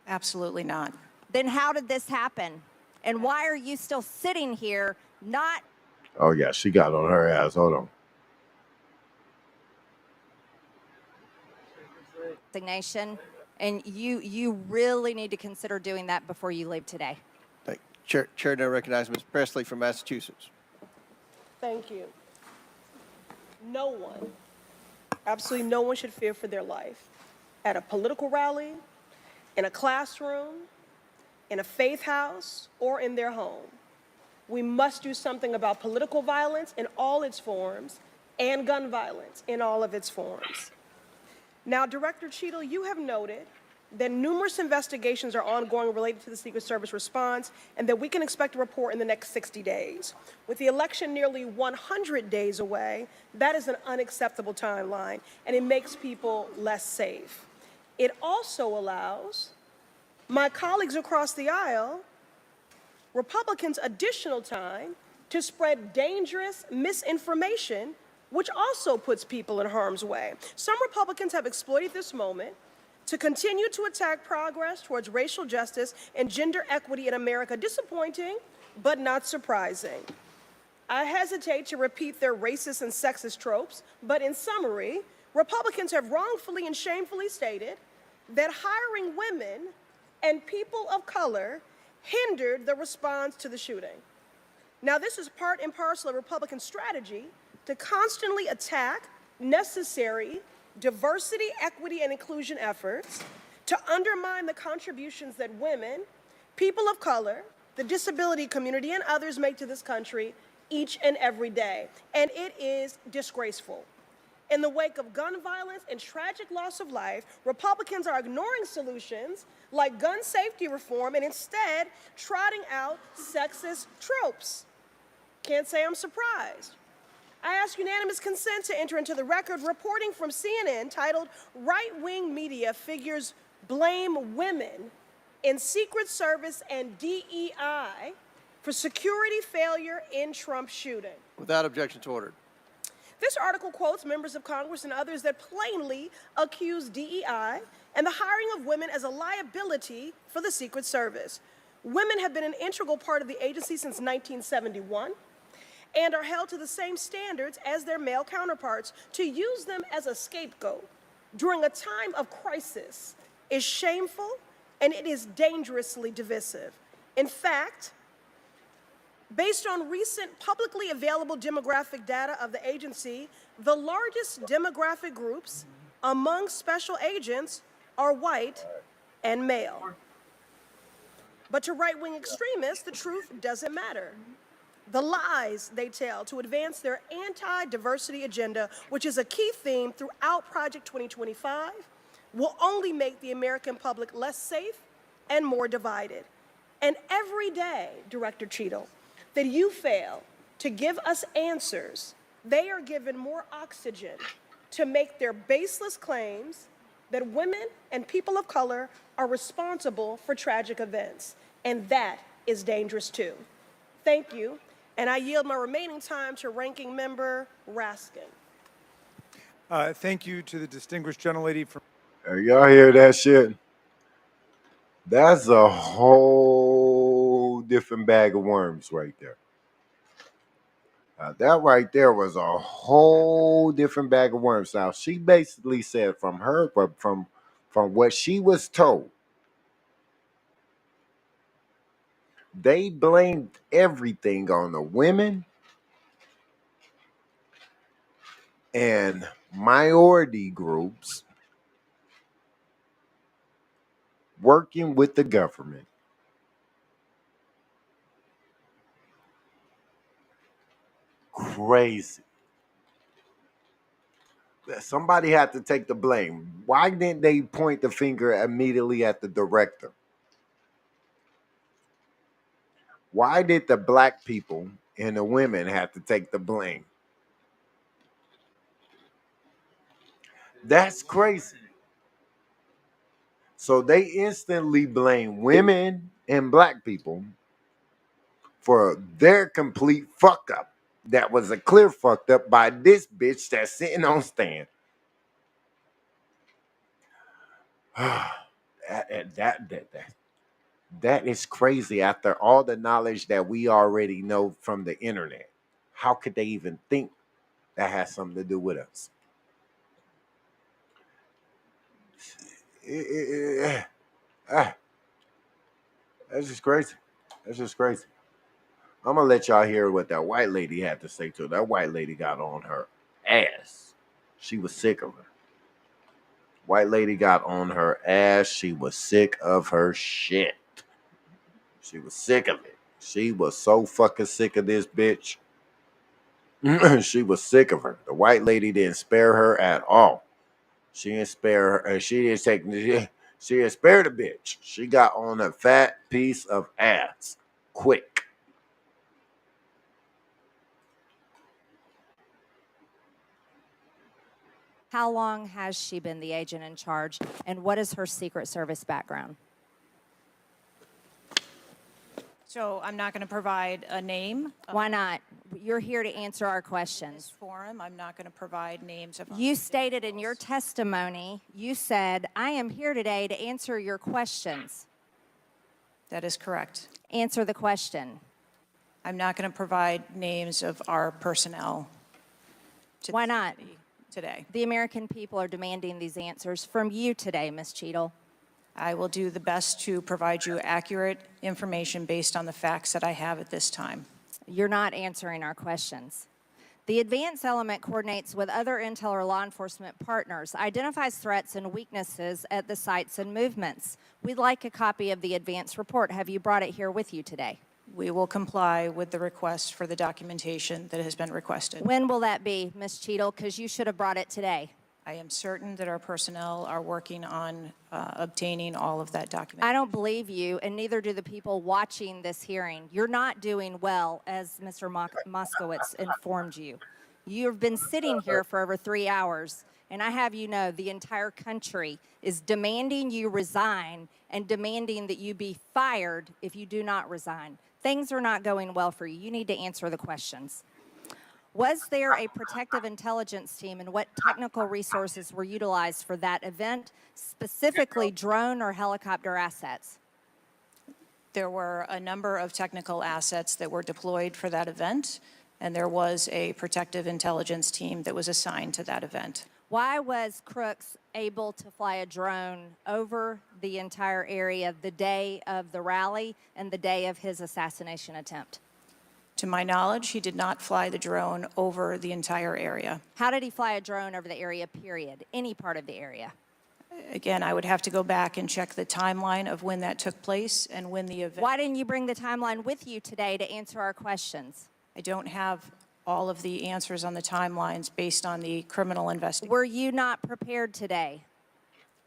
S21: Absolutely not.
S23: Then how did this happen? And why are you still sitting here not?
S1: Oh, yeah. She got on her ass. Hold on.
S23: Resignation, and you really need to consider doing that before you leave today.
S11: Thank you. Chair now recognizes Ms. Presley from Massachusetts.
S22: Thank you. No one, absolutely no one should fear for their life. At a political rally, in a classroom, in a faith house, or in their home. We must do something about political violence in all its forms and gun violence in all of its forms. Now, Director Cheatle, you have noted that numerous investigations are ongoing related to the Secret Service response and that we can expect a report in the next 60 days. With the election nearly 100 days away, that is an unacceptable timeline, and it makes people less safe. It also allows my colleagues across the aisle, Republicans, additional time to spread dangerous misinformation, which also puts people in harm's way. Some Republicans have exploited this moment to continue to attack progress towards racial justice and gender equity in America. Disappointing, but not surprising. I hesitate to repeat their racist and sexist tropes, but in summary, Republicans have wrongfully and shamefully stated that hiring women and people of color hindered the response to the shooting. Now, this is part and parcel of Republican strategy to constantly attack necessary diversity, equity, and inclusion efforts, to undermine the contributions that women, people of color, the disability community, and others make to this country each and every day. And it is disgraceful. In the wake of gun violence and tragic loss of life, Republicans are ignoring solutions like gun safety reform and instead trotting out sexist tropes. Can't say I'm surprised. I ask unanimous consent to enter into the record reporting from CNN titled "Right-Wing Media Figures Blame Women in Secret Service and DEI for Security Failure in Trump Shooting."
S11: Without objection to order.
S22: This article quotes members of Congress and others that plainly accuse DEI and the hiring of women as a liability for the Secret Service. Women have been an integral part of the agency since 1971 and are held to the same standards as their male counterparts. To use them as a scapegoat during a time of crisis is shameful and it is dangerously divisive. In fact, based on recent publicly available demographic data of the agency, the largest demographic groups among special agents are white and male. But to right-wing extremists, the truth doesn't matter. The lies they tell to advance their anti-diversity agenda, which is a key theme throughout Project 2025, will only make the American public less safe and more divided. And every day, Director Cheatle, that you fail to give us answers, they are given more oxygen to make their baseless claims that women and people of color are responsible for tragic events. And that is dangerous too. Thank you. And I yield my remaining time to Ranking Member Raskin.
S2: Thank you to the distinguished gentlelady from.
S1: Y'all hear that shit? That's a whole different bag of worms right there. That right there was a whole different bag of worms. Now she basically said from what she was told, they blamed everything on the women and minority groups working with the government. Crazy. Somebody had to take the blame. Why didn't they point the finger immediately at the director? Why did the black people and the women have to take the blame? That's crazy. So they instantly blame women and black people for their complete fuck up. That was a clear fucked up by this bitch that's sitting on stand. That is crazy after all the knowledge that we already know from the internet. How could they even think that has something to do with us? That's just crazy. That's just crazy. I'm gonna let y'all hear what that white lady had to say to her. That white lady got on her ass. She was sick of her. White lady got on her ass. She was sick of her shit. She was sick of it. She was so fucking sick of this bitch. She was sick of her. The white lady didn't spare her at all. She didn't spare her. She didn't spare the bitch. She got on a fat piece of ass quick.
S23: How long has she been the agent in charge, and what is her Secret Service background?
S10: So I'm not going to provide a name.
S23: Why not? You're here to answer our
S10: This
S23: questions.
S10: forum, I'm not going to provide names of.
S23: You stated in your testimony, you said, I am here today to answer your questions.
S10: That is correct.
S23: Answer the question.
S10: I'm not going to provide names of our personnel.
S23: Why not?
S10: Today.
S23: The American people are demanding these answers from you today, Ms. Cheatle.
S10: I will do the best to provide you accurate information based on the facts that I have at this time.
S23: You're not answering our questions. The advance element coordinates with other intel or law enforcement partners, identifies threats and weaknesses at the sites and movements. We'd like a copy of the advance report. Have you brought it here with you today?
S10: We will comply with the request for the documentation that has been requested.
S23: When will that be, Ms. Cheatle? Because you should have brought it today.
S10: I am certain that our personnel are working on obtaining all of that documentation.
S23: I don't believe you, and neither do the people watching this hearing. You're not doing well, as Mr. Moskowitz informed you. You've been sitting here for over 3 hours, and I have you know the entire country is demanding you resign and demanding that you be fired if you do not resign. Things are not going well for you. You need to answer the questions. Was there a protective intelligence team, and what technical resources were utilized for that event, specifically drone or helicopter assets?
S10: There were a number of technical assets that were deployed for that event, and there was a protective intelligence team that was assigned to that event.
S23: Why was Crooks able to fly a drone over the entire area the day of the rally and the day of his assassination attempt?
S10: To my knowledge, he did not fly the drone over the entire area.
S23: How did he fly a drone over the area, period? Any part of the area?
S10: Again, I would have to go back and check the timeline of when that took place and when the event.
S23: Why didn't you bring the timeline with you today to answer our questions?
S10: I don't have all of the answers on the timelines based on the criminal investigation.
S23: Were you not prepared today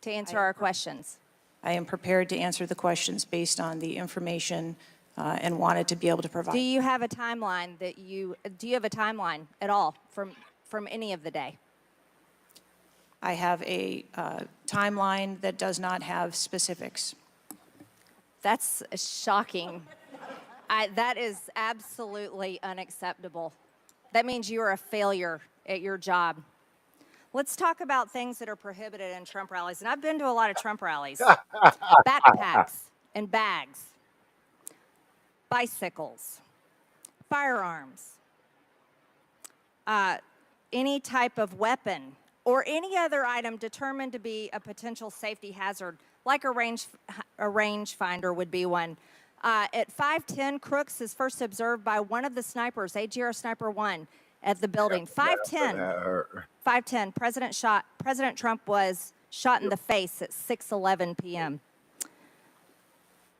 S23: to answer our questions?
S10: I am prepared to answer the questions based on the information and wanted to be able to provide.
S23: Do you have a timeline do you have a timeline at all from any of the day?
S10: I have a timeline that does not have specifics.
S23: That's shocking. That is absolutely unacceptable. That means you are a failure at your job. Let's talk about things that are prohibited in Trump rallies. And I've been to a lot of Trump rallies. Backpacks and bags, bicycles, firearms, any type of weapon, or any other item determined to be a potential safety hazard, like a rangefinder would be one. At 5:10, Crooks is first observed by one of the snipers, AGR Sniper 1, at the building. 5:10, President Trump was shot in the face at 6:11 p.m.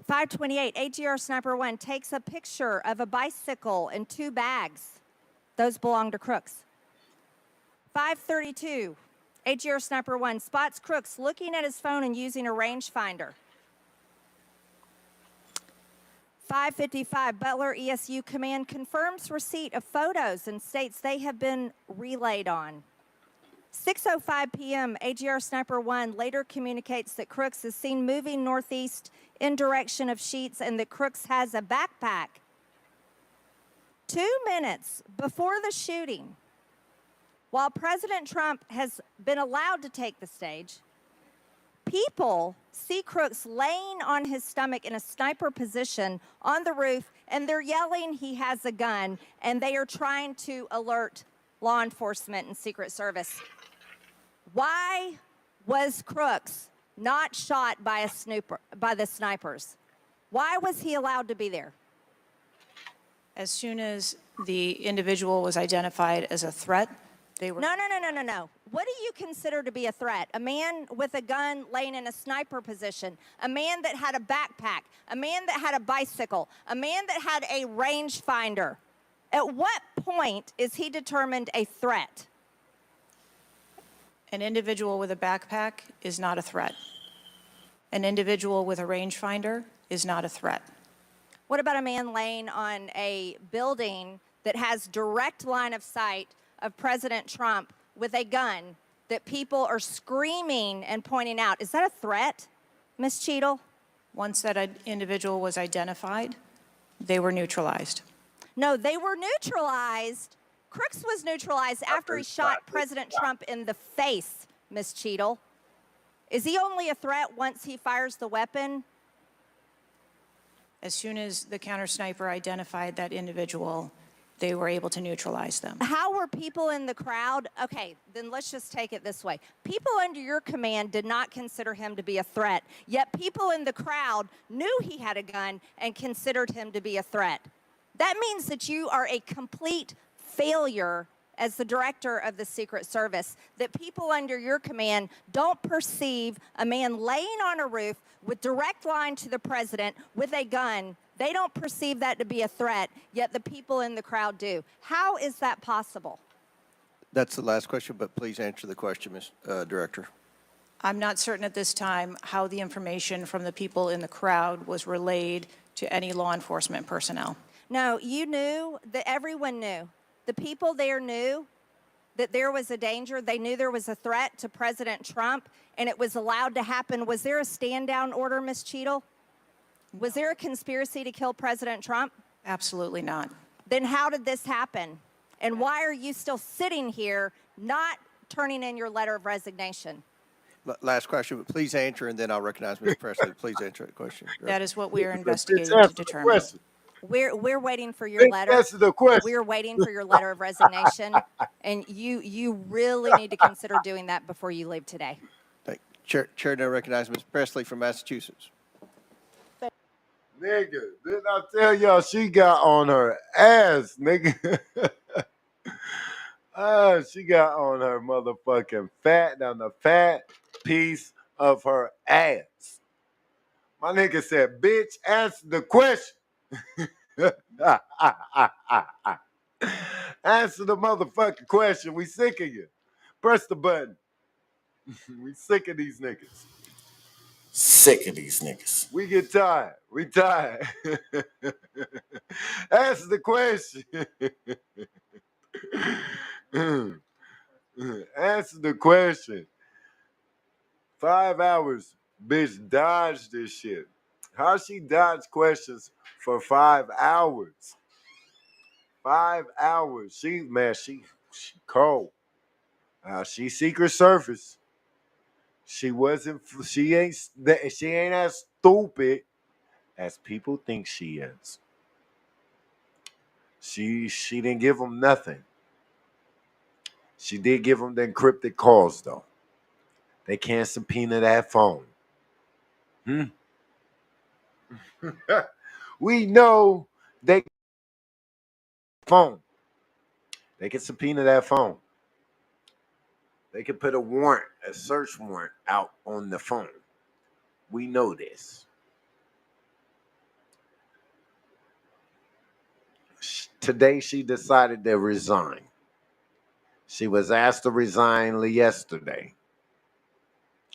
S23: 5:28, AGR Sniper 1 takes a picture of a bicycle and 2 bags. Those belong to Crooks. 5:32, AGR Sniper 1 spots Crooks looking at his phone and using a rangefinder. 5:55, Butler ESU Command confirms receipt of photos and states they have been relayed on. 6:05 p.m., AGR Sniper 1 later communicates that Crooks is seen moving northeast in direction of Sheets and that Crooks has a backpack. 2 minutes before the shooting, while President Trump has been allowed to take the stage, people see Crooks laying on his stomach in a sniper position on the roof, and they're yelling he has a gun, and they are trying to alert law enforcement and Secret Service. Why was Crooks not shot by the snipers? Why was he allowed to be there?
S10: As soon as the individual was identified as a threat, they were...
S23: No. What do you consider to be a threat? A man with a gun laying in a sniper position, a man that had a backpack, a man that had a bicycle, a man that had a rangefinder. At what point is he determined a threat?
S10: An individual with a backpack is not a threat. An individual with a rangefinder is not a threat.
S23: What about a man laying on a building that has direct line of sight of President Trump with a gun that people are screaming and pointing out? Is that a threat, Ms. Cheatle?
S10: Once that individual was identified, they were neutralized.
S23: No, they were neutralized. Crooks was neutralized after he shot President Trump in the face, Ms. Cheatle. Is he only a threat once he fires the weapon?
S10: As soon as the counter sniper identified that individual, they were able to neutralize them.
S23: How were people in the crowd? Okay, then let's just take it this way. People under your command did not consider him to be a threat, yet people in the crowd knew he had a gun and considered him to be a threat. That means that you are a complete failure as the director of the Secret Service, that people under your command don't perceive a man laying on a roof with direct line to the president with a gun. They don't perceive that to be a threat, yet the people in the crowd do. How is that possible?
S11: That's the last question, but please answer the question, Ms. Director.
S10: I'm not certain at this time how the information from the people in the crowd was relayed to any law enforcement personnel.
S23: No, you knew, that everyone knew. The people there knew that there was a danger. They knew there was a threat to President Trump, and it was allowed to happen. Was there a stand-down order, Ms. Cheatle? Was there a conspiracy to kill President Trump?
S10: Absolutely not.
S23: Then how did this happen? And why are you still sitting here not turning in your letter of resignation?
S11: Last question, but please answer, and then I'll recognize Ms. Presley. Please answer the question.
S10: That is what we are investigating to determine.
S23: We're waiting for your letter.
S1: That's the question.
S23: We're waiting for your letter of resignation, and you really need to consider doing that before you leave today.
S11: Thank you. Chair now recognizes Ms. Presley from Massachusetts.
S1: Nigga, didn't I tell y'all she got on her ass, nigga? She got on her motherfucking fat piece of her ass. My nigga said, bitch, answer the question. Answer the motherfucking question. We sick of you. Press the button. We sick of these niggas. Sick of these niggas. We get tired. We tired. Answer the question. Answer the question. 5 hours, bitch, dodged this shit. How she dodged questions for 5 hours? 5 hours. She cold. She Secret Service. She ain't as stupid as people think she is. She didn't give them nothing. She did give them the encrypted calls though. They can't subpoena that phone. We know they phone. They can subpoena that phone. They can put a search warrant out on the phone. We know this. Today she decided to resign. She was asked to resign yesterday.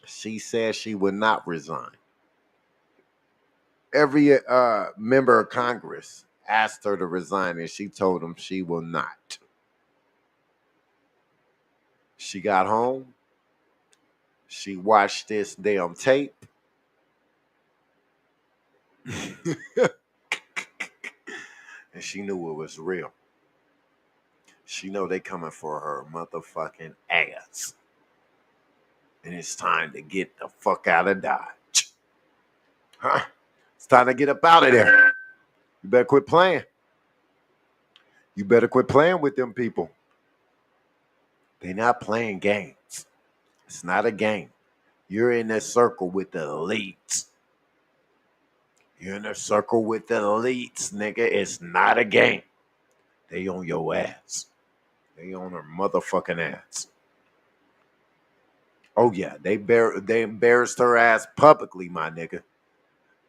S1: She said she would not resign. Every member of Congress asked her to resign, and she told them she will not. She got home. She watched this damn tape. And she knew it was real. She know they coming for her motherfucking ass. And it's time to get the fuck out of Dodge. Huh? It's time to get up out of there. You better quit playing. You better quit playing with them people. They're not playing games. It's not a game. You're in a circle with the elites. You're in a circle with the elites, nigga. It's not a game. They on your ass. They on her motherfucking ass. Oh yeah, they embarrassed her ass publicly, my nigga.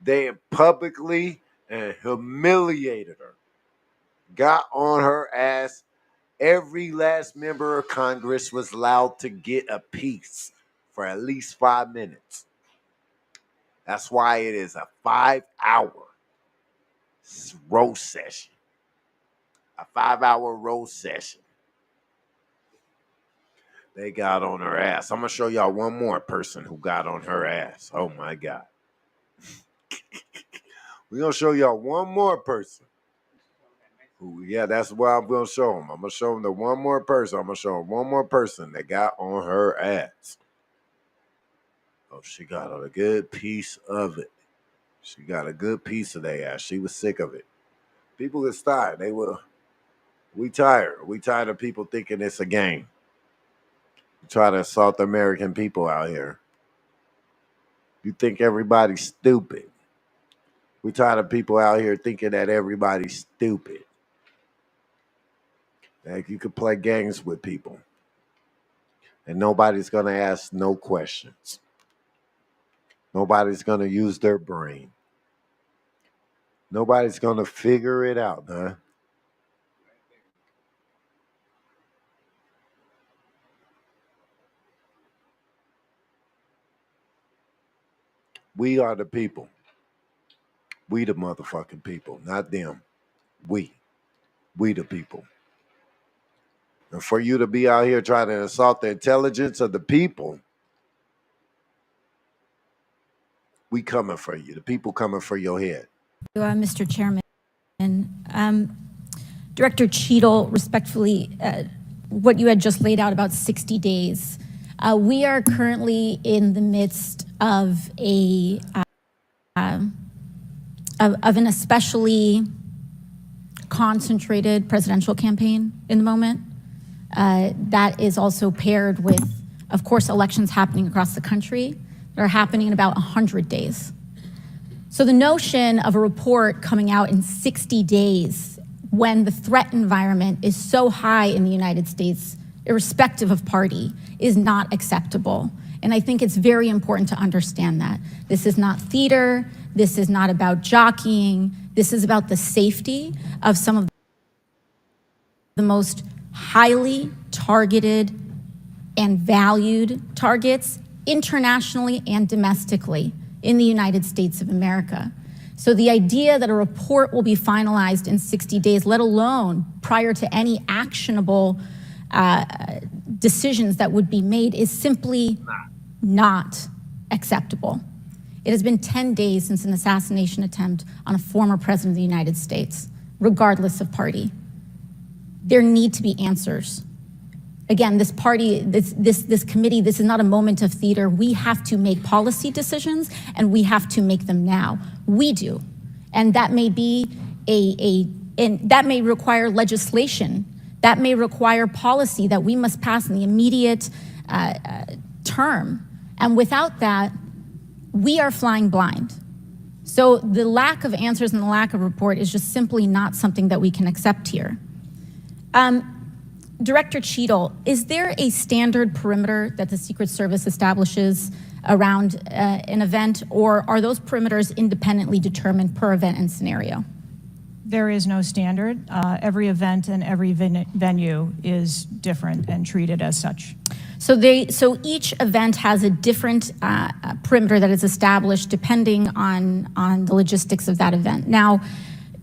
S1: They publicly and humiliated her. Got on her ass. Every last member of Congress was allowed to get a piece for at least 5 minutes. That's why it is a 5-hour roast session. A 5-hour roast session. They got on her ass. I'm going to show y'all one more person who got on her ass. Oh, my God. We're going to show y'all one more person. Yeah, that's what I'm going to show them. I'm going to show them the one more person. I'm going to show them one more person that got on her ass. Oh, she got on a good piece of it. She got a good piece of their ass. She was sick of it. People is tired. We tired. We tired of people thinking it's a game. You try to assault the American people out here. You think everybody's stupid. We tired of people out here thinking that everybody's stupid. Like you could play games with people. And nobody's going to ask no questions. Nobody's going to use their brain. Nobody's going to figure it out, huh? We are the people. We the motherfucking people, not them. We the people. And for you to be out here trying to assault the intelligence of the people, we coming for you. The people coming for your head.
S4: Mr. Chairman. Director Cheatle, respectfully, what you had just laid out about 60 days. We are currently in the midst of an especially concentrated presidential campaign in the moment. That is also paired with, of course, elections happening across the country that are happening in about 100 days. So the notion of a report coming out in 60 days when the threat environment is so high in the United States, irrespective of party, is not acceptable. And I think it's very important to understand that. This is not theater. This is not about jockeying. This is about the safety of some of the most highly targeted and valued targets internationally and domestically in the United States of America. So the idea that a report will be finalized in 60 days, let alone prior to any actionable decisions that would be made, is simply not acceptable. It has been 10 days since an assassination attempt on a former president of the United States, regardless of party. There need to be answers. Again, this committee, this is not a moment of theater. We have to make policy decisions, and we have to make them now. We do. And that may be and that may require legislation. That may require policy that we must pass in the immediate term. And without that, we are flying blind. So the lack of answers and the lack of report is just simply not something that we can accept here. Director Cheatle, is there a standard perimeter that the Secret Service establishes around an event, or are those perimeters independently determined per event and scenario?
S10: There is no standard. Every event and every venue is different and treated as such.
S4: So each event has a different perimeter that is established depending on the logistics of that event. Now,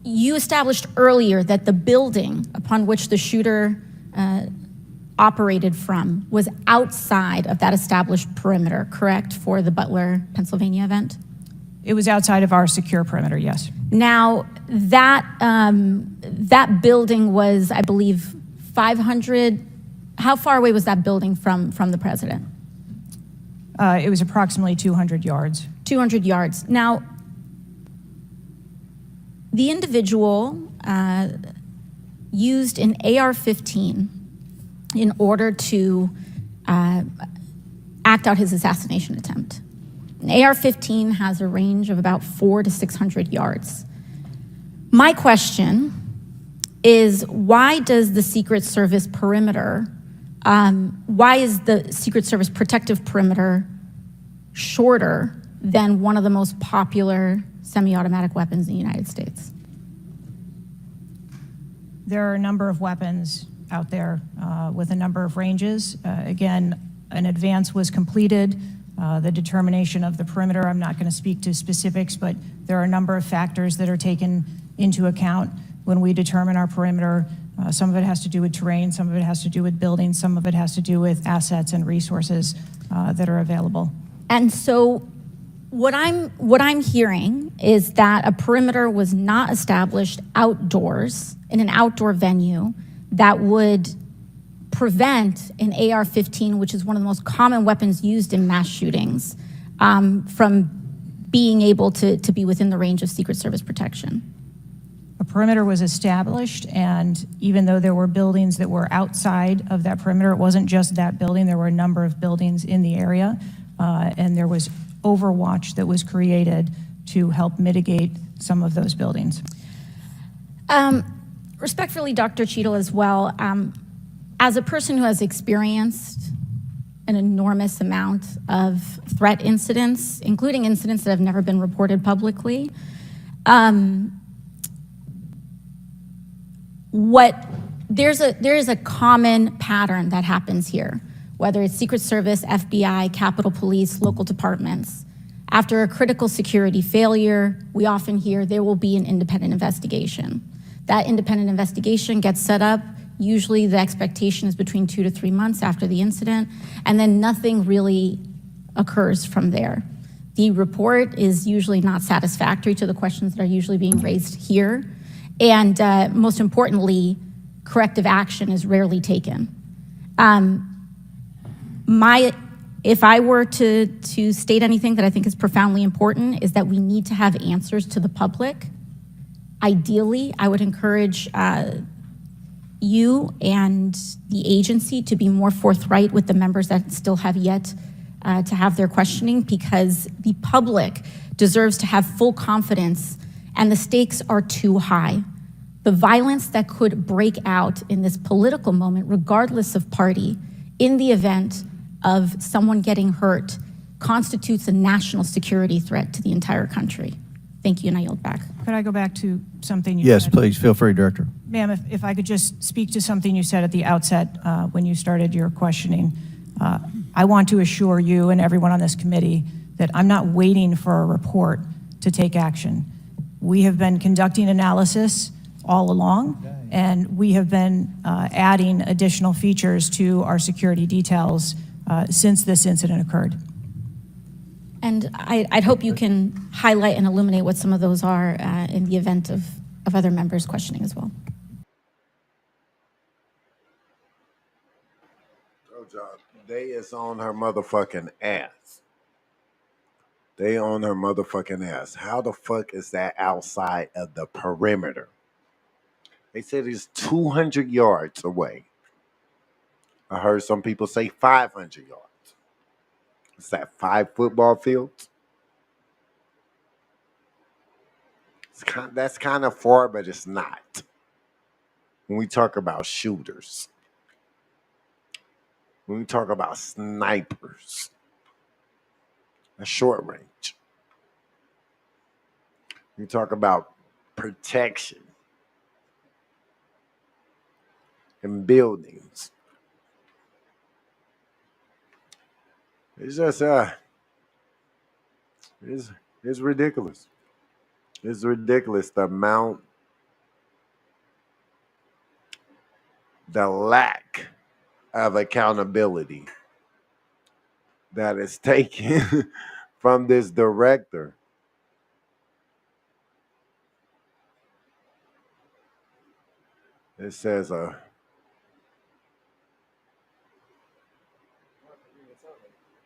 S4: you established earlier that the building upon which the shooter operated from was outside of that established perimeter, correct, for the Butler, Pennsylvania event?
S10: It was outside of our secure perimeter, yes.
S4: Now, that building was, I believe, 500. How far away was that building from the president?
S10: It was approximately 200 yards.
S4: 200 yards. Now, the individual used an AR-15 in order to act out his assassination attempt. An AR-15 has a range of about 400 to 600 yards. My question is, why does the Secret Service perimeter, why is the Secret Service protective perimeter shorter than one of the most popular semi-automatic weapons in the United States?
S10: There are a number of weapons out there with a number of ranges. Again, an advance was completed. The determination of the perimeter, I'm not going to speak to specifics, but there are a number of factors that are taken into account when we determine our perimeter. Some of it has to do with terrain, some of it has to do with buildings, some of it has to do with assets and resources that are available.
S4: And so what I'm hearing is that a perimeter was not established outdoors in an outdoor venue that would prevent an AR-15, which is one of the most common weapons used in mass shootings, from being able to be within the range of Secret Service protection.
S10: A perimeter was established, and even though there were buildings that were outside of that perimeter, it wasn't just that building, there were a number of buildings in the area, and there was overwatch that was created to help mitigate some of those buildings.
S4: Respectfully, Dr. Cheatle, as well, as a person who has experienced an enormous amount of threat incidents, including incidents that have never been reported publicly, there is a common pattern that happens here, whether it's Secret Service, FBI, Capitol Police, local departments. After a critical security failure, we often hear there will be an independent investigation. That independent investigation gets set up. Usually the expectation is between 2 to 3 months after the incident, and then nothing really occurs from there. The report is usually not satisfactory to the questions that are usually being raised here, and most importantly, corrective action is rarely taken. If I were to state anything that I think is profoundly important, is that we need to have answers to the public. Ideally, I would encourage you and the agency to be more forthright with the members that still have yet to have their questioning, because the public deserves to have full confidence, and the stakes are too high. The violence that could break out in this political moment, regardless of party, in the event of someone getting hurt, constitutes a national security threat to the entire country. Thank you, and I yield back.
S10: Could I go back to something you
S11: Yes,
S10: said?
S11: please, feel free, Director.
S10: Ma'am, if I could just speak to something you said at the outset when you started your questioning. I want to assure you and everyone on this committee that I'm not waiting for a report to take action. We have been conducting analysis all along, and we have been adding additional features to our security details since this incident occurred.
S3: And I'd hope you can highlight and illuminate what some of those are in the event of other members questioning as well.
S1: They is on her motherfucking ass. They on her motherfucking ass. How the fuck is that outside of the perimeter? They said it's 200 yards away. I heard some people say 500 yards. Is that 5 football fields? That's kind of far, but it's not. When we talk about shooters, when we talk about snipers, a short range, we talk about protection in buildings. It's just it's ridiculous. It's ridiculous the amount, the lack of accountability that is taken from this director. It says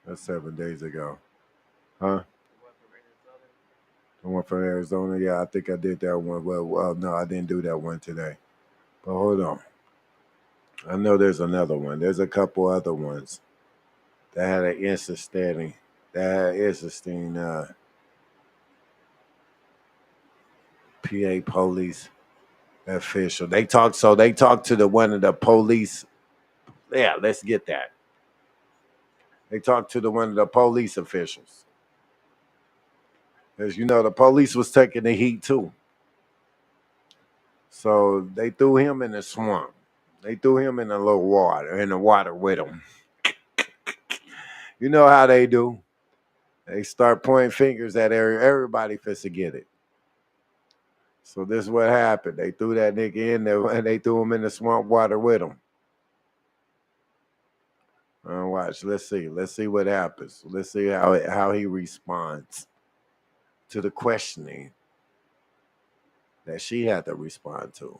S1: that's 7 days ago. Huh? The one from Arizona? Yeah, I think I did that one. Well, no, I didn't do that one today. But hold on. I know there's another one. There's a couple other ones that had an interesting PA police official. They talked to the one of the police. Yeah, let's get that. They talked to the one of the police officials. As you know, the police was taking the heat too. So they threw him in the swamp. They threw him in the water with him. You know how they do. They start pointing fingers at everybody fits to get it. So this is what happened. They threw that nigga in there and they threw him in the swamp water with him. Watch. Let's see. Let's see what happens. Let's see how he responds to the questioning that she had to respond to.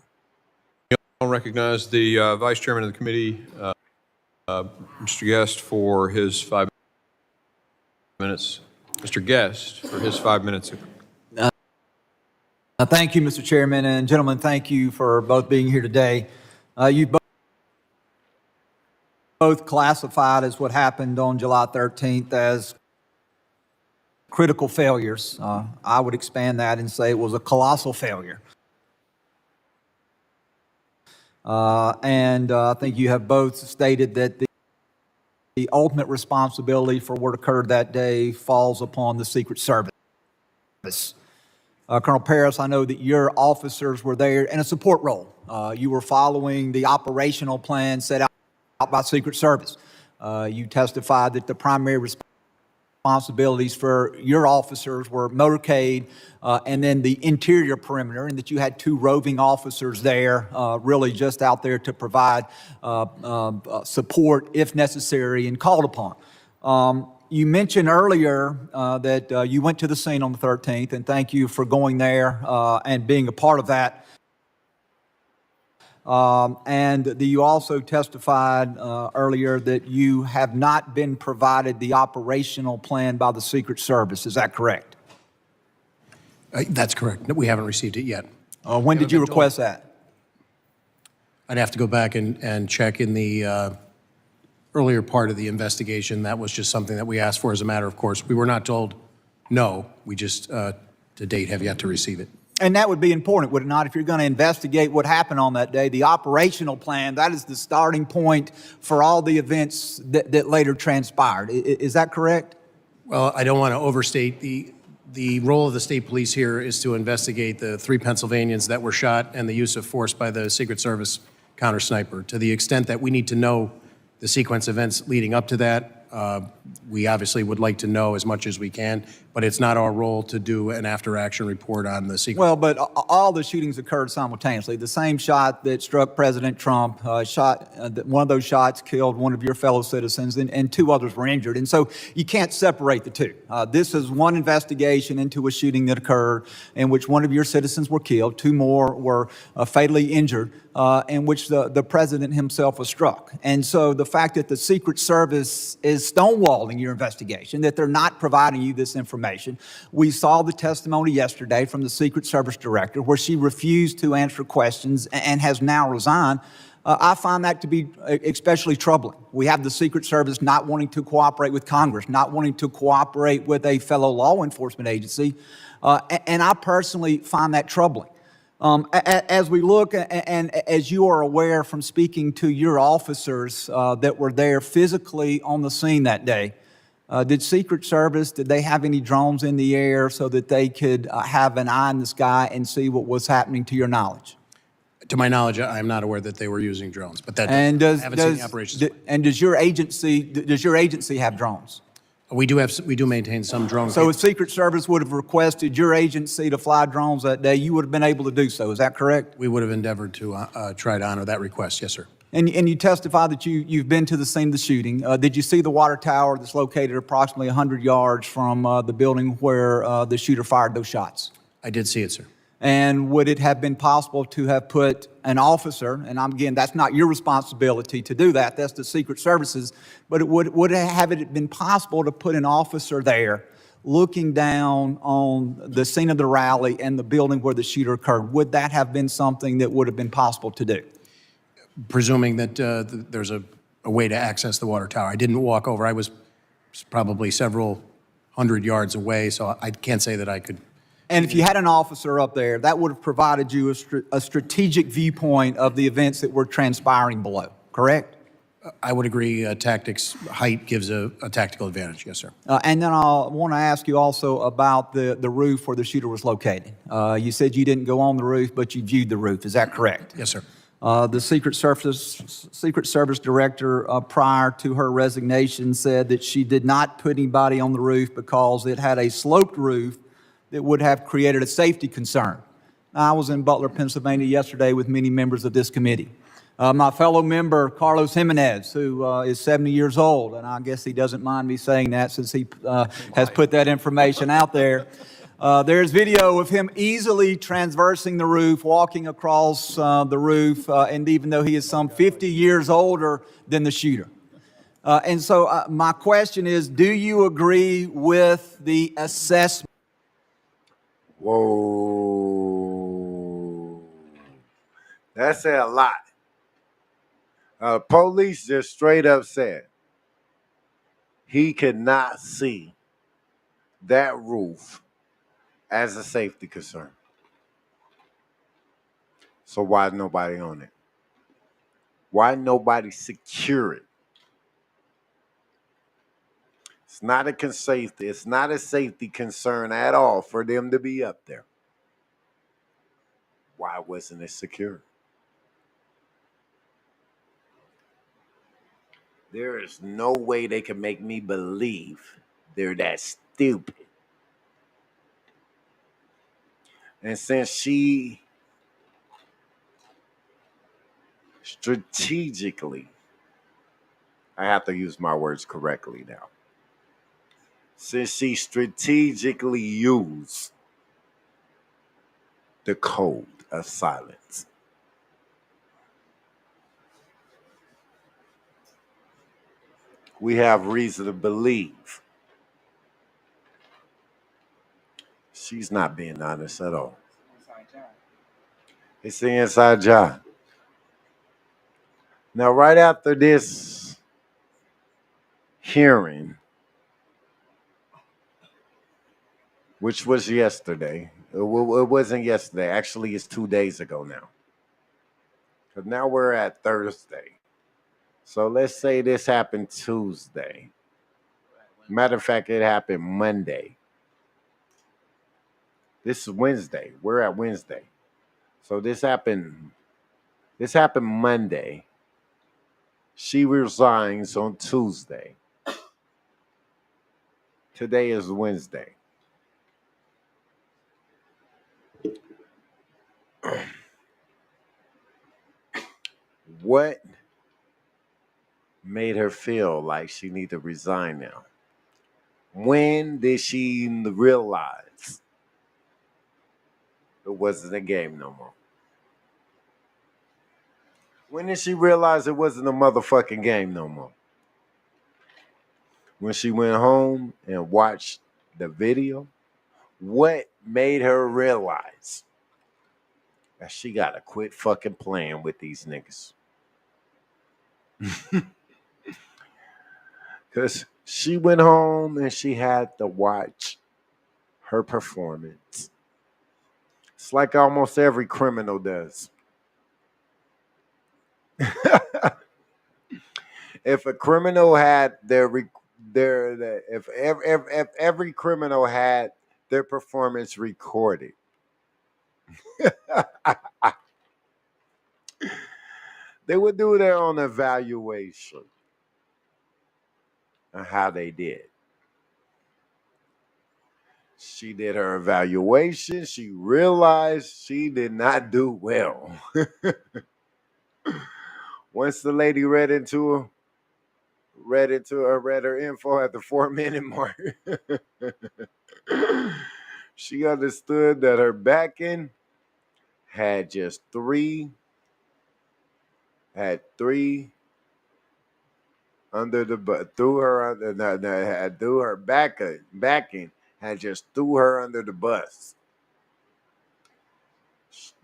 S5: I'll recognize the Vice Chairman of the committee, Mr. Guest, for his 5 minutes. Mr. Guest, for his 5 minutes.
S6: Thank you, Mr. Chairman, and gentlemen, thank you for both being here today. You both classified as what happened on July 13th as critical failures. I would expand that and say it was a colossal failure. And I think you have both stated that the ultimate responsibility for what occurred that day falls upon the Secret Service. Colonel Paris, I know that your officers were there in a support role. You were following the operational plan set out by Secret Service. You testified that the primary responsibilities for your officers were motorcade and then the interior perimeter, and that you had 2 roving officers there, really just out there to provide support if necessary and called upon. You mentioned earlier that you went to the scene on the 13th, and thank you for going there and being a part of that. And you also testified earlier that you have not been provided the operational plan by the Secret Service. Is that correct?
S24: That's correct. We haven't received it yet.
S6: When did you request that?
S24: I'd have to go back and check in the earlier part of the investigation. That was just something that we asked for as a matter of course. We were not told no. We just, to date, have yet to receive it.
S6: And that would be important, would it not? If you're going to investigate what happened on that day, the operational plan, that is the starting point for all the events that later transpired. Is that correct?
S24: Well, I don't want to overstate the role of the state police here is to investigate the 3 Pennsylvanians that were shot and the use of force by the Secret Service counter sniper. To the extent that we need to know the sequence of events leading up to that, We obviously would like to know as much as we can, but it's not our role to do an after-action report on the secret.
S6: Well, but all the shootings occurred simultaneously. The same shot that struck President Trump, one of those shots killed one of your fellow citizens, and two others were injured. And so you can't separate the two. This is one investigation into a shooting that occurred in which one of your citizens were killed, two more were fatally injured, in which the president himself was struck. And so the fact that the Secret Service is stonewalling your investigation, that they're not providing you this information. We saw the testimony yesterday from the Secret Service director where she refused to answer questions and has now resigned. I find that to be especially troubling. We have the Secret Service not wanting to cooperate with Congress, not wanting to cooperate with a fellow law enforcement agency, and I personally find that troubling. As we look, and as you are aware from speaking to your officers that were there physically on the scene that day, did Secret Service, did they have any drones in the air so that they could have an eye in the sky and see what was happening to your knowledge?
S24: To my knowledge, I'm not aware that they were using drones, but that
S6: And
S24: I haven't seen the operations.
S6: does your agency have drones?
S24: We do maintain some drones.
S6: So if Secret Service would have requested your agency to fly drones that day, you would have been able to do so. Is that correct?
S24: We would have endeavored to try to honor that request. Yes, sir.
S6: And you testified that you've been to the scene of the shooting. Did you see the water tower that's located approximately 100 yards from the building where the shooter fired those shots?
S24: I did see it, sir.
S6: And would it have been possible to have put an officer, and again, that's not your responsibility to do that, that's the Secret Service's, but would it been possible to put an officer there looking down on the scene of the rally and the building where the shooter occurred? Would that have been something that would have been possible to do?
S24: Presuming that there's a way to access the water tower. I didn't walk over. I was probably several hundred yards away, so I can't say that I could.
S6: And if you had an officer up there, that would have provided you a strategic viewpoint of the events that were transpiring below, correct?
S24: I would agree. Tactics, height gives a tactical advantage. Yes, sir.
S6: And then I want to ask you also about the roof where the shooter was located. You said you didn't go on the roof, but you viewed the roof. Is that correct?
S24: Yes, sir.
S6: The Secret Service director, prior to her resignation, said that she did not put anybody on the roof because it had a sloped roof that would have created a safety concern. I was in Butler, Pennsylvania yesterday with many members of this committee. My fellow member, Carlos Jimenez, who is 70 years old, and I guess he doesn't mind me saying that since he has put that information out there. There's video of him easily transversing the roof, walking across the roof, and even though he is some 50 years older than the shooter. And so my question is, do you agree with the assessment?
S1: Whoa. That said a lot. Police just straight up said he could not see that roof as a safety concern. So why nobody on it? Why nobody secure it? It's not a safety concern at all for them to be up there. Why wasn't it secure? There is no way they can make me believe they're that stupid. And since she strategically, I have to use my words correctly now. Since she strategically used the code of silence, we have reason to believe she's not being honest at all. It's the inside job. Now, right after this hearing, which was yesterday, it wasn't yesterday. Actually, it's 2 days ago now. Because now we're at Thursday. So let's say this happened Tuesday. Matter of fact, it happened Monday. This is Wednesday. We're at Wednesday. So this happened Monday. She resigns on Tuesday. Today is Wednesday. What made her feel like she need to resign now? When did she realize it wasn't a game no more? When did she realize it wasn't a motherfucking game no more? When she went home and watched the video? What made her realize that she gotta quit fucking playing with these niggas? Because she went home and she had to watch her performance. It's like almost every criminal does. If a criminal had if every criminal had their performance recorded, they would do their own evaluation on how they did. She did her evaluation. She realized she did not do well. Once the lady read her info at the 4-minute mark, she understood that her backing had three under the butt, threw her backing had just threw her under the bus.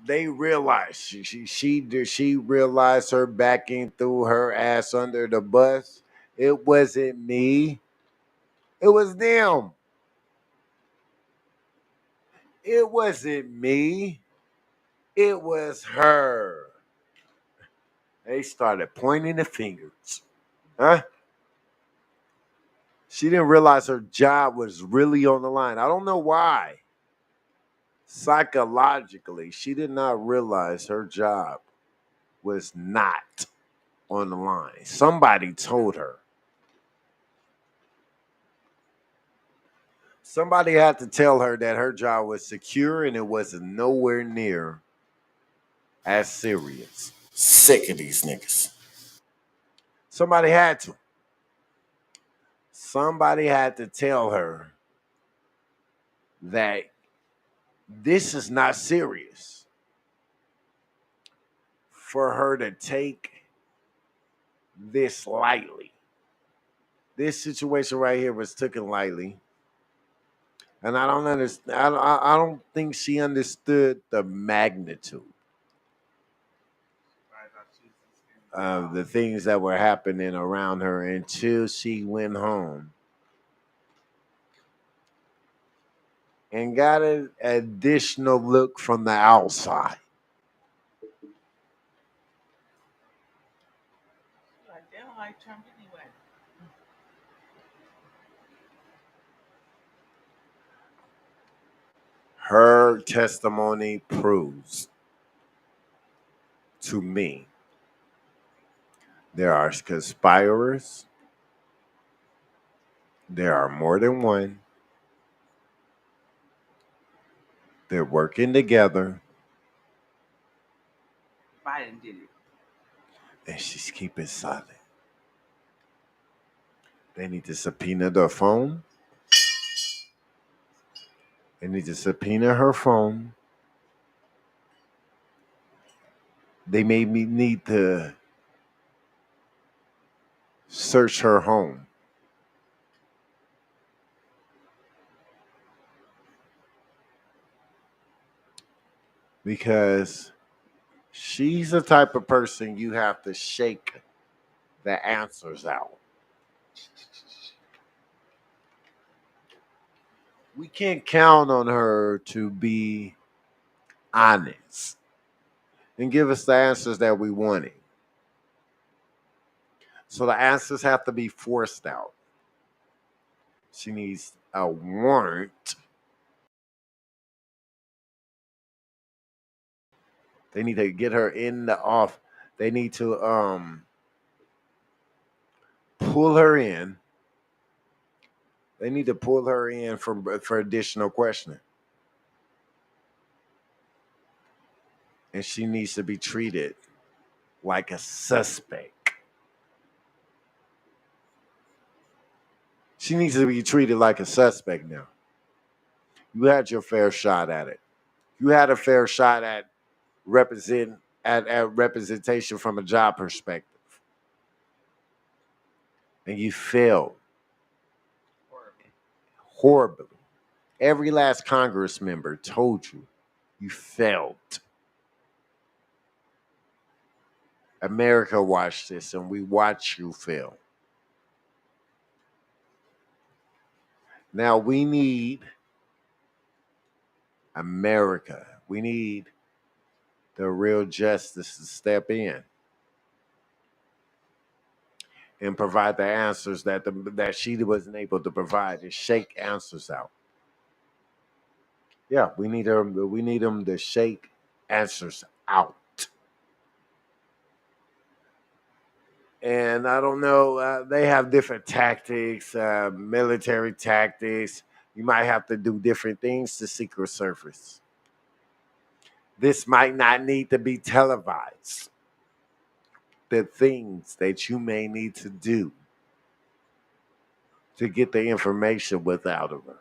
S1: They realized she realized her backing threw her ass under the bus. It wasn't me. It was them. It wasn't me. It was her. They started pointing the fingers. Huh? She didn't realize her job was really on the line. I don't know why. Psychologically, she did not realize her job was not on the line. Somebody told her. Somebody had to tell her that her job was secure and it wasn't nowhere near as serious. Sick of these niggas. Somebody had to. Somebody had to tell her that this is not serious. For her to take this lightly. This situation right here was taken lightly. And I don't understand. I don't think she understood the magnitude of the things that were happening around her until she went home and got an additional look from the outside. Her testimony proves to me there are conspirators. There are more than one. They're working together.
S20: Biden did it.
S1: And she's keeping silent. They need to subpoena their phone. They need to subpoena her phone. They may need to search her home. Because she's the type of person you have to shake the answers out. We can't count on her to be honest and give us the answers that we wanted. So the answers have to be forced out. She needs a warrant. They need to get her in the off. They need to pull her in They need to pull her in for additional questioning. And she needs to be treated like a suspect. She needs to be treated like a suspect now. You had your fair shot at it. You had a fair shot at representation from a job perspective. And you failed horribly. Every last Congress member told you you failed. America watched this, and we watch you fail. Now we need America. We need the real justice to step in and provide the answers that she wasn't able to provide, and shake answers out. Yeah, we need them. We need them to shake answers out. And I don't know. They have different tactics, military tactics. You might have to do different things to Secret Service. This might not need to be televised. The things that you may need to do to get the information without of her.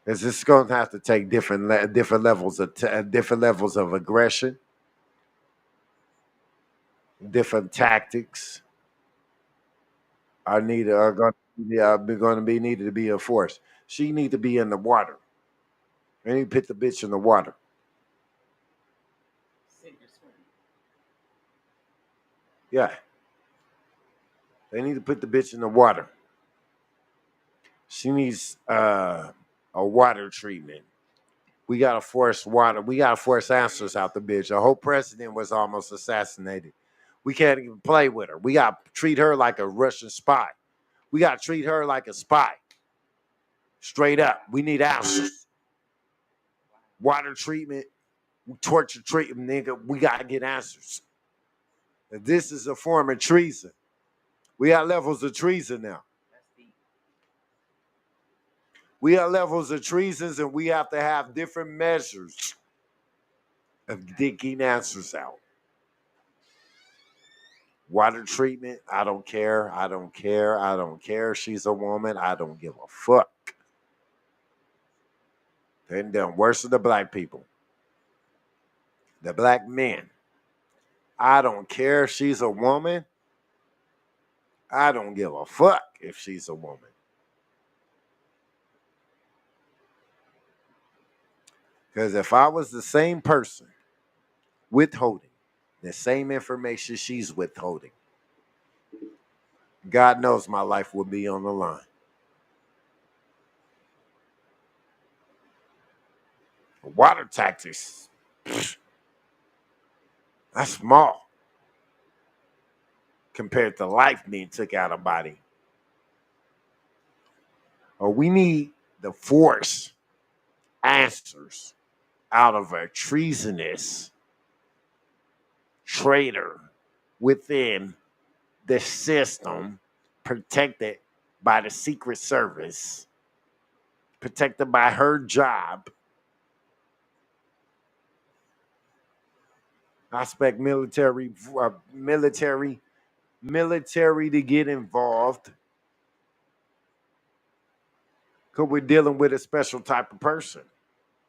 S1: It's just going to have to take different levels of aggression, different tactics are going to be needed to be enforced. She need to be in the water. They need to put the bitch in the water. Yeah. They need to put the bitch in the water. She needs a water treatment. We gotta force water. We gotta force answers out the bitch. A whole president was almost assassinated. We can't even play with her. We gotta treat her like a Russian spy. We gotta treat her like a spy. Straight up. We need answers. Water treatment, torture treatment, nigga. We gotta get answers. This is a form of treason. We got levels of treason now. We have levels of treasons, and we have to have different measures of digging answers out. Water treatment, I don't care. I don't care. I don't care. She's a woman. I don't give a fuck. They're done worse than the black people. The black men. I don't care if she's a woman. I don't give a fuck if she's a woman. Because if I was the same person withholding the same information she's withholding, God knows my life would be on the line. Water tactics, that's small compared to life being took out of body. Or we need the force answers out of a treasonous traitor within the system, protected by the Secret Service, protected by her job. I expect military to get involved, because we're dealing with a special type of person.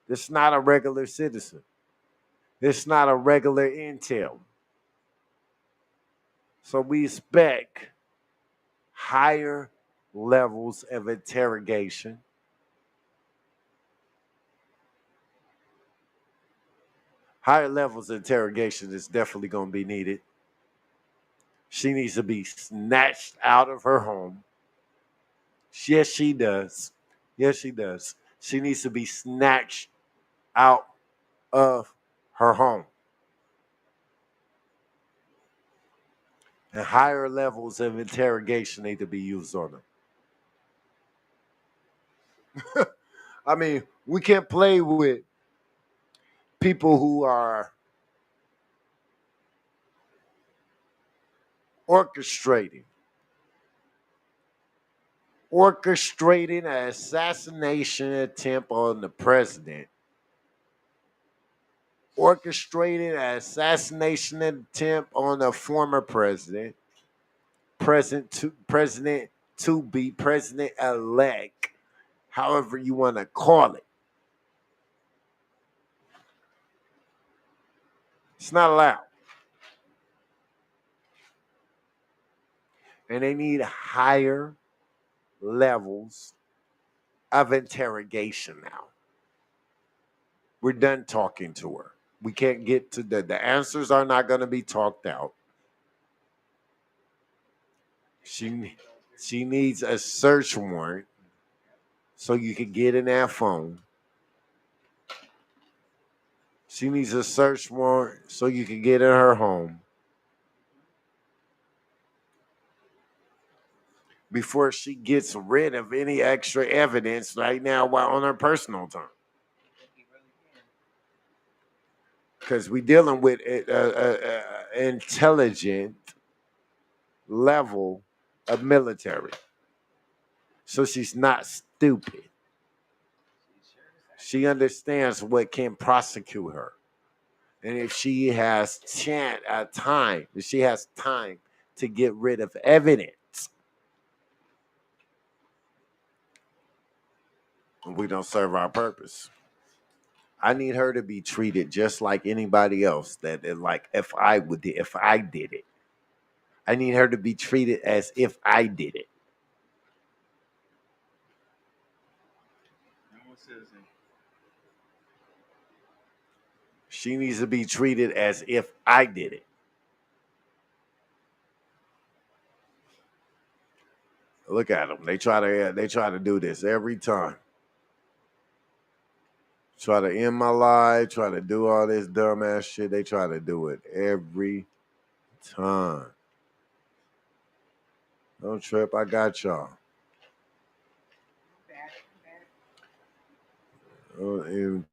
S1: It's not a regular citizen. It's not a regular intel. So we expect higher levels of interrogation. Higher levels of interrogation is definitely going to be needed. She needs to be snatched out of her home. Yes, she does. Yes, she does. She needs to be snatched out of her home. And higher levels of interrogation need to be used on them. I mean, we can't play with people who are orchestrating orchestrating an assassination attempt on the president, orchestrating an assassination attempt on a former president, president to be president-elect, however you want to call it. It's not allowed. And they need higher levels of interrogation now. We're done talking to her. We can't get to the answers are not going to be talked out. She needs a search warrant so you can get in that phone. She needs a search warrant so you can get in her home before she gets rid of any extra evidence right now while on her personal time. Because we're dealing with intelligent level of military. So she's not stupid. She understands what can prosecute her. And if she has time, if she has time to get rid of evidence, we don't serve our purpose. I need her to be treated just like anybody else. Like if I did it, I need her to be treated as if I did it. She needs to be treated as if I did it. Look at them. They try to do this every time. Try to end my life, try to do all this dumbass shit. They try to do it every time. Don't trip, I got y'all. Oh,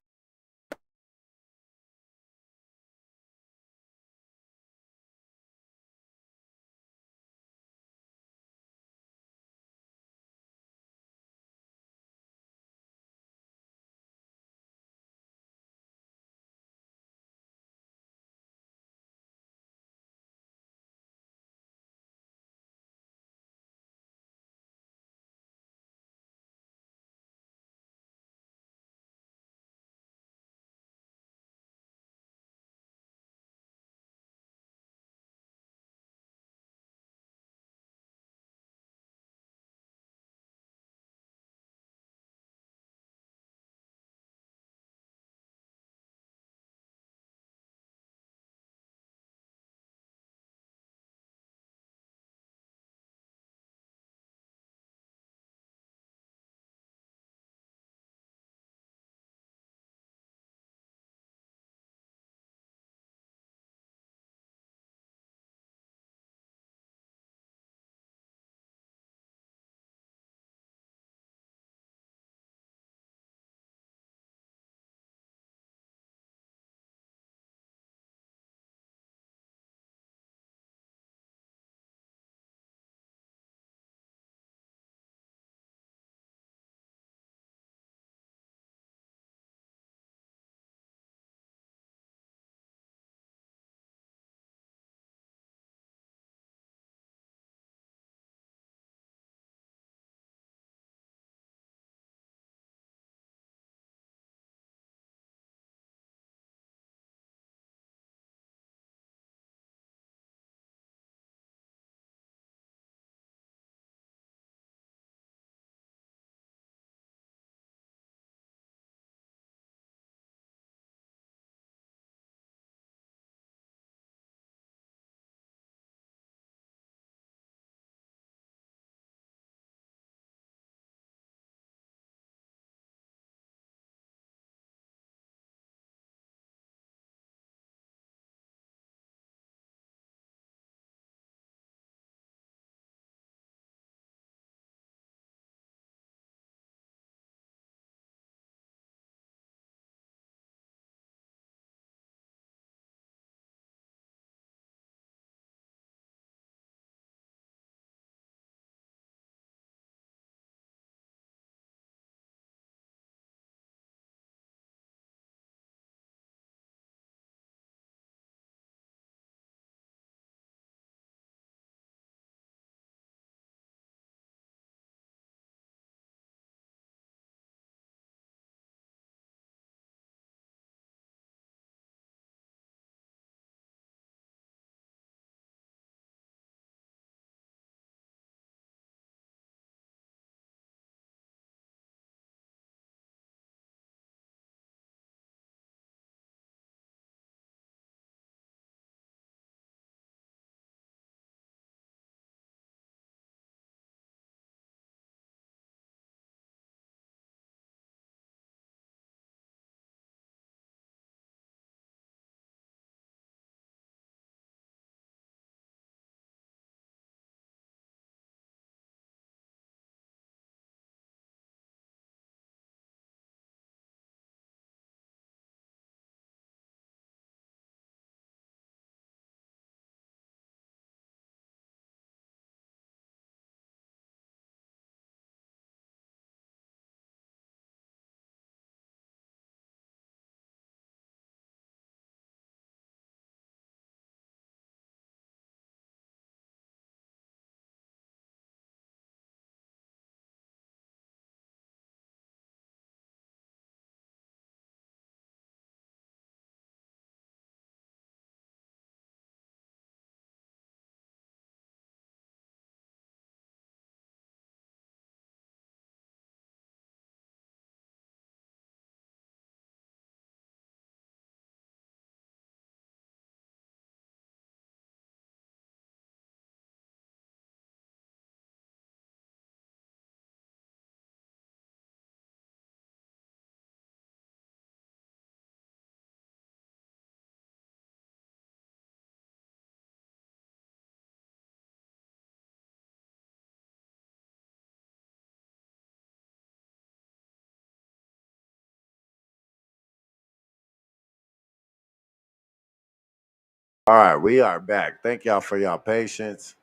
S1: All right, we are back. Thank y'all for y'all patience.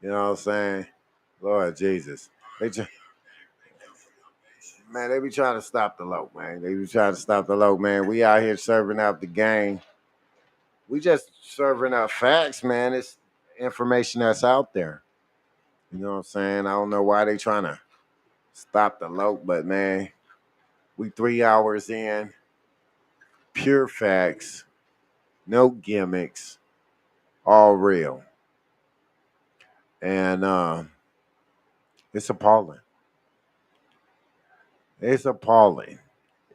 S1: You know what I'm saying? Lord Jesus. Man, they be trying to stop the low, man. They be trying to stop the low, man. We out here serving out the game. We just serving out facts, man. It's information that's out there. You know what I'm saying? I don't know why they trying to stop the low, but man, we 3 hours in, pure facts, no gimmicks, all real. And it's appalling. It's appalling.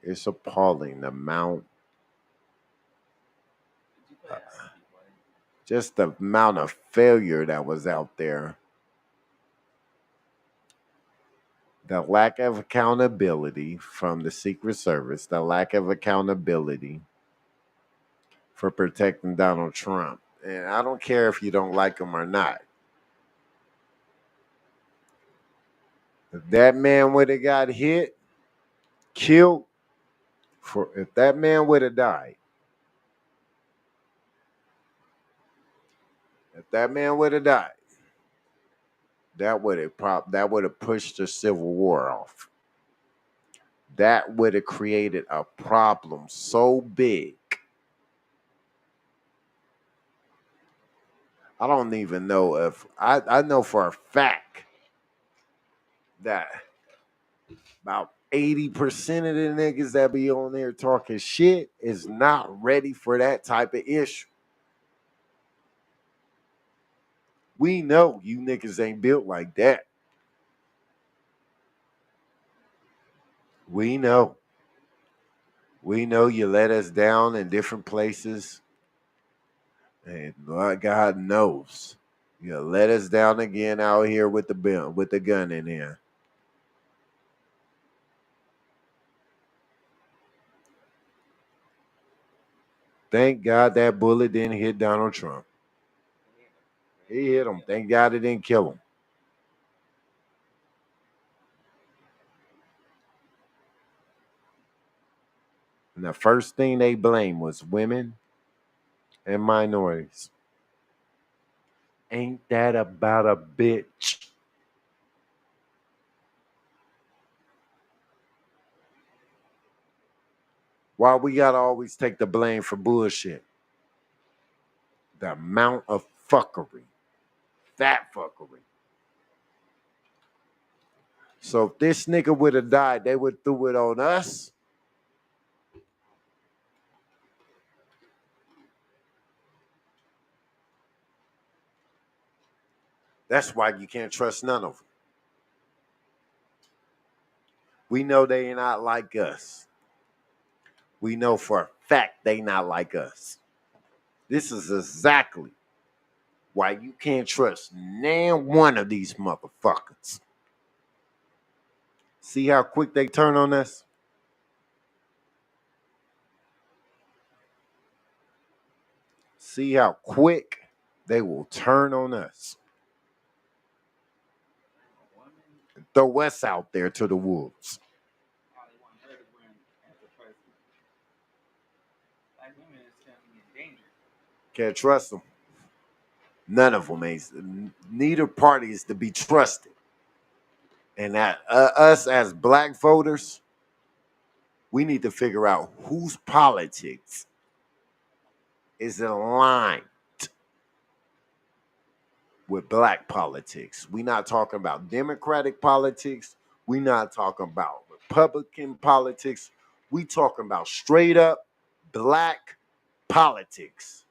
S1: It's appalling the amount, just the amount of failure that was out there. The lack of accountability from the Secret Service, the lack of accountability for protecting Donald Trump. And I don't care if you don't like him or not. If that man would have got hit, killed, if that man would have died, if that man would have died, that would have pushed the Civil War off. That would have created a problem so big. I don't even know if I know for a fact that about 80% of the niggas that be on there talking shit is not ready for that type of issue. We know you niggas ain't built like that. We know. We know you let us down in different places. And Lord God knows. You let us down again out here with the gun in here. Thank God that bullet didn't hit Donald Trump. He hit him. Thank God it didn't kill him. And the first thing they blamed was women and minorities. Ain't that about a bitch? Why we gotta always take the blame for bullshit? The amount of fuckery. That fuckery. So if this nigga would have died, they would throw it on us. That's why you can't trust none of them. We know they not like us. We know for a fact they not like us. This is exactly why you can't trust nan one of these motherfuckers. See how quick they turn on us? See how quick they will turn on us. And throw us out there to the wolves. Can't trust them. None of them ain't. Neither party is to be trusted. And that us as black voters, we need to figure out whose politics is in line with black politics. We're not talking about Democratic politics. We're not talking about Republican politics. We talking about straight up black politics.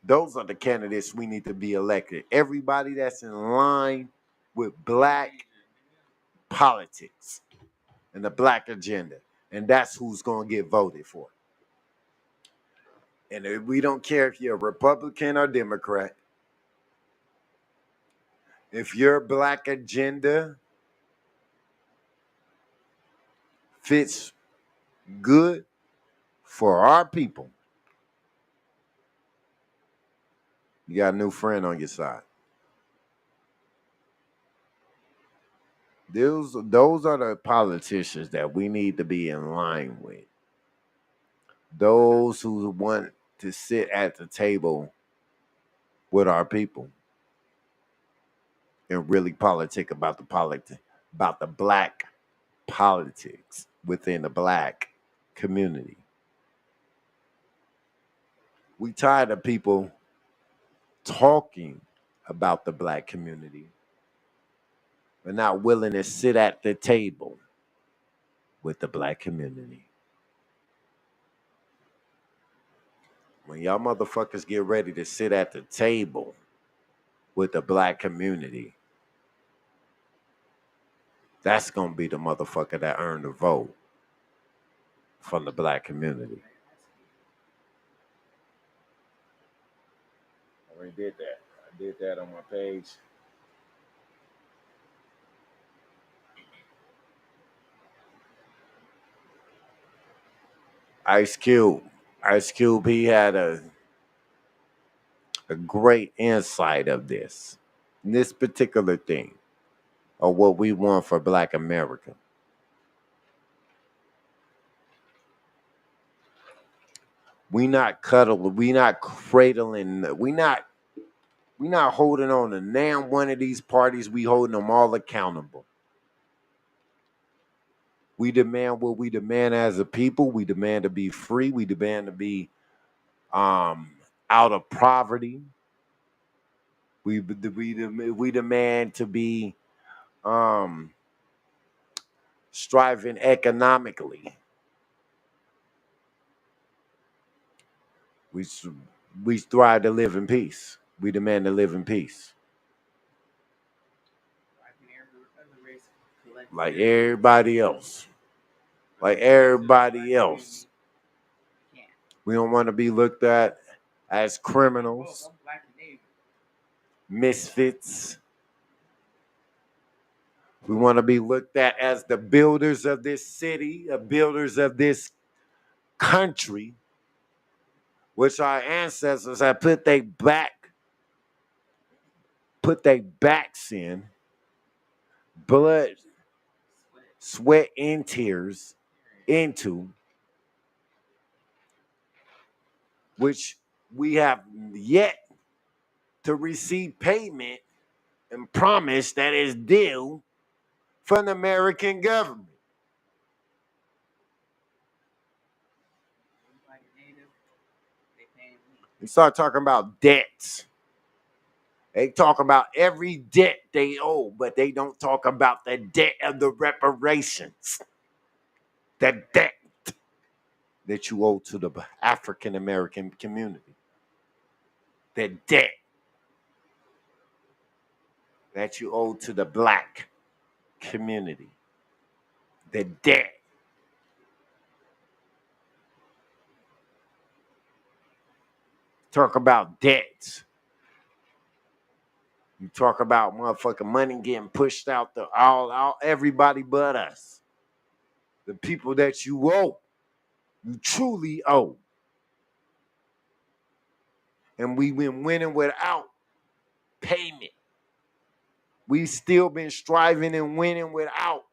S1: Those are the candidates we need to be elected. Everybody that's in line with black politics and the black agenda. And that's who's going to get voted for. And we don't care if you're a Republican or Democrat. If your black agenda fits good for our people, you got a new friend on your side. Those are the politicians that we need to be in line with. Those who want to sit at the table with our people and really politic about the black politics within the black community. We tired of people talking about the black community, but not willing to sit at the table with the black community. When y'all motherfuckers get ready to sit at the table with the black community, that's gonna be the motherfucker that earned the vote from the black community. I already did that. I did that on my page. Ice Cube, he had a great insight of this particular thing, of what we want for Black America. We not cuddling, we not cradling, we not holding on to damn one of these parties. We holding them all accountable. We demand what we demand as a people. We demand to be free. We demand to be out of poverty. We demand to be striving economically. We strive to live in peace. We demand to live in peace. Like everybody else. Like everybody else. We don't want to be looked at as criminals, misfits. We want to be looked at as the builders of this city, the builders of this country, which our ancestors have put their backs in, blood, sweat, and tears into, which we have yet to receive payment and promise that is due from the American government. We start talking about debts. They talk about every debt they owe, but they don't talk about the debt of the reparations. The debt that you owe to the African American community. The debt that you owe to the black community. The debt. Talk about debts. You talk about motherfucking money getting pushed out to all everybody but us. The people that you owe, you truly owe. And we've been winning without payment. We've still been striving and winning without.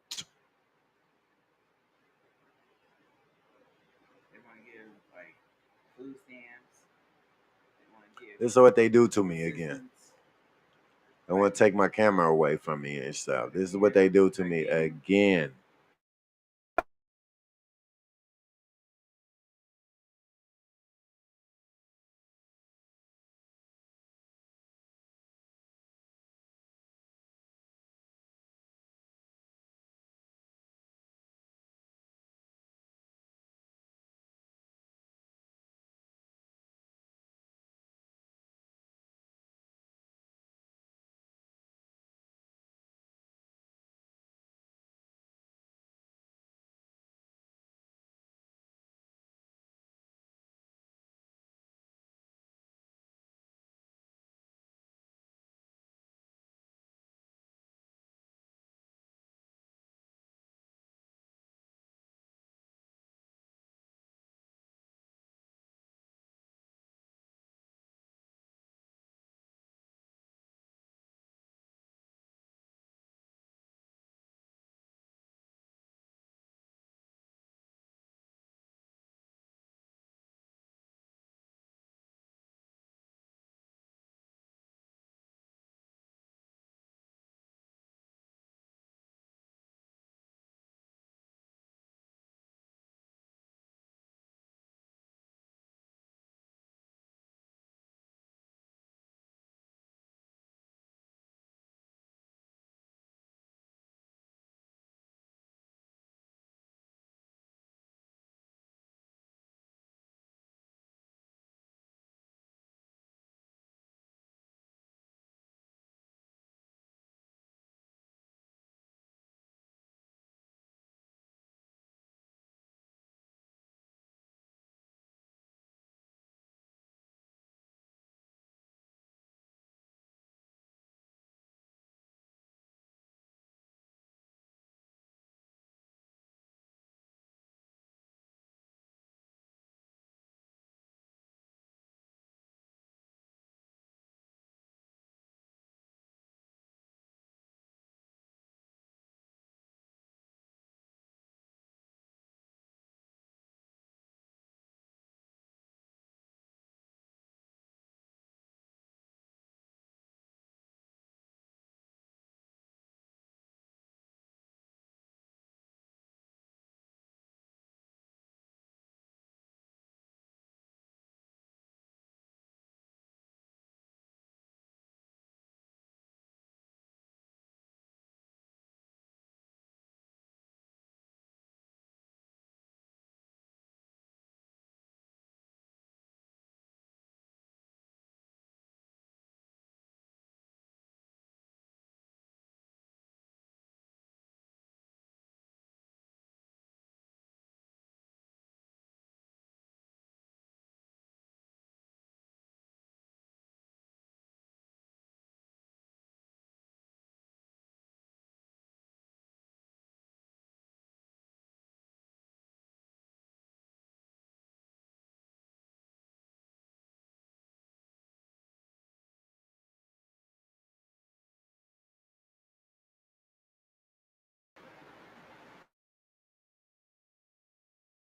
S20: They want to give like food stamps. They want to give.
S1: This is what they do to me again. They want to take my camera away from me and stuff. This is what they do to me again.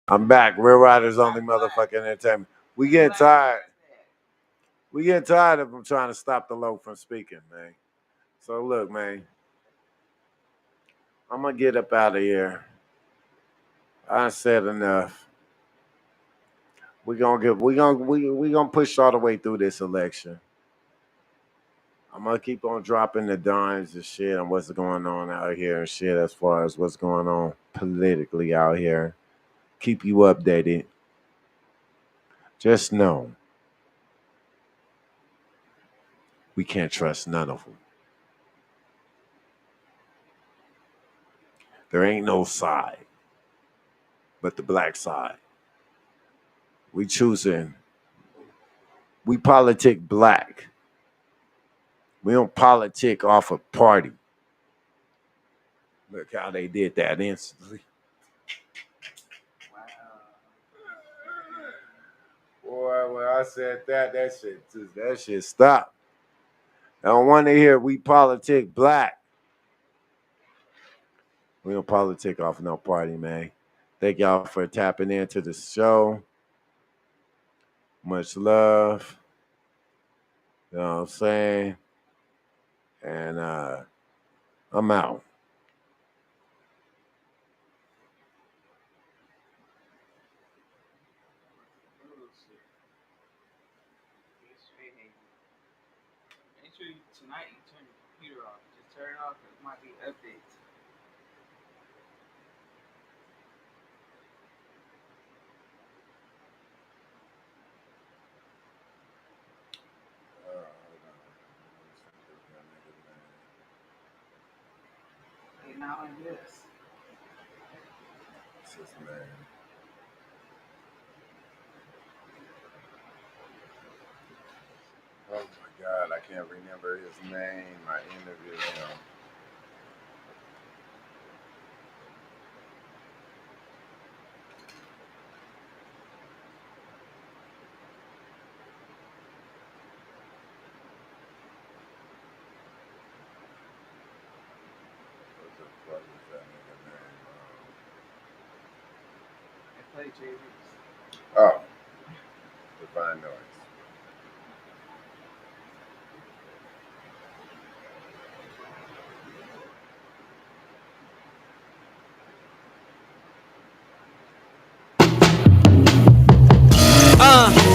S1: I'm back. Real Riders Only motherfucking entertainment. We getting tired. We getting tired of them trying to stop the low from speaking, man. So look, man. I'm gonna get up out of here. I said enough. We gonna push all the way through this election. I'm gonna keep on dropping the dimes and shit on what's going on out here and shit as far as what's going on politically out here. Keep you updated. Just know we can't trust none of them. There ain't no side but the black side. We choosing. We politic black. We don't politic off a party. Look how they did that instantly. Boy, when I said that shit stopped. I don't want to hear we politic black. We don't politic off no party, man. Thank y'all for tapping into the show. Much love. You know what I'm saying? And I'm out.
S20: Make sure tonight you turn your computer off. Just turn it off because it might be updates. Hey, not like this.
S1: This is man. Oh my God, I can't remember his name. I interviewed him. What is that nigga name?
S20: I play JVs.
S1: Oh, Divine Noise.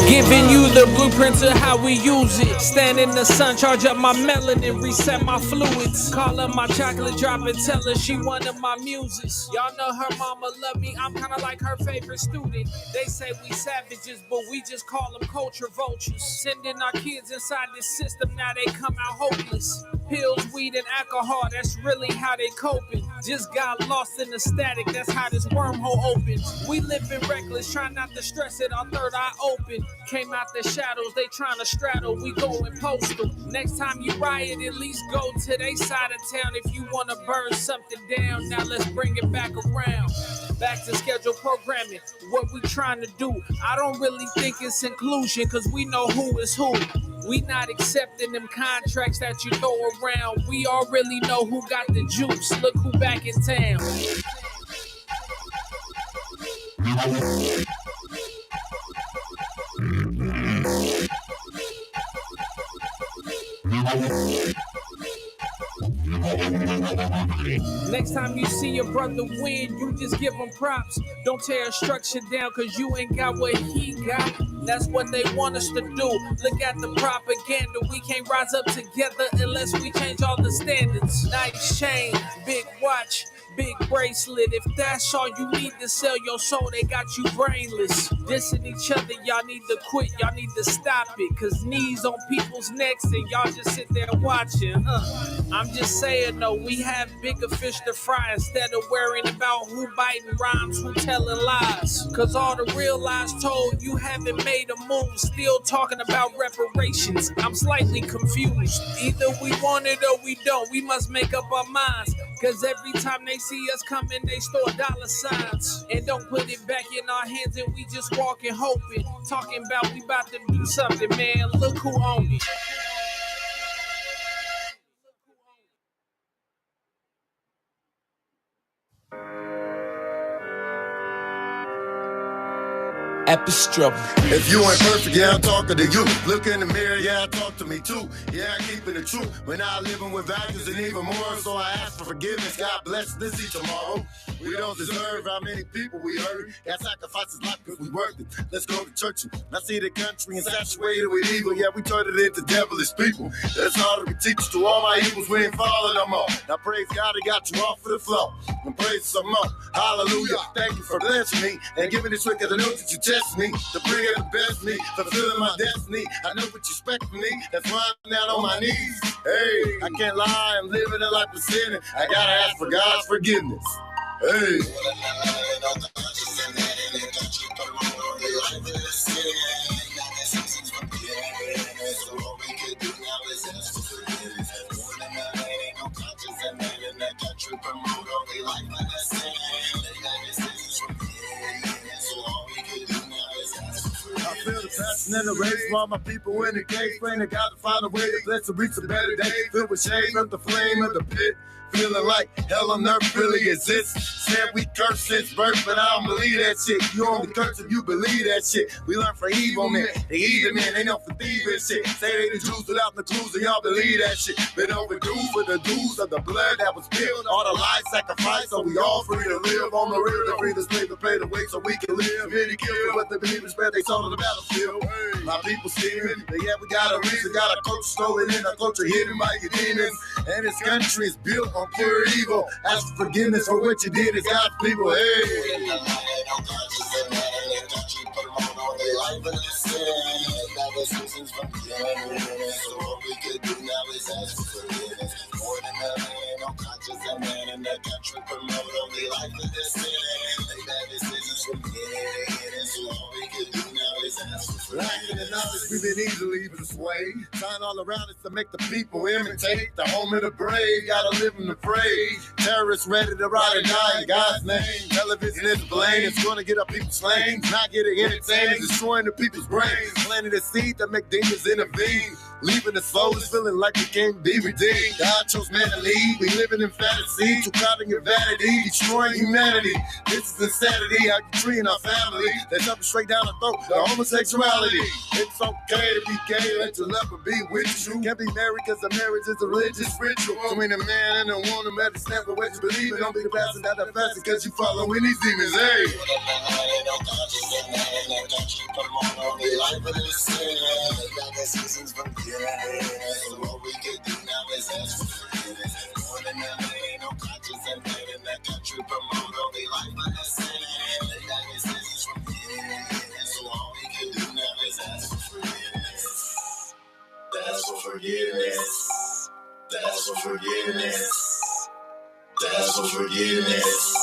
S7: Giving you the blueprints of how we use it. Stand in the sun, charge up my melanin, reset my fluids. Call up my chocolate drop and tell her she one of my muses. Y'all know her mama love me, I'm kinda like her favorite student. They say we savages, but we just call them culture vultures. Sending our kids inside this system, now they come out hopeless. Pills, weed, and alcohol, that's really how they coping. Just got lost in the static, that's how this wormhole opens. We living reckless, trying not to stress it, our third eye open. Came out the shadows, they trying to straddle, we going postal. Next time you riot, at least go to they side of town if you want to burn something down. Now let's bring it back around. Back to schedule programming, what we trying to do. I don't really think it's inclusion, cause we know who is who. We not accepting them contracts that you throw around. We already know who got the juice. Look who back in town. Next time you see your brother win, you just give him props. Don't tear a structure down, cause you ain't got what he got. That's what they want us to do. Look at the propaganda. We can't rise up together unless we change all the standards. Nice chain, big watch, big bracelet. If that's all you need to sell your soul, they got you brainless. Dissing each other, y'all need to quit, y'all need to stop it. Cause knees on people's necks and y'all just sit there watching. I'm just saying though, we have bigger fish to fry instead of worrying about who biting rhymes, who telling lies. Cause all the real lies told, you haven't made a move, still talking about reparations. I'm slightly confused. Either we want it or we don't, we must make up our minds. Cause every time they see us coming, they store dollar signs. And don't put it back in our hands and we just walking hoping. Talking about we about to do something, man, look who owned it.
S8: epic struggle.
S1: If you ain't perfect, yeah, I'm talking to you. Look in the mirror, yeah, talk to me too. Yeah, I'm keeping it true. We're not living with values and even more, so I ask for forgiveness. God bless this each tomorrow. We don't deserve how many people we hurt. Got sacrifices life because we worth it. Let's go to church and I see the country infatuated with evil. Yeah, we turned it into devilish people. That's all we teach to all my evils. We ain't falling no more. Now praise God, He got you off of the floor. And praise some more. Hallelujah. Thank you for blessing me and giving this trick because I know that you test me to bring out the best me, fulfilling my destiny. I know what you expect from me. That's why I'm down on my knees. Hey, I can't lie. I'm living a life of sin. I gotta ask for God's forgiveness. Hey. I feel the passion in the race while my people in the cave. Praying to God to find a way to bless to reach a better day. Filled with shame from the flame of the pit. Feeling like hell on earth really exists. Said we curse since birth, but I don't believe that shit. You only curse if you believe that shit. We learn from evil men. They evil men, they know for thieving shit. Say they the Jews without the clues, and y'all believe that shit. Been overdue for the dues of the blood that was spilled. All the lives sacrificed, so we all free to live on the real. The free to slave to pay the way so we can live. Many killed, but the believers spread they soul on the battlefield. My people scheming, but yeah, we got a reason. Got a culture stolen in, a culture hidden by your demons. And this country is built on pure evil. Ask for forgiveness for what you did as God's people. Hey. Lacking in knowledge, we've been easily persuaded. Sign all around us to make the people imitate. The home of the brave, gotta live in the afraid. Terrorists ready to ride and die in God's name. Television is blame, it's gonna get our people slain. Not getting entertained, it's destroying the people's brains. Planting a seed that make demons intervene. Leaving the souls feeling like we can't be redeemed. God chose man to lead. We living in fantasy, too crowded in vanity, destroying humanity. This is insanity. How you treating our family? They're jumping straight down the throat. The homosexuality. It's okay to be gay, let your lover be with you. Can't be married because the marriage is a religious ritual. Between a man and a woman, better stand for what you believe in. Don't be the bastard, not the bastard, because you following these demons. Hey. So what we could do now is ask for forgiveness. More than ever, ain't no conscience and pain in that country. Promote only life but the sin. They got decisions from here. So all we can do now is ask for forgiveness. That's for forgiveness. That's for forgiveness. That's for forgiveness.